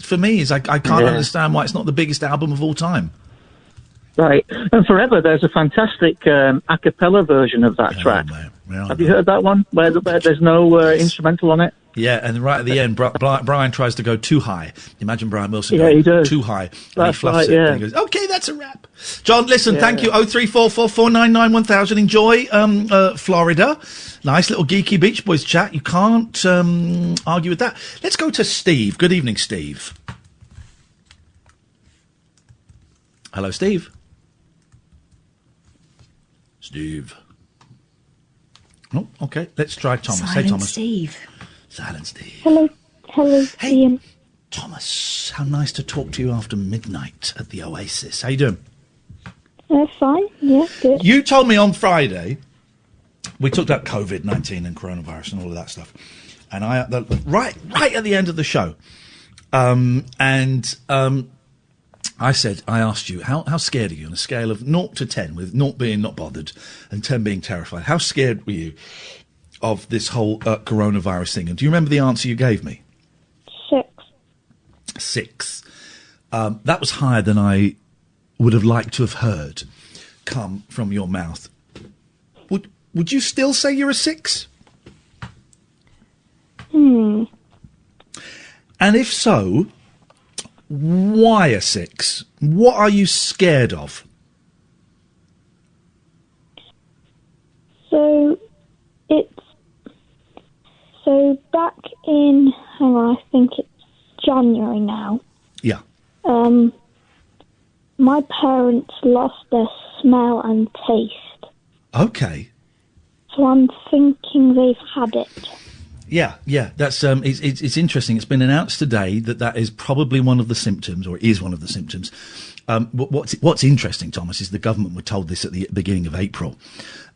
for me, I can't understand why it's not the biggest album of all time. Right. And Forever, there's a fantastic a cappella version of that track. Have you heard that one? Where there's no instrumental on it? Yeah, and right at the end, Brian tries to go too high. Imagine Brian Wilson going too high. And he fluffs it. And he goes, okay, that's a wrap. John, listen, thank you. 03444991000. Enjoy Florida. Nice little geeky Beach Boys chat. You can't argue with that. Let's go to Steve. Good evening, Steve. Hello, Steve. Steve. Oh, okay. Let's try Thomas. Silent Hey, Thomas. Steve. Silent Steve. Hello, Hey, Ian. Thomas. How nice to talk to you after midnight at the Oasis. How you doing? Fine. Yeah, good. You told me on Friday we talked about COVID-19 and coronavirus and all of that stuff. And right at the end of the show, I asked you, how scared are you on a scale of 0 to 10, with 0 being not bothered and 10 being terrified? How scared were you of this whole coronavirus thing? And do you remember the answer you gave me? 6. 6. That was higher than I would have liked to have heard come from your mouth. Would you still say you're a 6? Hmm. And if so, why a 6? What are you scared of? So back in, hang on, I think it's January now. Yeah. My parents lost their smell and taste. Okay. So I'm thinking they've had it. Yeah. That's it's interesting. It's been announced today that is probably one of the symptoms, or is one of the symptoms. What's interesting, Thomas, is the government were told this at the beginning of April,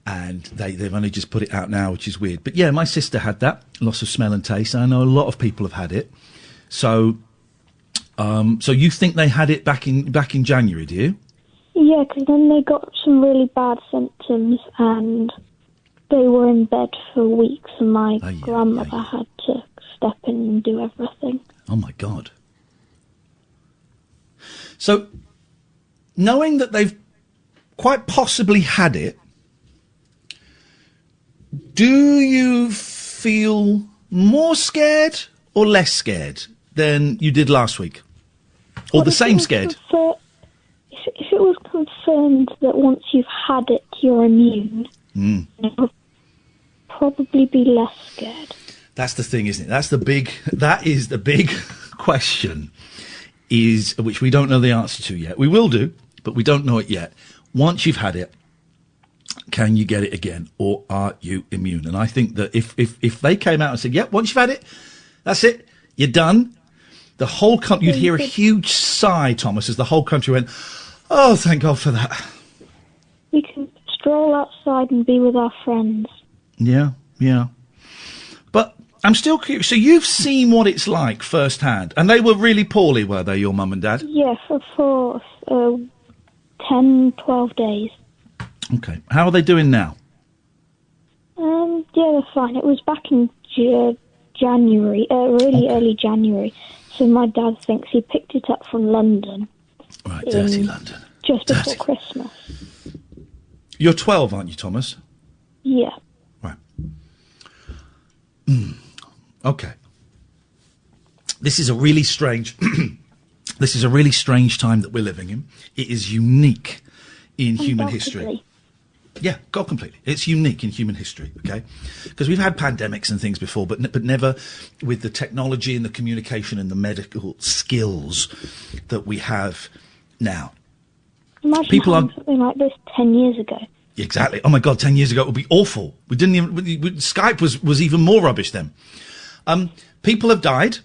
and they've only just put it out now, which is weird. But yeah, my sister had that loss of smell and taste. I know a lot of people have had it. So you think they had it back in January, do you? Yeah, because then they got some really bad symptoms and they were in bed for weeks, and my grandmother had to step in and do everything. Oh, my God. So, knowing that they've quite possibly had it, do you feel more scared or less scared than you did last week? Or the same scared? If it was confirmed that once you've had it, you're immune, it would probably be less scared. That's the thing, isn't it? That is the big question, which we don't know the answer to yet. We will do, but we don't know it yet. Once you've had it, can you get it again, or are you immune? And I think that if they came out and said, "Yep, once you've had it, that's it, you're done," the whole country, you'd hear a huge sigh, Thomas, as the whole country went, "Oh, thank God for that." We can stroll outside and be with our friends. Yeah. But I'm still curious. So you've seen what it's like firsthand, and they were really poorly, were they, your mum and dad? Yeah, for 10, 12 days. Okay. How are they doing now? Yeah, they're fine. It was back in January, early January. So my dad thinks he picked it up from London. Right, dirty London. Just before Christmas. You're 12, aren't you, Thomas? Yeah. Right. Okay. This is a really strange... this is a really strange time that we're living in. It is unique in human history. Yeah, God, completely. It's unique in human history, okay? Because we've had pandemics and things before, but never with the technology and the communication and the medical skills that we have now. Imagine having something like this 10 years ago. Exactly. Oh, my God, 10 years ago, it would be awful. We didn't even... Skype was even more rubbish then. People have died,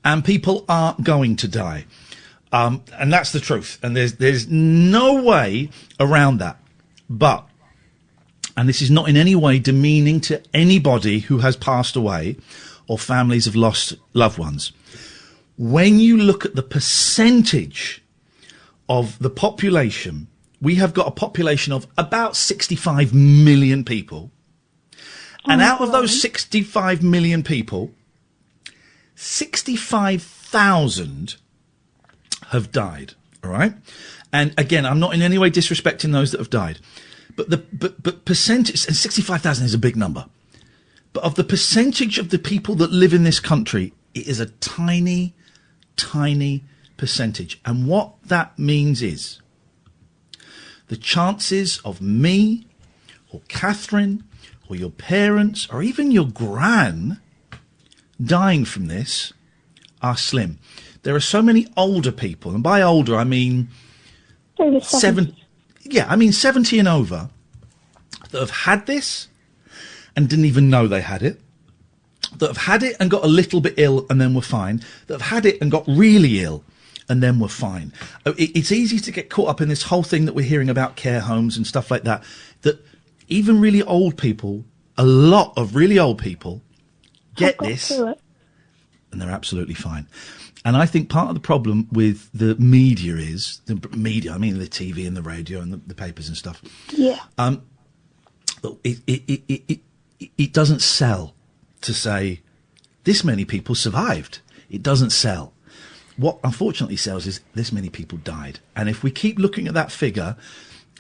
and people are going to die. And that's the truth. And there's no way around that. But... and this is not in any way demeaning to anybody who has passed away or families have lost loved ones. When you look at the percentage of the population, we have got a population of about 65 million people. And out of those 65 million people, 65,000 have died. All right? And again, I'm not in any way disrespecting those that have died. But percentage, and 65,000 is a big number. But of the percentage of the people that live in this country, it is a tiny, tiny percentage. And what that means is the chances of me or Catherine or your parents or even your gran dying from this are slim. There are so many older people, and by older I mean 70 and over, that have had this and didn't even know they had it, that have had it and got a little bit ill and then were fine, that have had it and got really ill and then were fine. It's easy to get caught up in this whole thing that we're hearing about care homes and stuff like that, that even really old people a lot of really old people get this, through it. and they're absolutely fine. And I think part of the problem with the media is, the TV and the radio and the papers and stuff, Yeah. it doesn't sell to say this many people survived. It doesn't sell. What unfortunately sells is this many people died. And if we keep looking at that figure,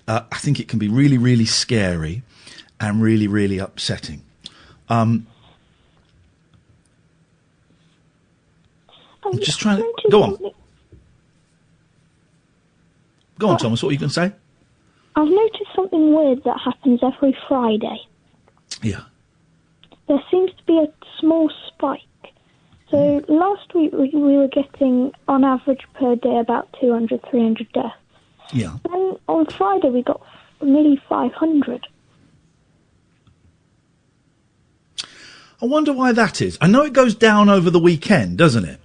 I think it can be really, really scary and really, really upsetting. I'm just trying to... Go on. Go on, Thomas. What were you going to say? I've noticed something weird that happens every Friday. Yeah. There seems to be a small spike. So last week we were getting, on average per day, about 200, 300 deaths. Yeah. Then on Friday we got nearly 500. I wonder why that is. I know it goes down over the weekend, doesn't it?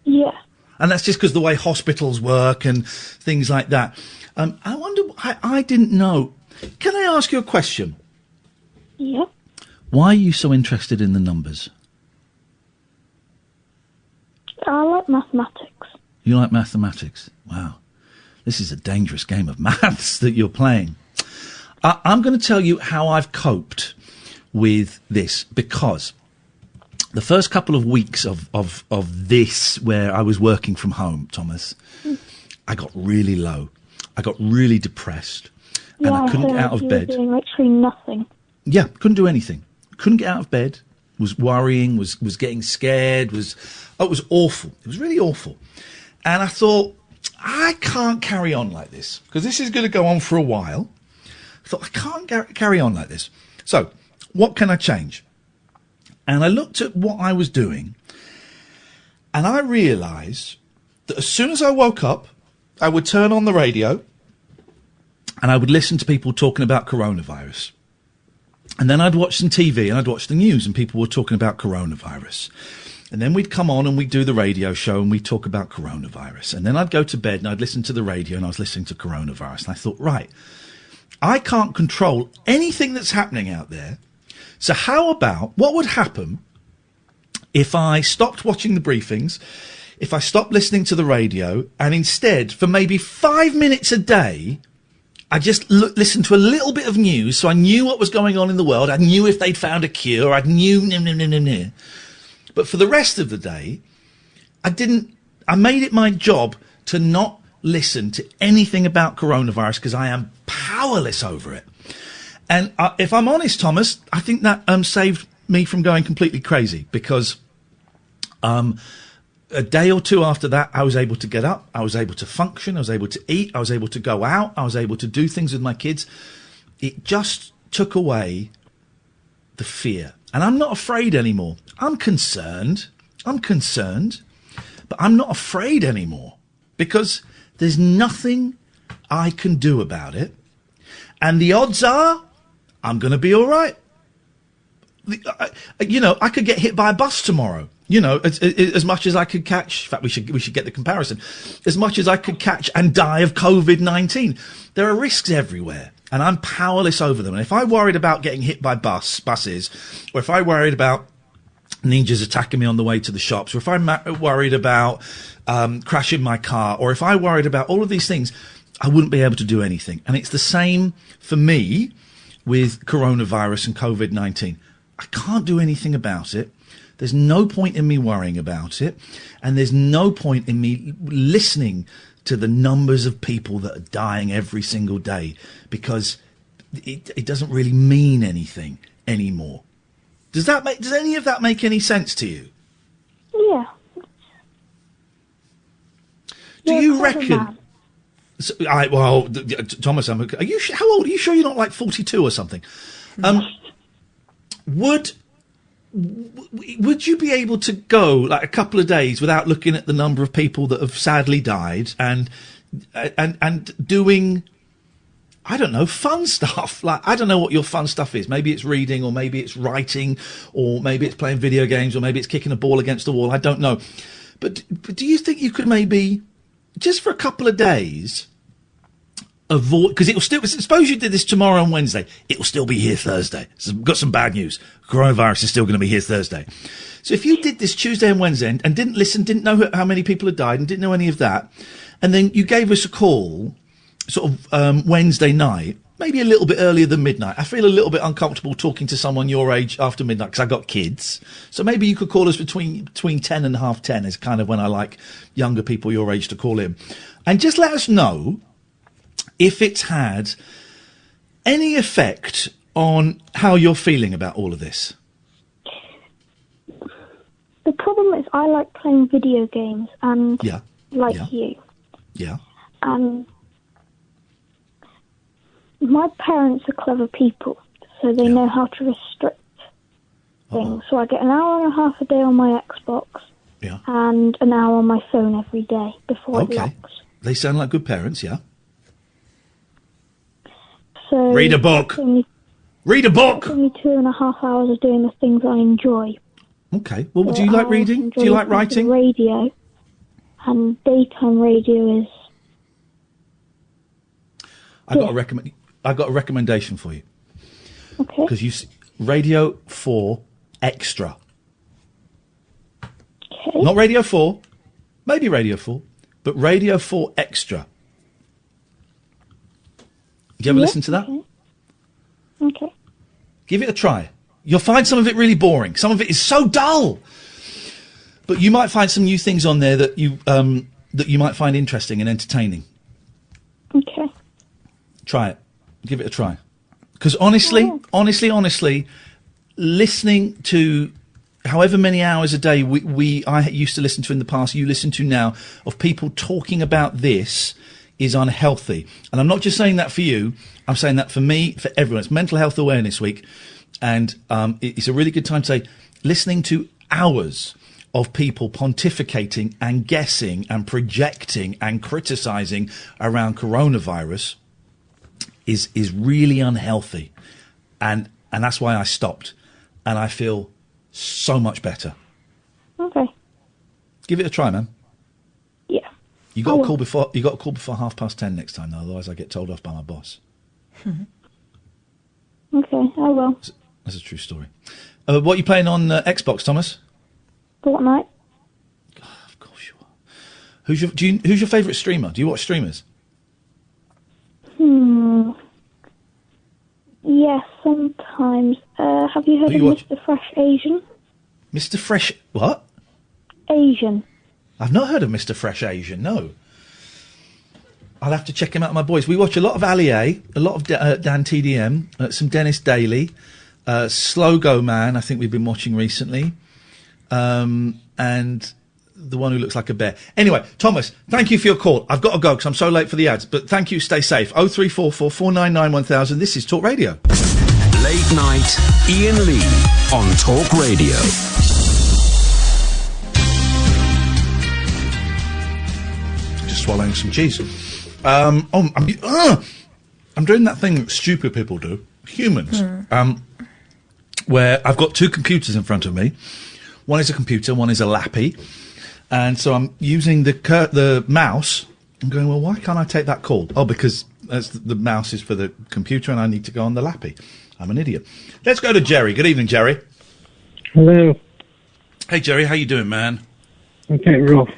Yeah. And that's just because the way hospitals work and things like that. I wonder, I didn't know. Can I ask you a question? Yeah. Why are you so interested in the numbers? I like mathematics. You like mathematics? Wow. This is a dangerous game of maths that you're playing. I'm going to tell you how I've coped with this, because the first couple of weeks of this, where I was working from home, Thomas, I got really low. I got really depressed, and I couldn't get out of bed. You were doing literally nothing. Yeah, couldn't do anything. Couldn't get out of bed. Was worrying. Was getting scared. It was awful. It was really awful. And I thought, I can't carry on like this, because this is going to go on for a while. I thought, I can't carry on like this. So, what can I change? And I looked at what I was doing, and I realised that as soon as I woke up, I would turn on the radio, and I would listen to people talking about coronavirus. And then I'd watch some TV, and I'd watch the news, and people were talking about coronavirus. And then we'd come on and we'd do the radio show, and we'd talk about coronavirus. And then I'd go to bed, and I'd listen to the radio, and I was listening to coronavirus. And I thought, right, I can't control anything that's happening out there. So how about, what would happen if I stopped watching the briefings, if I stopped listening to the radio, and instead, for maybe 5 minutes a day, I just listened to a little bit of news, so I knew what was going on in the world. I knew if they'd found a cure. I knew, But for the rest of the day, I made it my job to not listen to anything about coronavirus, because I am powerless over it. And if I'm honest, Thomas, I think that saved me from going completely crazy, because a day or two after that, I was able to get up, I was able to function, I was able to eat, I was able to go out, I was able to do things with my kids. It just took away the fear. And I'm not afraid anymore. I'm concerned, but I'm not afraid anymore, because there's nothing I can do about it. And the odds are I'm going to be all right. I could get hit by a bus tomorrow. As much as I could catch, in fact, we should get the comparison, as much as I could catch and die of COVID-19. There are risks everywhere, and I'm powerless over them. And if I worried about getting hit by buses, or if I worried about ninjas attacking me on the way to the shops, or if I'm worried about crashing my car, or if I worried about all of these things, I wouldn't be able to do anything. And it's the same for me with coronavirus and COVID-19. I can't do anything about it. There's no point in me worrying about it. And there's no point in me listening to the numbers of people that are dying every single day, because it doesn't really mean anything anymore. Does any of that make any sense to you? Yeah. Do you reckon? So, Thomas, are you? How old? Are you sure you're not like 42 or something? Would you be able to go like a couple of days without looking at the number of people that have sadly died and doing, I don't know, fun stuff? Like, I don't know what your fun stuff is. Maybe it's reading, or maybe it's writing, or maybe it's playing video games, or maybe it's kicking a ball against the wall. I don't know. But do you think you could maybe, just for a couple of days, avoid, because it will still, suppose you did this tomorrow and Wednesday, it will still be here Thursday. So I've got some bad news. Coronavirus is still going to be here Thursday. So if you did this Tuesday and Wednesday and didn't listen, didn't know how many people had died and didn't know any of that, and then you gave us a call sort of Wednesday night, maybe a little bit earlier than midnight. I feel a little bit uncomfortable talking to someone your age after midnight because I got kids. So maybe you could call us between 10 and 10:30 is kind of when I like younger people your age to call in. And just let us know if it's had any effect on how you're feeling about all of this. The problem is I like playing video games and you. Yeah. My parents are clever people, so they know how to restrict things. So I get an hour and a half a day on my Xbox and an hour on my phone every day before it locks. They sound like good parents, yeah. So read a book. Read a book. It's only 2.5 hours of doing the things I enjoy. Okay. Well, do you like reading? Do you like writing? Radio, and daytime radio is. I got a recommendation for you. Okay. Because Radio 4 Extra. Okay. Not Radio 4, maybe Radio 4, but Radio 4 Extra. Did you ever listen to that? Okay. Give it a try. You'll find some of it really boring. Some of it is so dull. But you might find some new things on there that you might find interesting and entertaining. Okay. Try it. Give it a try. Because honestly, listening to however many hours a day I used to listen to in the past, you listen to now, of people talking about this is unhealthy. And I'm not just saying that for you. I'm saying that for me, for everyone. It's Mental Health Awareness Week. And it's a really good time to say, listening to hours of people pontificating and guessing and projecting and criticising around coronavirus is really unhealthy. And that's why I stopped. And I feel so much better. Okay. Give it a try, man. Yeah. You got a call before 10:30 next time, though, otherwise I get told off by my boss. Okay, I will. That's a true story. What are you playing on Xbox, Thomas? Fortnite. Of course you are. Who's your favourite streamer? Do you watch streamers? Yes, sometimes. Have you heard of Mr. Fresh Asian? Mr. Fresh what? Asian. I've not heard of Mr. Fresh Asian, no. I'll have to check him out, my boys. We watch a lot of Ali A, a lot of Dan TDM, some Dennis Daly, Slow Go Man, I think we've been watching recently, and the one who looks like a bear. Anyway, Thomas, thank you for your call. I've got to go because I'm so late for the ads, but thank you, stay safe. 0344 499 1000, this is Talk Radio. Late night, Iain Lee on Talk Radio. Just swallowing some cheese. I'm doing that thing that stupid people do, humans, where I've got two computers in front of me. One is a computer, one is a lappy. And so I'm using the mouse. I'm going, well, why can't I take that call? Oh, because the mouse is for the computer and I need to go on the lappy. I'm an idiot. Let's go to Jerry. Good evening, Jerry. Hello. Hey, Jerry. How you doing, man? Okay, rough.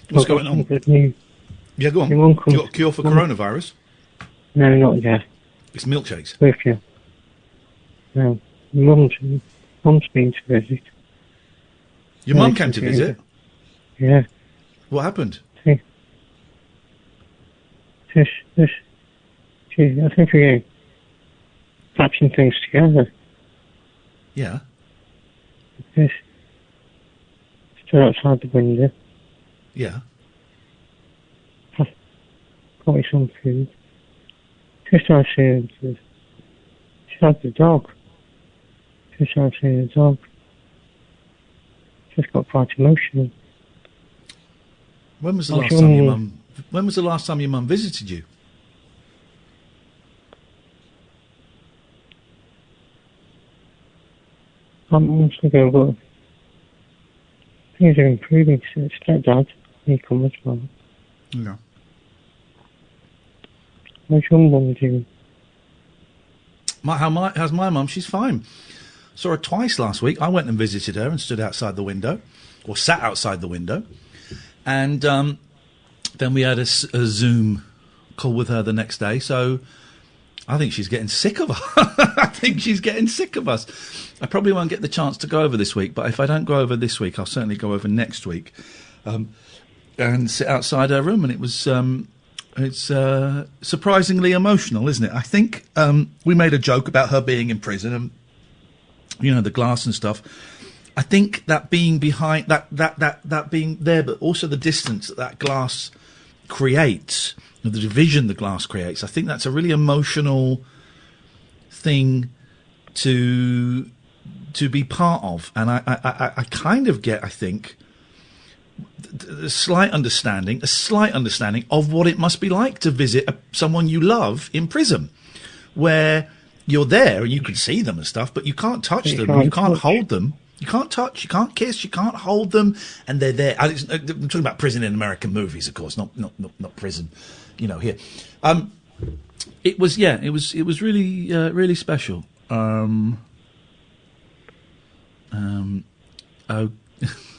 What's going on? Good news. Yeah, go on. You got a cure for coronavirus? No, not yet. It's milkshakes. With you. No. Mum's been to visit. Your mum came to visit? Yeah. What happened? I think we're patching things together. Yeah. Yes. Stood outside the window. Yeah. Got me some food. Just started saying, she had the dog. Just started saying the dog. Just got quite emotional. When was the last time your mum? When was the last time your mum visited you? Months ago, but things are improving. Stepdad, he come as well. No. How's your mum doing? How's my mum? She's fine. Saw her twice last week. I went and visited her and stood outside the window, or sat outside the window, and then we had a Zoom call with her the next day. So I think she's getting sick of us. I think she's getting sick of us. I probably won't get the chance to go over this week, but if I don't go over this week, I'll certainly go over next week and sit outside her room. And it was it's surprisingly emotional, isn't it? I think we made a joke about her being in prison and, you know, the glass and stuff. I think that being behind that being there, but also the distance that glass creates, the division the glass creates, I think that's a really emotional thing to be part of. And I kind of get, I think, a slight understanding of what it must be like to visit someone you love in prison, where you're there and you can see them and stuff, but you can't touch them, you can't hold them, you can't touch, you can't kiss, you can't hold them, and they're there. I'm talking about prison in American movies, of course, not prison, you know, here. It was really really special.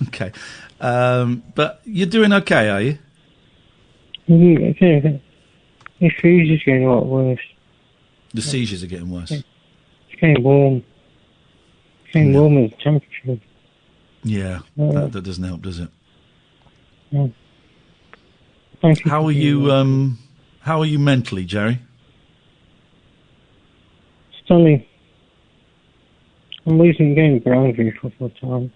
Okay. But you're doing okay, are you? The seizure's getting a lot worse. The seizures are getting worse. It's getting warm. It's getting warmer, the temperature. Yeah, that doesn't help, does it? Yeah. Thank you. How are you mentally, Jerry? Stunning. I'm losing game grounding a couple of times.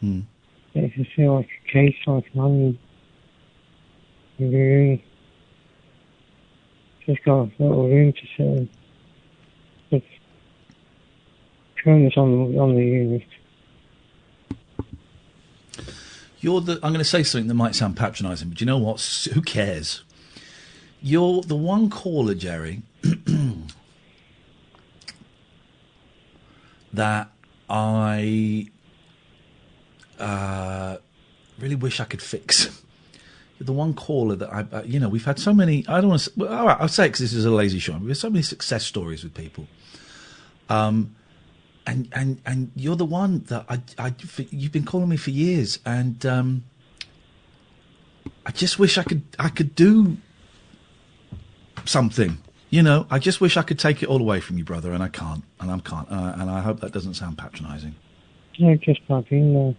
I just feel like a case, like an onion. Room. Just got a little room to sit in. But turn this on the unit. I'm going to say something that might sound patronising, but you know what? Who cares? You're the one caller, Jerry, that I really wish I could fix. You're the one caller that we've had so many. I don't want to. Well, all right, I'll say it because this is a lazy show. We've had so many success stories with people, and you're the one that you've been calling me for years, and I just wish I could do something. You know, I just wish I could take it all away from you, brother, and I can't, and I can't, and I hope that doesn't sound patronising. No, just not being there.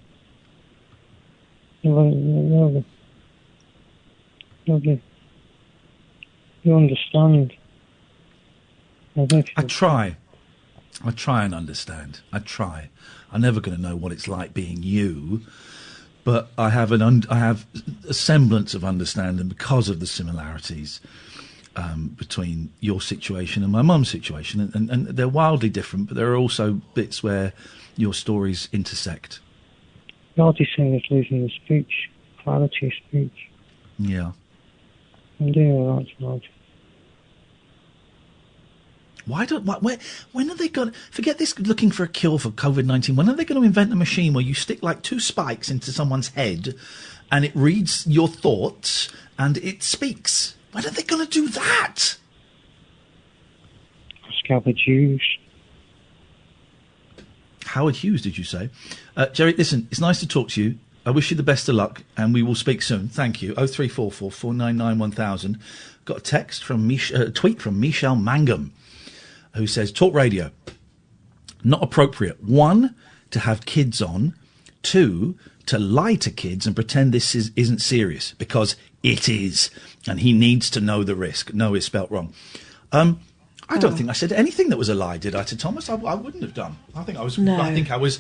Lovely. You understand. I try and understand. I try. I'm never going to know what it's like being you, but I have a semblance of understanding because of the similarities between your situation and my mum's situation, and they're wildly different, but there are also bits where your stories intersect. The artist thing is losing the speech, clarity of speech. Yeah. I'm doing all right tonight. When are they going to... Forget this looking for a cure for COVID-19. When are they going to invent a machine where you stick like 2 spikes into someone's head and it reads your thoughts and it speaks? When are they going to do that? Howard Hughes. Howard Hughes, did you say? Jerry, listen, it's nice to talk to you. I wish you the best of luck, and we will speak soon. Thank you. 0344 499 1000. Got a text from a tweet from Michelle Mangum, who says, Talk Radio, not appropriate. 1, to have kids on. 2, to lie to kids and pretend this isn't serious, because it is, and he needs to know the risk. No is spelt wrong. I don't think I said anything that was a lie, did I, to Thomas? I wouldn't have done. I think I was. No. I think I was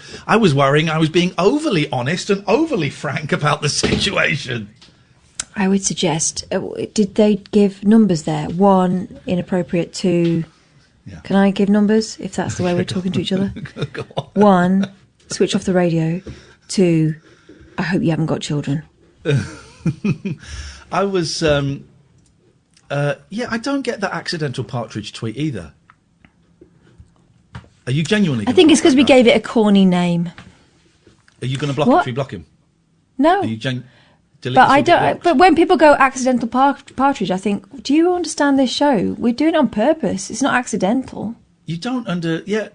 worrying. I was being overly honest and overly frank about the situation. I would suggest. Did they give numbers there? 1, inappropriate. 2. Yeah. Can I give numbers if that's the way we're talking to each other? Go on. 1, switch off the radio. 2, I hope you haven't got children. I was. I don't get that accidental partridge tweet either. Are you genuinely? I think it's because we gave it a corny name. Are you going to block him if you block him? No. Are you But I don't. But when people go accidental partridge, I think, do you understand this show? We're doing it on purpose. It's not accidental. You don't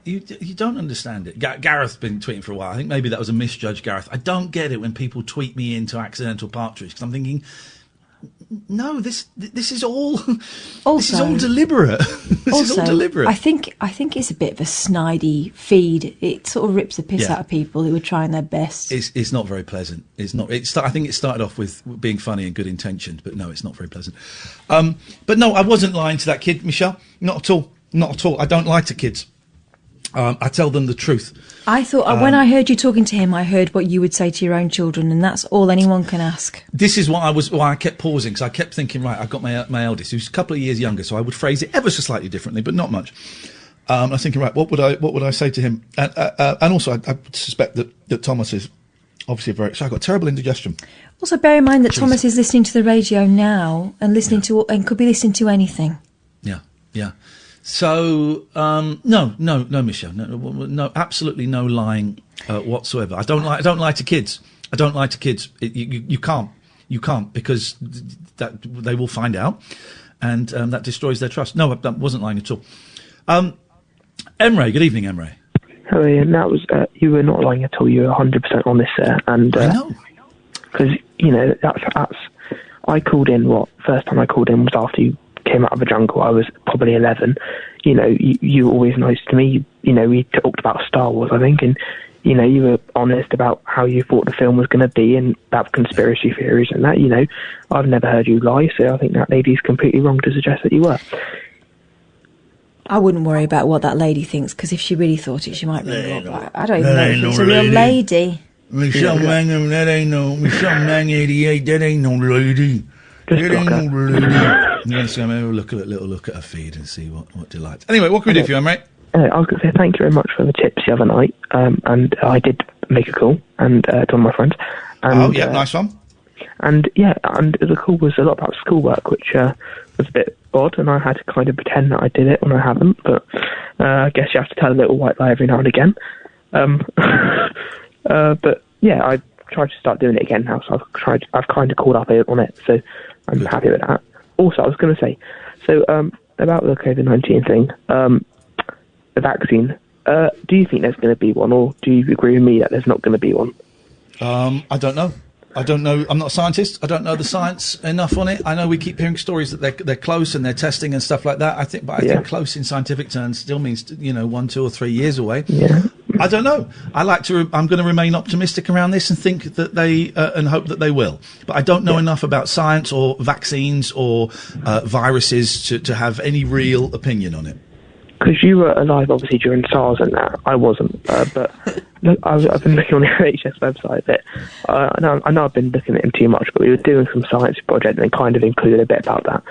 you don't understand it. Gareth's been tweeting for a while. I think maybe that was a misjudge, Gareth. I don't get it when people tweet me into accidental partridge, because I'm thinking, no, this is all this is all deliberate. This is all deliberate. I think it's a bit of a snidey feed. It sort of rips the piss out of people who are trying their best. It's not very pleasant. It's not. I think it started off with being funny and good intentioned, but no, it's not very pleasant. But no, I wasn't lying to that kid, Michelle. Not at all. Not at all. I don't lie to kids. I tell them the truth. I thought when I heard you talking to him, I heard what you would say to your own children, and that's all anyone can ask. This is why I kept pausing, because I kept thinking, right, I've got my eldest, who's a couple of years younger, so I would phrase it ever so slightly differently, but not much. I was thinking, right, what would I say to him? And also, I suspect that Thomas is obviously so I've got terrible indigestion. Also, bear in mind that Thomas is listening to the radio now and listening to and could be listening to anything. Yeah. So, no, Michelle, no, absolutely no lying whatsoever. I don't lie to kids. I don't lie to kids. You can't, because they will find out, and that destroys their trust. No, that wasn't lying at all. Emre, good evening, Emre. Hello, Ian. That was you were not lying at all. You were 100% honest there, and I know, because that's. I called in. First time I called in was after you came out of the jungle. I was probably 11. You were always nice to me. We talked about Star Wars, I think, and you were honest about how you thought the film was going to be and about conspiracy theories and that. I've never heard you lie, so I think that lady's completely wrong to suggest that you were. I wouldn't worry about what that lady thinks, because if she really thought it, she might ring up. I don't even know if it's a real lady. Michelle Mangum, that ain't no Michelle Mang 88. That ain't no lady. That ain't no lady. Let's have a little look at her feed and see what delights. Anyway, what can we do for you, mate? I was going to say thank you very much for the tips the other night, and I did make a call and to one of my friends. And, nice one. And the call was a lot about schoolwork, which was a bit odd, and I had to kind of pretend that I did it when I haven't. But I guess you have to tell a little white lie every now and again. But yeah, I tried to start doing it again now, so I've kind of caught up on it, so I'm happy with that. Also, I was going to say, about the COVID-19 thing, the vaccine, do you think there's going to be one, or do you agree with me that there's not going to be one? I don't know. I'm not a scientist. I don't know the science enough on it. I know we keep hearing stories that they're close and they're testing and stuff like that. I think close in scientific terms still means 1, 2, or 3 years away. Yeah. I don't know. I'm going to remain optimistic around this and think that they and hope that they will. But I don't know enough about science or vaccines or viruses to have any real opinion on it. Because you were alive, obviously, during SARS and that. I wasn't. But look, I've been looking on the NHS website a bit. I know I've been looking at him too much, but we were doing some science project and they kind of included a bit about that.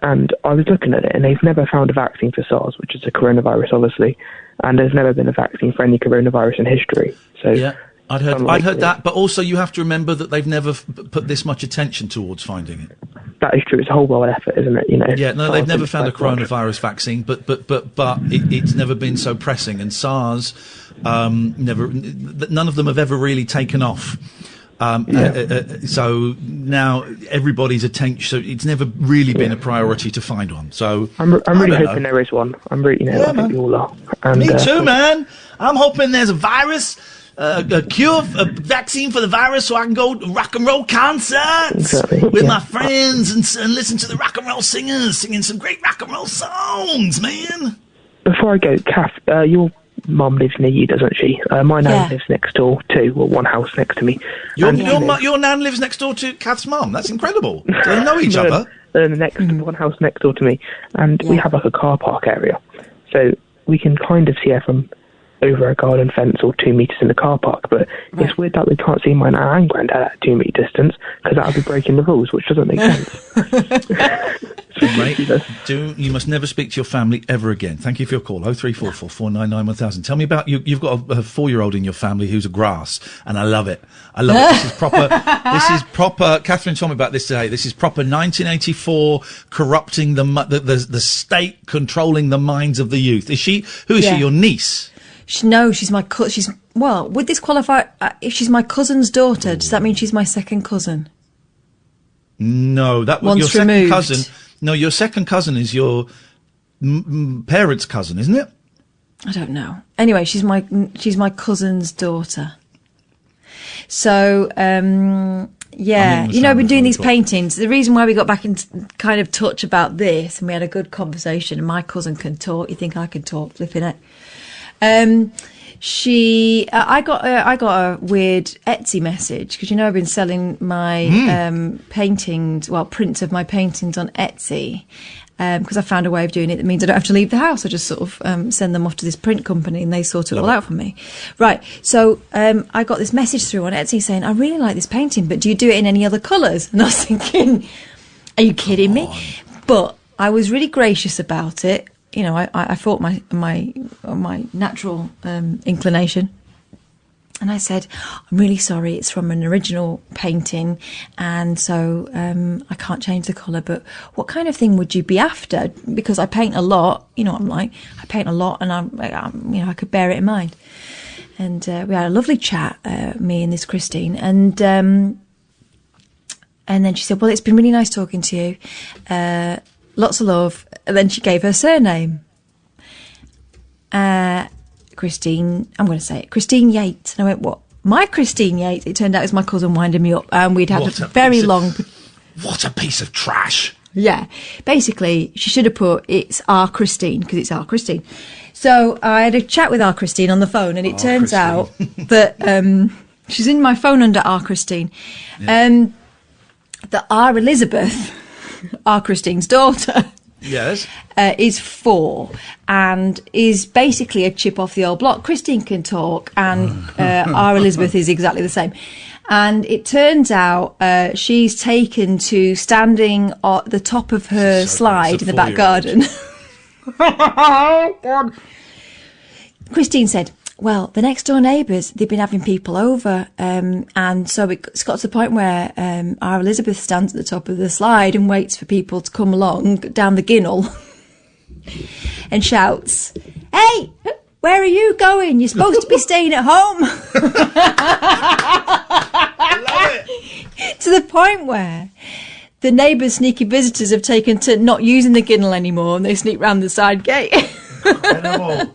And I was looking at it, and they've never found a vaccine for SARS, which is a coronavirus, obviously. And there's never been a vaccine for any coronavirus in history. So yeah, I'd heard that. But also, you have to remember that they've never put this much attention towards finding it. That is true. It's a whole world effort, isn't it? Yeah, no, they've never found a coronavirus vaccine, but it's never been so pressing. And SARS, none of them have ever really taken off. So now everybody's attention. So it's never really been a priority to find one. So I'm really hoping there is one. I'm really, I think we all are. And, me too, man. I'm hoping there's a virus. A cure, a vaccine for the virus, so I can go to rock and roll concerts with my friends and listen to the rock and roll singers singing some great rock and roll songs, man. Before I go, Kath, your mum lives near you, doesn't she? My nan lives next door too, or one house next to me. Your nan lives next door to Kath's mum? That's incredible. Do they know each other? One house next door to me, and we have like a car park area, so we can kind of see her from over a garden fence or 2 metres in the car park, but it's weird that we can't see my nan and granddad at a 2 metre distance, because that would be breaking the rules, which doesn't make sense. Mate, you must never speak to your family ever again. Thank you for your call. 0344 499 1000. Tell me about you've got a 4-year-old in your family who's a grass, and I love it. This is proper. Catherine told me about this today. This is proper 1984 corrupting the state, controlling the minds of the youth. Who is she? Your niece? She's my she's Well, would this qualify? If she's my cousin's daughter, does that mean she's my second cousin? No, that was Once your second removed. cousin. No, your second cousin is your parents' cousin, isn't it? I don't know. Anyway, she's my cousin's daughter. So, yeah, I've been doing these paintings. The reason why we got back in kind of touch about this, and we had a good conversation, and my cousin can talk. You think I can talk? Flipping it. I got a weird Etsy message because I've been selling my paintings, prints of my paintings on Etsy. Because I found a way of doing it that means I don't have to leave the house. I just sort of send them off to this print company and they sort it all out for me. Right. So I got this message through on Etsy saying, I really like this painting, but do you do it in any other colours? And I was thinking, are you kidding me? But I was really gracious about it. I thought my natural inclination. And I said, I'm really sorry, it's from an original painting, and so I can't change the colour, but what kind of thing would you be after? Because I paint a lot, what I'm like, I paint a lot, and I could bear it in mind. And we had a lovely chat, me and this Christine, and then she said, well, it's been really nice talking to you, lots of love, and then she gave her surname. Christine, I'm going to say it, Christine Yates. And I went, what? My Christine Yates? It turned out it was my cousin winding me up, and we'd had a very long... What a piece of trash. Yeah. Basically, she should have put, it's our Christine, because it's our Christine. So I had a chat with our Christine on the phone, and it turns out that she's in my phone under our Christine. Yeah. That our Elizabeth, our Christine's daughter... Yes. Is 4 and is basically a chip off the old block. Christine can talk, and our Elizabeth is exactly the same. And it turns out she's taken to standing at the top of her slide in the back garden. Oh, God. Christine said, well, the next door neighbours, they've been having people over, and so it's got to the point where our Elizabeth stands at the top of the slide and waits for people to come along down the ginnel and shouts, hey, where are you going? You're supposed to be staying at home. I love it. To the point where the neighbours' sneaky visitors have taken to not using the ginnel anymore, and they sneak round the side gate. Incredible.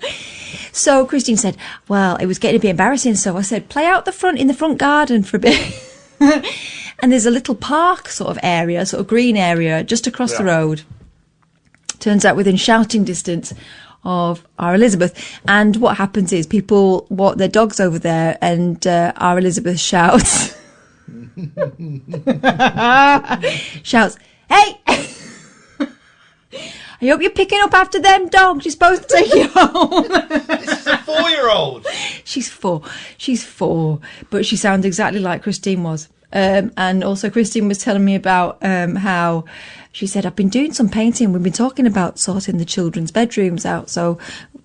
So Christine said, well, it was getting a bit embarrassing, so I said, play out in the front garden for a bit. And there's a little park sort of area, sort of green area, just across the road. Turns out within shouting distance of our Elizabeth. And what happens is people walk their dogs over there, and our Elizabeth shouts, hey! I hope you're picking up after them dogs. You're supposed to take you home. This is a 4-year-old. She's 4, but she sounds exactly like Christine was. And also Christine was telling me about how she said, I've been doing some painting. We've been talking about sorting the children's bedrooms out. So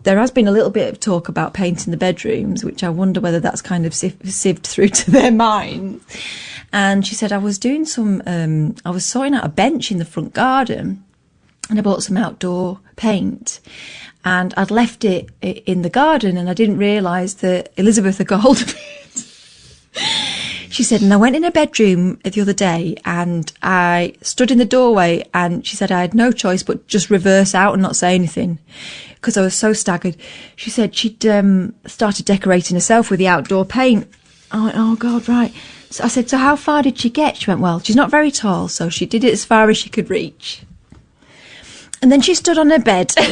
there has been a little bit of talk about painting the bedrooms, which I wonder whether that's kind of sieved through to their minds. And she said, I was doing I was sorting out a bench in the front garden. And I bought some outdoor paint, and I'd left it in the garden, and I didn't realise that Elizabeth had got hold of it. She said, and I went in her bedroom the other day, and I stood in the doorway, and she said I had no choice but just reverse out and not say anything, because I was so staggered. She said she'd started decorating herself with the outdoor paint. I went, oh, God, right. So I said, so how far did she get? She went, well, she's not very tall, so she did it as far as she could reach. And then she stood on her bed and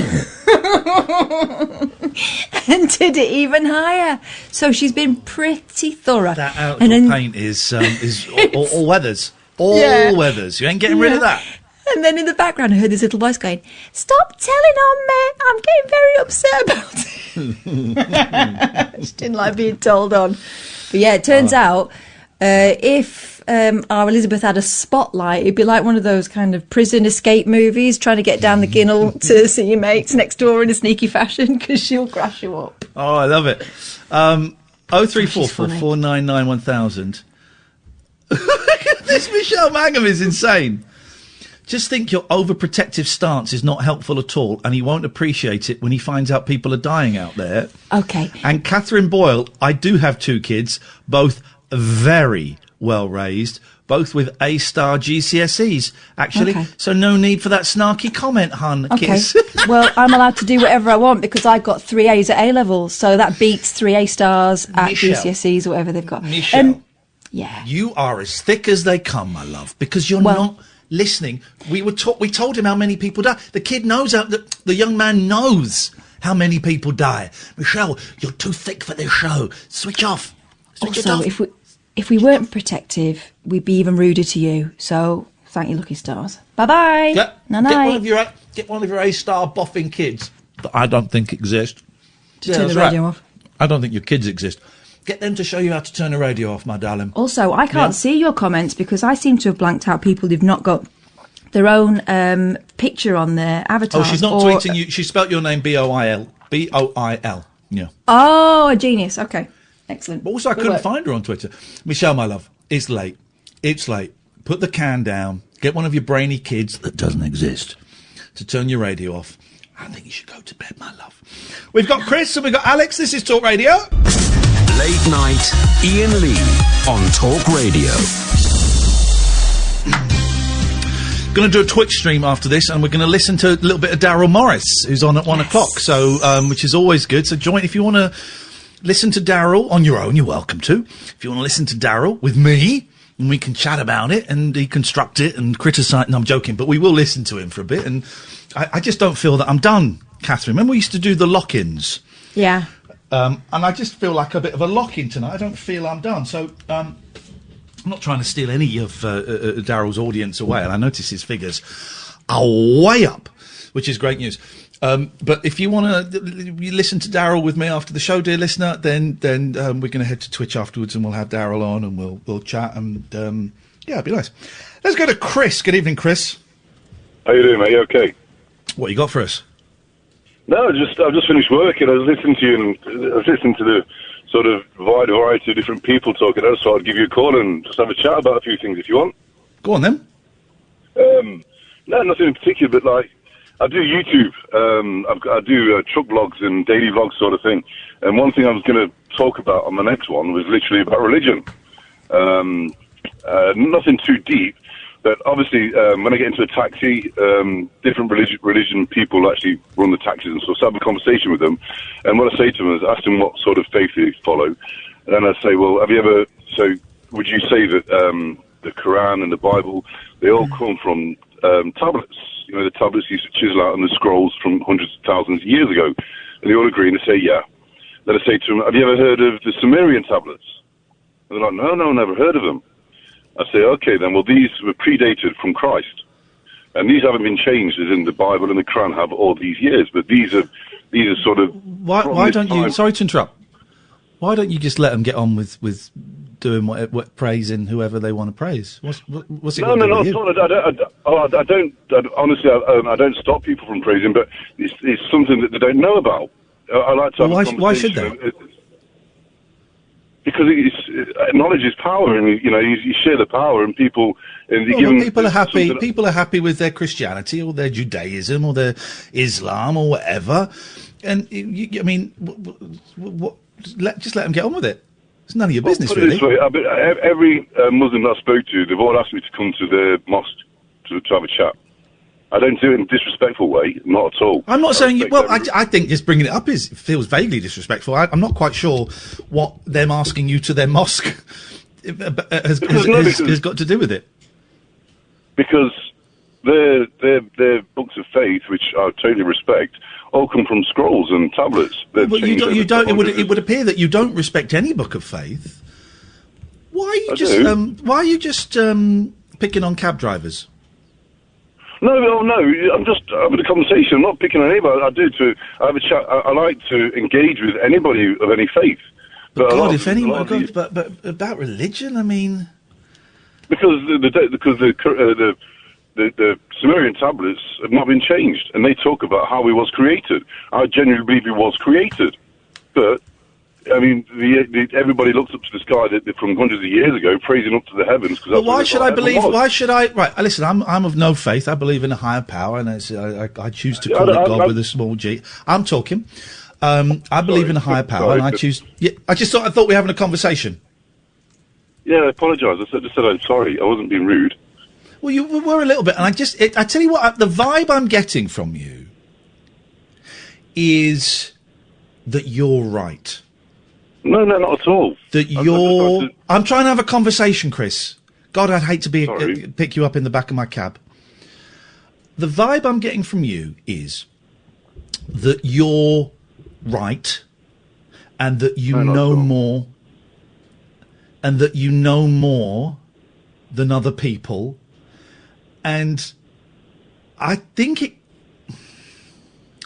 did it even higher. So she's been pretty thorough. That outdoor paint is all weathers. All weathers. You ain't getting rid of that. And then in the background, I heard this little voice going, stop telling on me. I'm getting very upset about it. She didn't like being told on. But yeah, it turns out if our Elizabeth had a spotlight, it'd be like one of those kind of prison escape movies, trying to get down the ginnel to see your mates next door in a sneaky fashion, because she'll crash you up. Oh, I love it. 0344 499 1000. This Michelle Mangum is insane. Just think your overprotective stance is not helpful at all, and he won't appreciate it when he finds out people are dying out there. Okay. And Catherine Boyle, I do have 2 kids, both very well raised, both with A-star GCSEs, actually. Okay. So no need for that snarky comment, hun. Okay. Kiss. Well, I'm allowed to do whatever I want because I got 3 A's at A-levels, so that beats 3 A-stars at Michelle. GCSEs or whatever they've got. Michelle, yeah. you are as thick as they come, my love, because you're not listening. We told him how many people die. The kid knows the young man knows how many people die. Michelle, you're too thick for this show. Switch off. Switch it Also, off. if we weren't protective, we'd be even ruder to you. So thank you, lucky stars. Bye-bye. Yeah. Night-night. Get one of your A-star boffing kids that I don't think exist. To turn the radio off. I don't think your kids exist. Get them to show you how to turn the radio off, my darling. Also, I can't see your comments because I seem to have blanked out people who've not got their own picture on their avatar. Oh, she's not tweeting you. She spelt your name B-O-I-L. B-O-I-L. Yeah. Oh, a genius. Okay. Excellent. But also, I couldn't find her on Twitter. Michelle, my love, it's late. It's late. Put the can down. Get one of your brainy kids that doesn't exist to turn your radio off. I think you should go to bed, my love. We've got Chris and we've got Alex. This is Talk Radio. Late night, Iain Lee on Talk Radio. Going to do a Twitch stream after this, and we're going to listen to a little bit of Daryl Morris, who's on at 1 o'clock. So, which is always good. So join if you want to listen to Daryl on your own. You're welcome to. If you want to listen to Daryl with me, and we can chat about it and deconstruct it and criticise. No, I'm joking, but we will listen to him for a bit. And I just don't feel that I'm done, Catherine. Remember we used to do the lock-ins. Yeah. And I just feel like a bit of a lock-in tonight. I don't feel I'm done. So I'm not trying to steal any of Daryl's audience away, and I notice his figures are way up, which is great news. But if you want to listen to Daryl with me after the show, dear listener, then we're going to head to Twitch afterwards, and we'll have Daryl on, and we'll chat, and yeah, it'd be nice. Let's go to Chris. Good evening, Chris. How you doing, mate? You okay? What you got for us? No, I've just finished work, and I was listening to you, and I was listening to the sort of wide variety of different people talking. I just thought I'd give you a call and just have a chat about a few things if you want. Go on then. No, nothing in particular, but like I do YouTube. I do truck vlogs and daily vlogs sort of thing. And one thing I was going to talk about on the next one was literally about religion. Nothing too deep. But obviously, when I get into a taxi, different religion people actually run the taxis and stuff. So I have a conversation with them. And what I say to them is ask them what sort of faith they follow. And then I say, well, would you say that the Quran and the Bible, they all come from tablets? You know, the tablets used to chisel out on the scrolls from hundreds of thousands of years ago. And they all agree and they say, yeah. Then I say to them, have you ever heard of the Sumerian tablets? And they're like, no, never heard of them. I say, okay, then, well, these were predated from Christ. And these haven't been changed, as in the Bible and the Quran have all these years. But these are sort of... Why don't you... Sorry to interrupt. Why don't you just let them get on with doing what praising whoever they want to praise? What's it got to do with you? Honestly, I don't stop people from praising, but it's something that they don't know about. I like to have a conversation. Why should they? Because knowledge is power, and you share the power, and people. People are happy. People are happy with their Christianity or their Judaism or their Islam or whatever, and just let them get on with it. It's none of your business, put it really. this way, every Muslim that I spoke to, they've all asked me to come to their mosque to have a chat. I don't do it in a disrespectful way, not at all. I'm not saying you... Well, I think just bringing it up feels vaguely disrespectful. I'm not quite sure what them asking you to their mosque has got to do with it. Because their books of faith, which I totally respect, all come from scrolls and tablets. But you don't. It would appear that you don't respect any book of faith. Why are you just picking on cab drivers? No. I'm just having a conversation. I'm not picking on anybody. I have a chat. I like to engage with anybody of any faith. But but about religion, I mean, because the Sumerian tablets have not been changed, and they talk about how he was created. I genuinely believe he was created, but I mean, everybody looks up to the sky from hundreds of years ago, praising up to the heavens. But why should I believe? Why should I? Right, listen. I'm of no faith. I believe in a higher power, and I choose to call it God with a small g. I'm talking. I believe in a higher power, and I choose. Yeah, I thought we were having a conversation. Yeah, I apologise. I just said I'm sorry. I wasn't being rude. Well, you were a little bit, and I tell you what, the vibe I'm getting from you is that you're right. No, not at all. I'm trying to have a conversation, Chris. God, I'd hate to pick you up in the back of my cab. The vibe I'm getting from you is that you're right, and that you know more, and that you know more than other people, and I think it.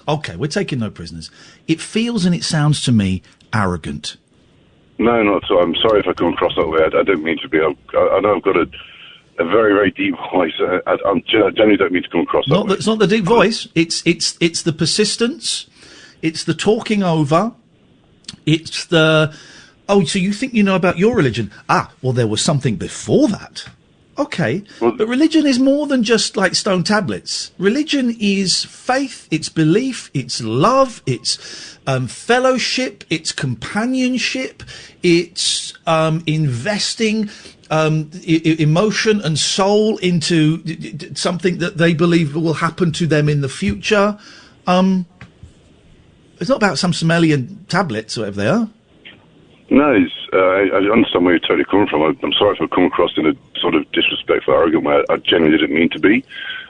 Okay, we're taking no prisoners. It feels and it sounds to me arrogant. No, not at all. I'm sorry if I come across that way. I don't mean to be. I know I've got a very, very deep voice. I generally don't mean to come across that way. It's not the deep voice. It's the persistence. It's the talking over. It's the... Oh, so you think you know about your religion? Ah, well, there was something before that. Okay, but religion is more than just like stone tablets. Religion is faith, it's belief, it's love, it's fellowship, it's companionship, it's investing emotion and soul into something that they believe will happen to them in the future. It's not about some Sumerian tablets or whatever they are. No, I understand where you're totally coming from. I'm sorry if I've come across in a sort of disrespectful, arrogant way. I genuinely didn't mean to be.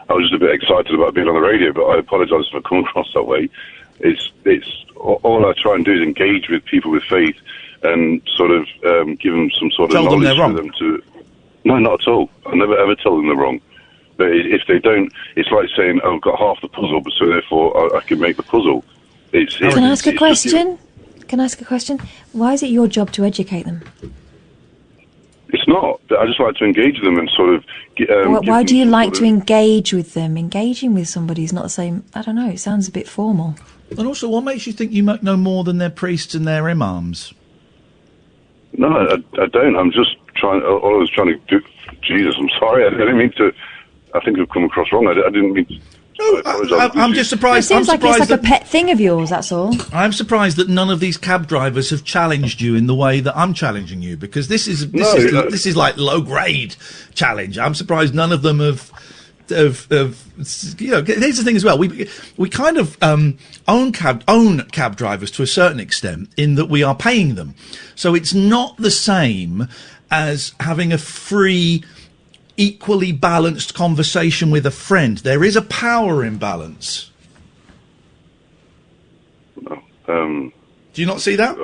I was just a bit excited about being on the radio, but I apologise if I've come across that way. It's all I try and do is engage with people with faith and sort of give them some sort of knowledge for them to... No, not at all. I never ever tell them they're wrong. But if they don't, it's like saying, oh, I've got half the puzzle, so therefore I can make the puzzle. Can I ask a question? Can I ask a question? Why is it your job to educate them? It's not. I just like to engage them and sort of... why do you like to engage with them? Engaging with somebody is not the same... I don't know, it sounds a bit formal. And also, what makes you think you might know more than their priests and their imams? No, I don't. I'm just trying... All I was trying to do... Jesus, I'm sorry. I didn't mean to... I think I've come across wrong. I didn't mean to... I'm just surprised. It seems like it's like a pet thing of yours, that's all. I'm surprised that none of these cab drivers have challenged you in the way that I'm challenging you, because this is like low grade challenge. I'm surprised none of them have you know. Here's the thing as well. We kind of own cab drivers to a certain extent in that we are paying them, so it's not the same as having a free, equally balanced conversation with a friend. There is a power imbalance. No, do you not see that?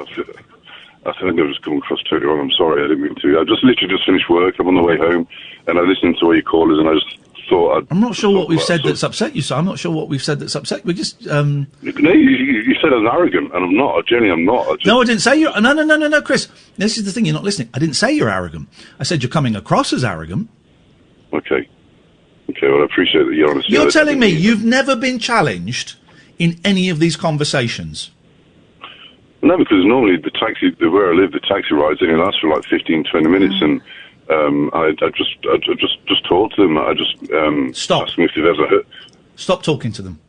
I think I've just come across totally wrong. I'm sorry, I didn't mean to. I just literally just finished work. I'm on the way home, and I listened to all your callers, and I just thought I'm not sure what we've said that's upset you, so I'm not sure what we've said that's upset. We just No, you said I was arrogant, and I'm not. Genuinely, I'm not. No, I didn't say you're... No, Chris. This is the thing, you're not listening. I didn't say you're arrogant. I said you're coming across as arrogant. Okay, well, I appreciate that you're honest. You're telling me you've never been challenged in any of these conversations? No, because normally where I live, the taxi rides only last for like 15, 20 minutes, and I just talk to them. I just stop. Ask them if they've ever heard. Stop talking to them.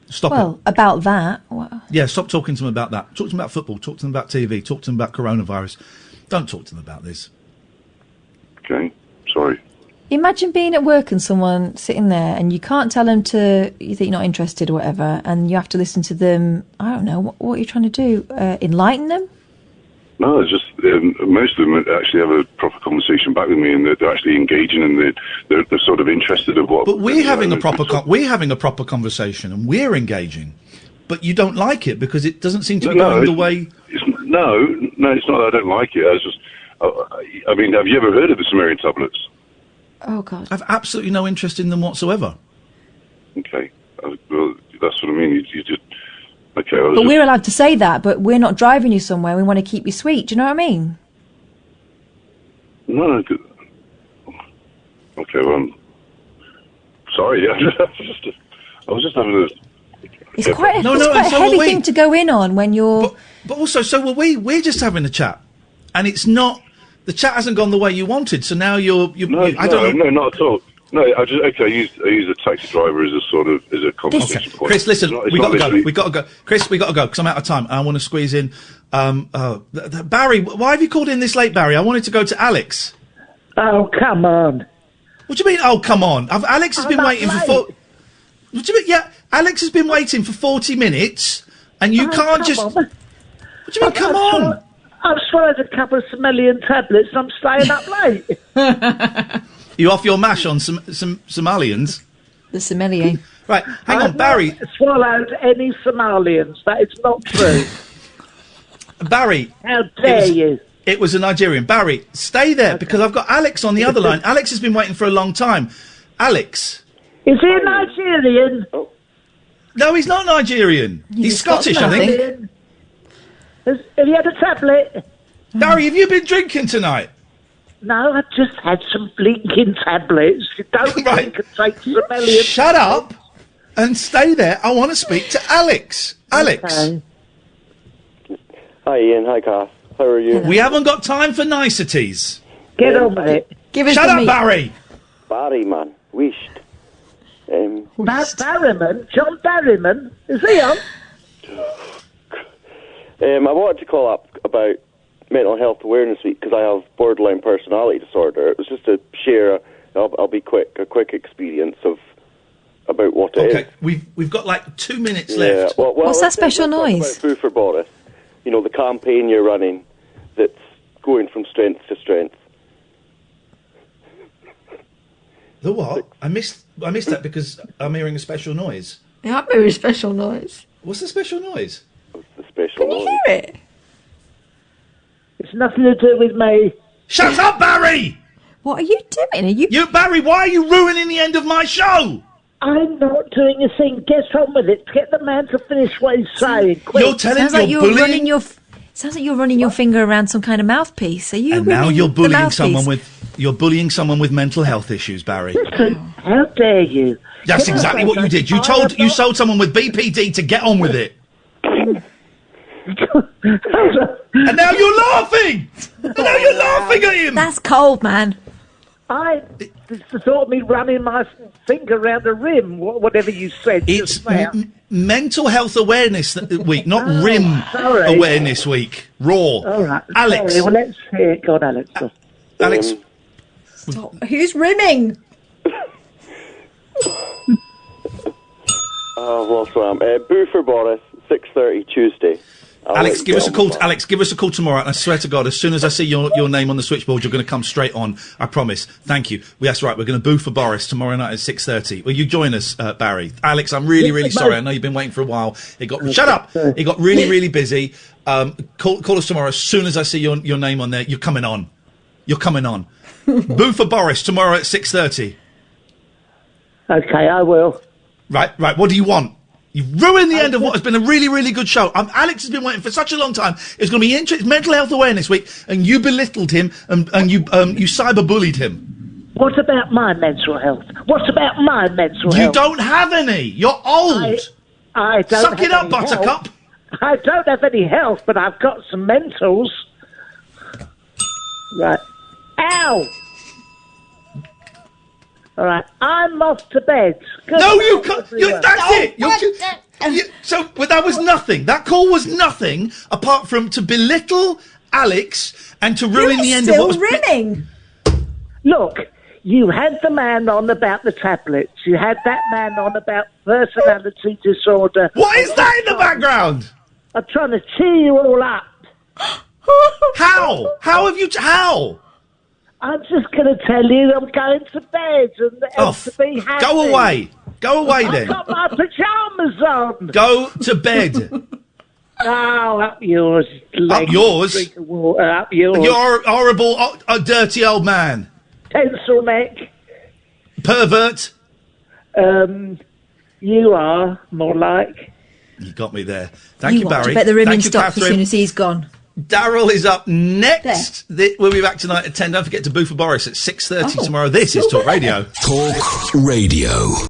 Stop well, it. About that. Yeah, stop talking to them about that. Talk to them about football. Talk to them about TV. Talk to them about coronavirus. Don't talk to them about this. Okay, sorry. Imagine being at work and someone sitting there and you can't tell them that you're not interested or whatever, and you have to listen to them. I don't know, what are you trying to do? Enlighten them? No, it's just most of them actually have a proper conversation back with me, and they're actually engaging, and they're sort of interested in what... But we're having a proper conversation, and we're engaging. But you don't like it because it doesn't seem to be going the way... No, it's not that I don't like it. I just... I mean, have you ever heard of the Sumerian tablets? Oh, God. I've absolutely no interest in them whatsoever. Okay. Well, that's what I mean. You just... Okay. But we're allowed to say that, but we're not driving you somewhere. We want to keep you sweet. Do you know what I mean? No. Okay, well, I'm sorry. I was just having It's quite a heavy thing to go in on when you're... But also, so were we. We're just having a chat. And it's not... The chat hasn't gone the way you wanted, so now you're No, not at all. No, I use a taxi driver as a conversation point. Chris, listen, we got to go. We got to go. Chris, we got to go because I'm out of time. I want to squeeze in. Barry, why have you called in this late, Barry? I wanted to go to Alex. Oh, come on. What do you mean? Oh, come on. Alex has been waiting for. What do you mean? Yeah, Alex has been waiting for 40 minutes, and you can't just. What do you mean? Come on. I've swallowed a couple of Somalian tablets. And I'm staying up late. You off your mash on some Somalians? The sommelier. Right, hang on, Barry. Not swallowed any Somalians. That is not true. Barry. How dare you? It was a Nigerian. Barry, stay there because I've got Alex on the other line. Alex has been waiting for a long time. Alex. Is he a Nigerian? No, he's not Nigerian. He's Scottish, I think. Have you had a tablet? Barry, have you been drinking tonight? No, I've just had some blinking tablets. You don't drink and take Somalian. Shut up and stay there. I want to speak to Alex. Alex. Okay. Hi, Ian. Hi, Kath. How are you? We haven't got time for niceties. Get on with it. Shut up, Barry. Barry, man. Wished. Barryman? John Barryman? Is he on? I wanted to call up about Mental Health Awareness Week because I have borderline personality disorder. It was just to share, I'll be quick, a quick experience about what it is. Okay, we've got like 2 minutes left. Well, What's that special noise? Boo for Boris. You know, the campaign you're running that's going from strength to strength. The what? I missed that because I'm hearing a special noise. Yeah, I'm hearing a special noise. What's the special noise? The special noise. Can you hear it? It's nothing to do with me. Shut up, Barry! What are you doing? Are you... Barry, why are you ruining the end of my show? I'm not doing a thing. Get on with it. Get the man to finish what he's saying. Quick. You're telling Sounds like you're you're bullying... running your... Sounds like you're running your finger around some kind of mouthpiece. Are you? And now you're the bullying mouthpiece? someone with mental health issues, Barry. Listen, how dare you? That's exactly what you did. You sold someone with BPD to get on with it. And now you're laughing! And now you're laughing at him! That's cold, man. It's the thought of me running my finger around the rim, whatever you said. It's Mental Health Awareness Week, not RIM Awareness Week. Raw. All right. Alex. Sorry, well, let's hear it. God, Alex. Alex. Stop. Who's rimming? Boo for Boris, 6:30 Tuesday. Alex, give us a call. Alex, give us a call tomorrow. And I swear to God, as soon as I see your name on the switchboard, you're going to come straight on. I promise. Thank you. That's right. We're going to boo for Boris tomorrow night at 6:30. Will you join us, Barry? Alex, I'm really, really sorry. I know you've been waiting for a while. Shut up. It got really, really busy. Call us tomorrow as soon as I see your name on there. You're coming on. You're coming on. Boo for Boris tomorrow at 6:30. Okay, I will. Right. What do you want? You've ruined the end of what has been a really, really good show. Alex has been waiting for such a long time. It's going to be Mental Health Awareness Week, and you belittled him and you cyberbullied him. What about my mental health? What about my mental health? You don't have any. You're old. I don't. Suck it up, Buttercup. I don't have any health, but I've got some mentals. Right. Ow! All right, I'm off to bed. No, you can't. That's it. But that was nothing. That call was nothing apart from to belittle Alex and to ruin the end of what was. Rimming. Look, you had the man on about the tablets. You had that man on about personality disorder. What is that in the background? I'm trying to cheer you all up. How? How have you? How? I'm just going to tell you I'm going to bed and to be happy. Go away. Go away I've then. got my pyjamas on. Go to bed. Oh, up yours. Up yours? Drink of water, up yours. You're a horrible, dirty old man. Pencil neck. Pervert. You are, more like. You got me there. Thank you, Barry. I bet the rimming Thank you, stops as Catherine. soon as he's gone. Daryl is up next. We'll be back tonight at 10. Don't forget to boo for Boris at 6:30 tomorrow. This is Talk Radio. Talk Radio.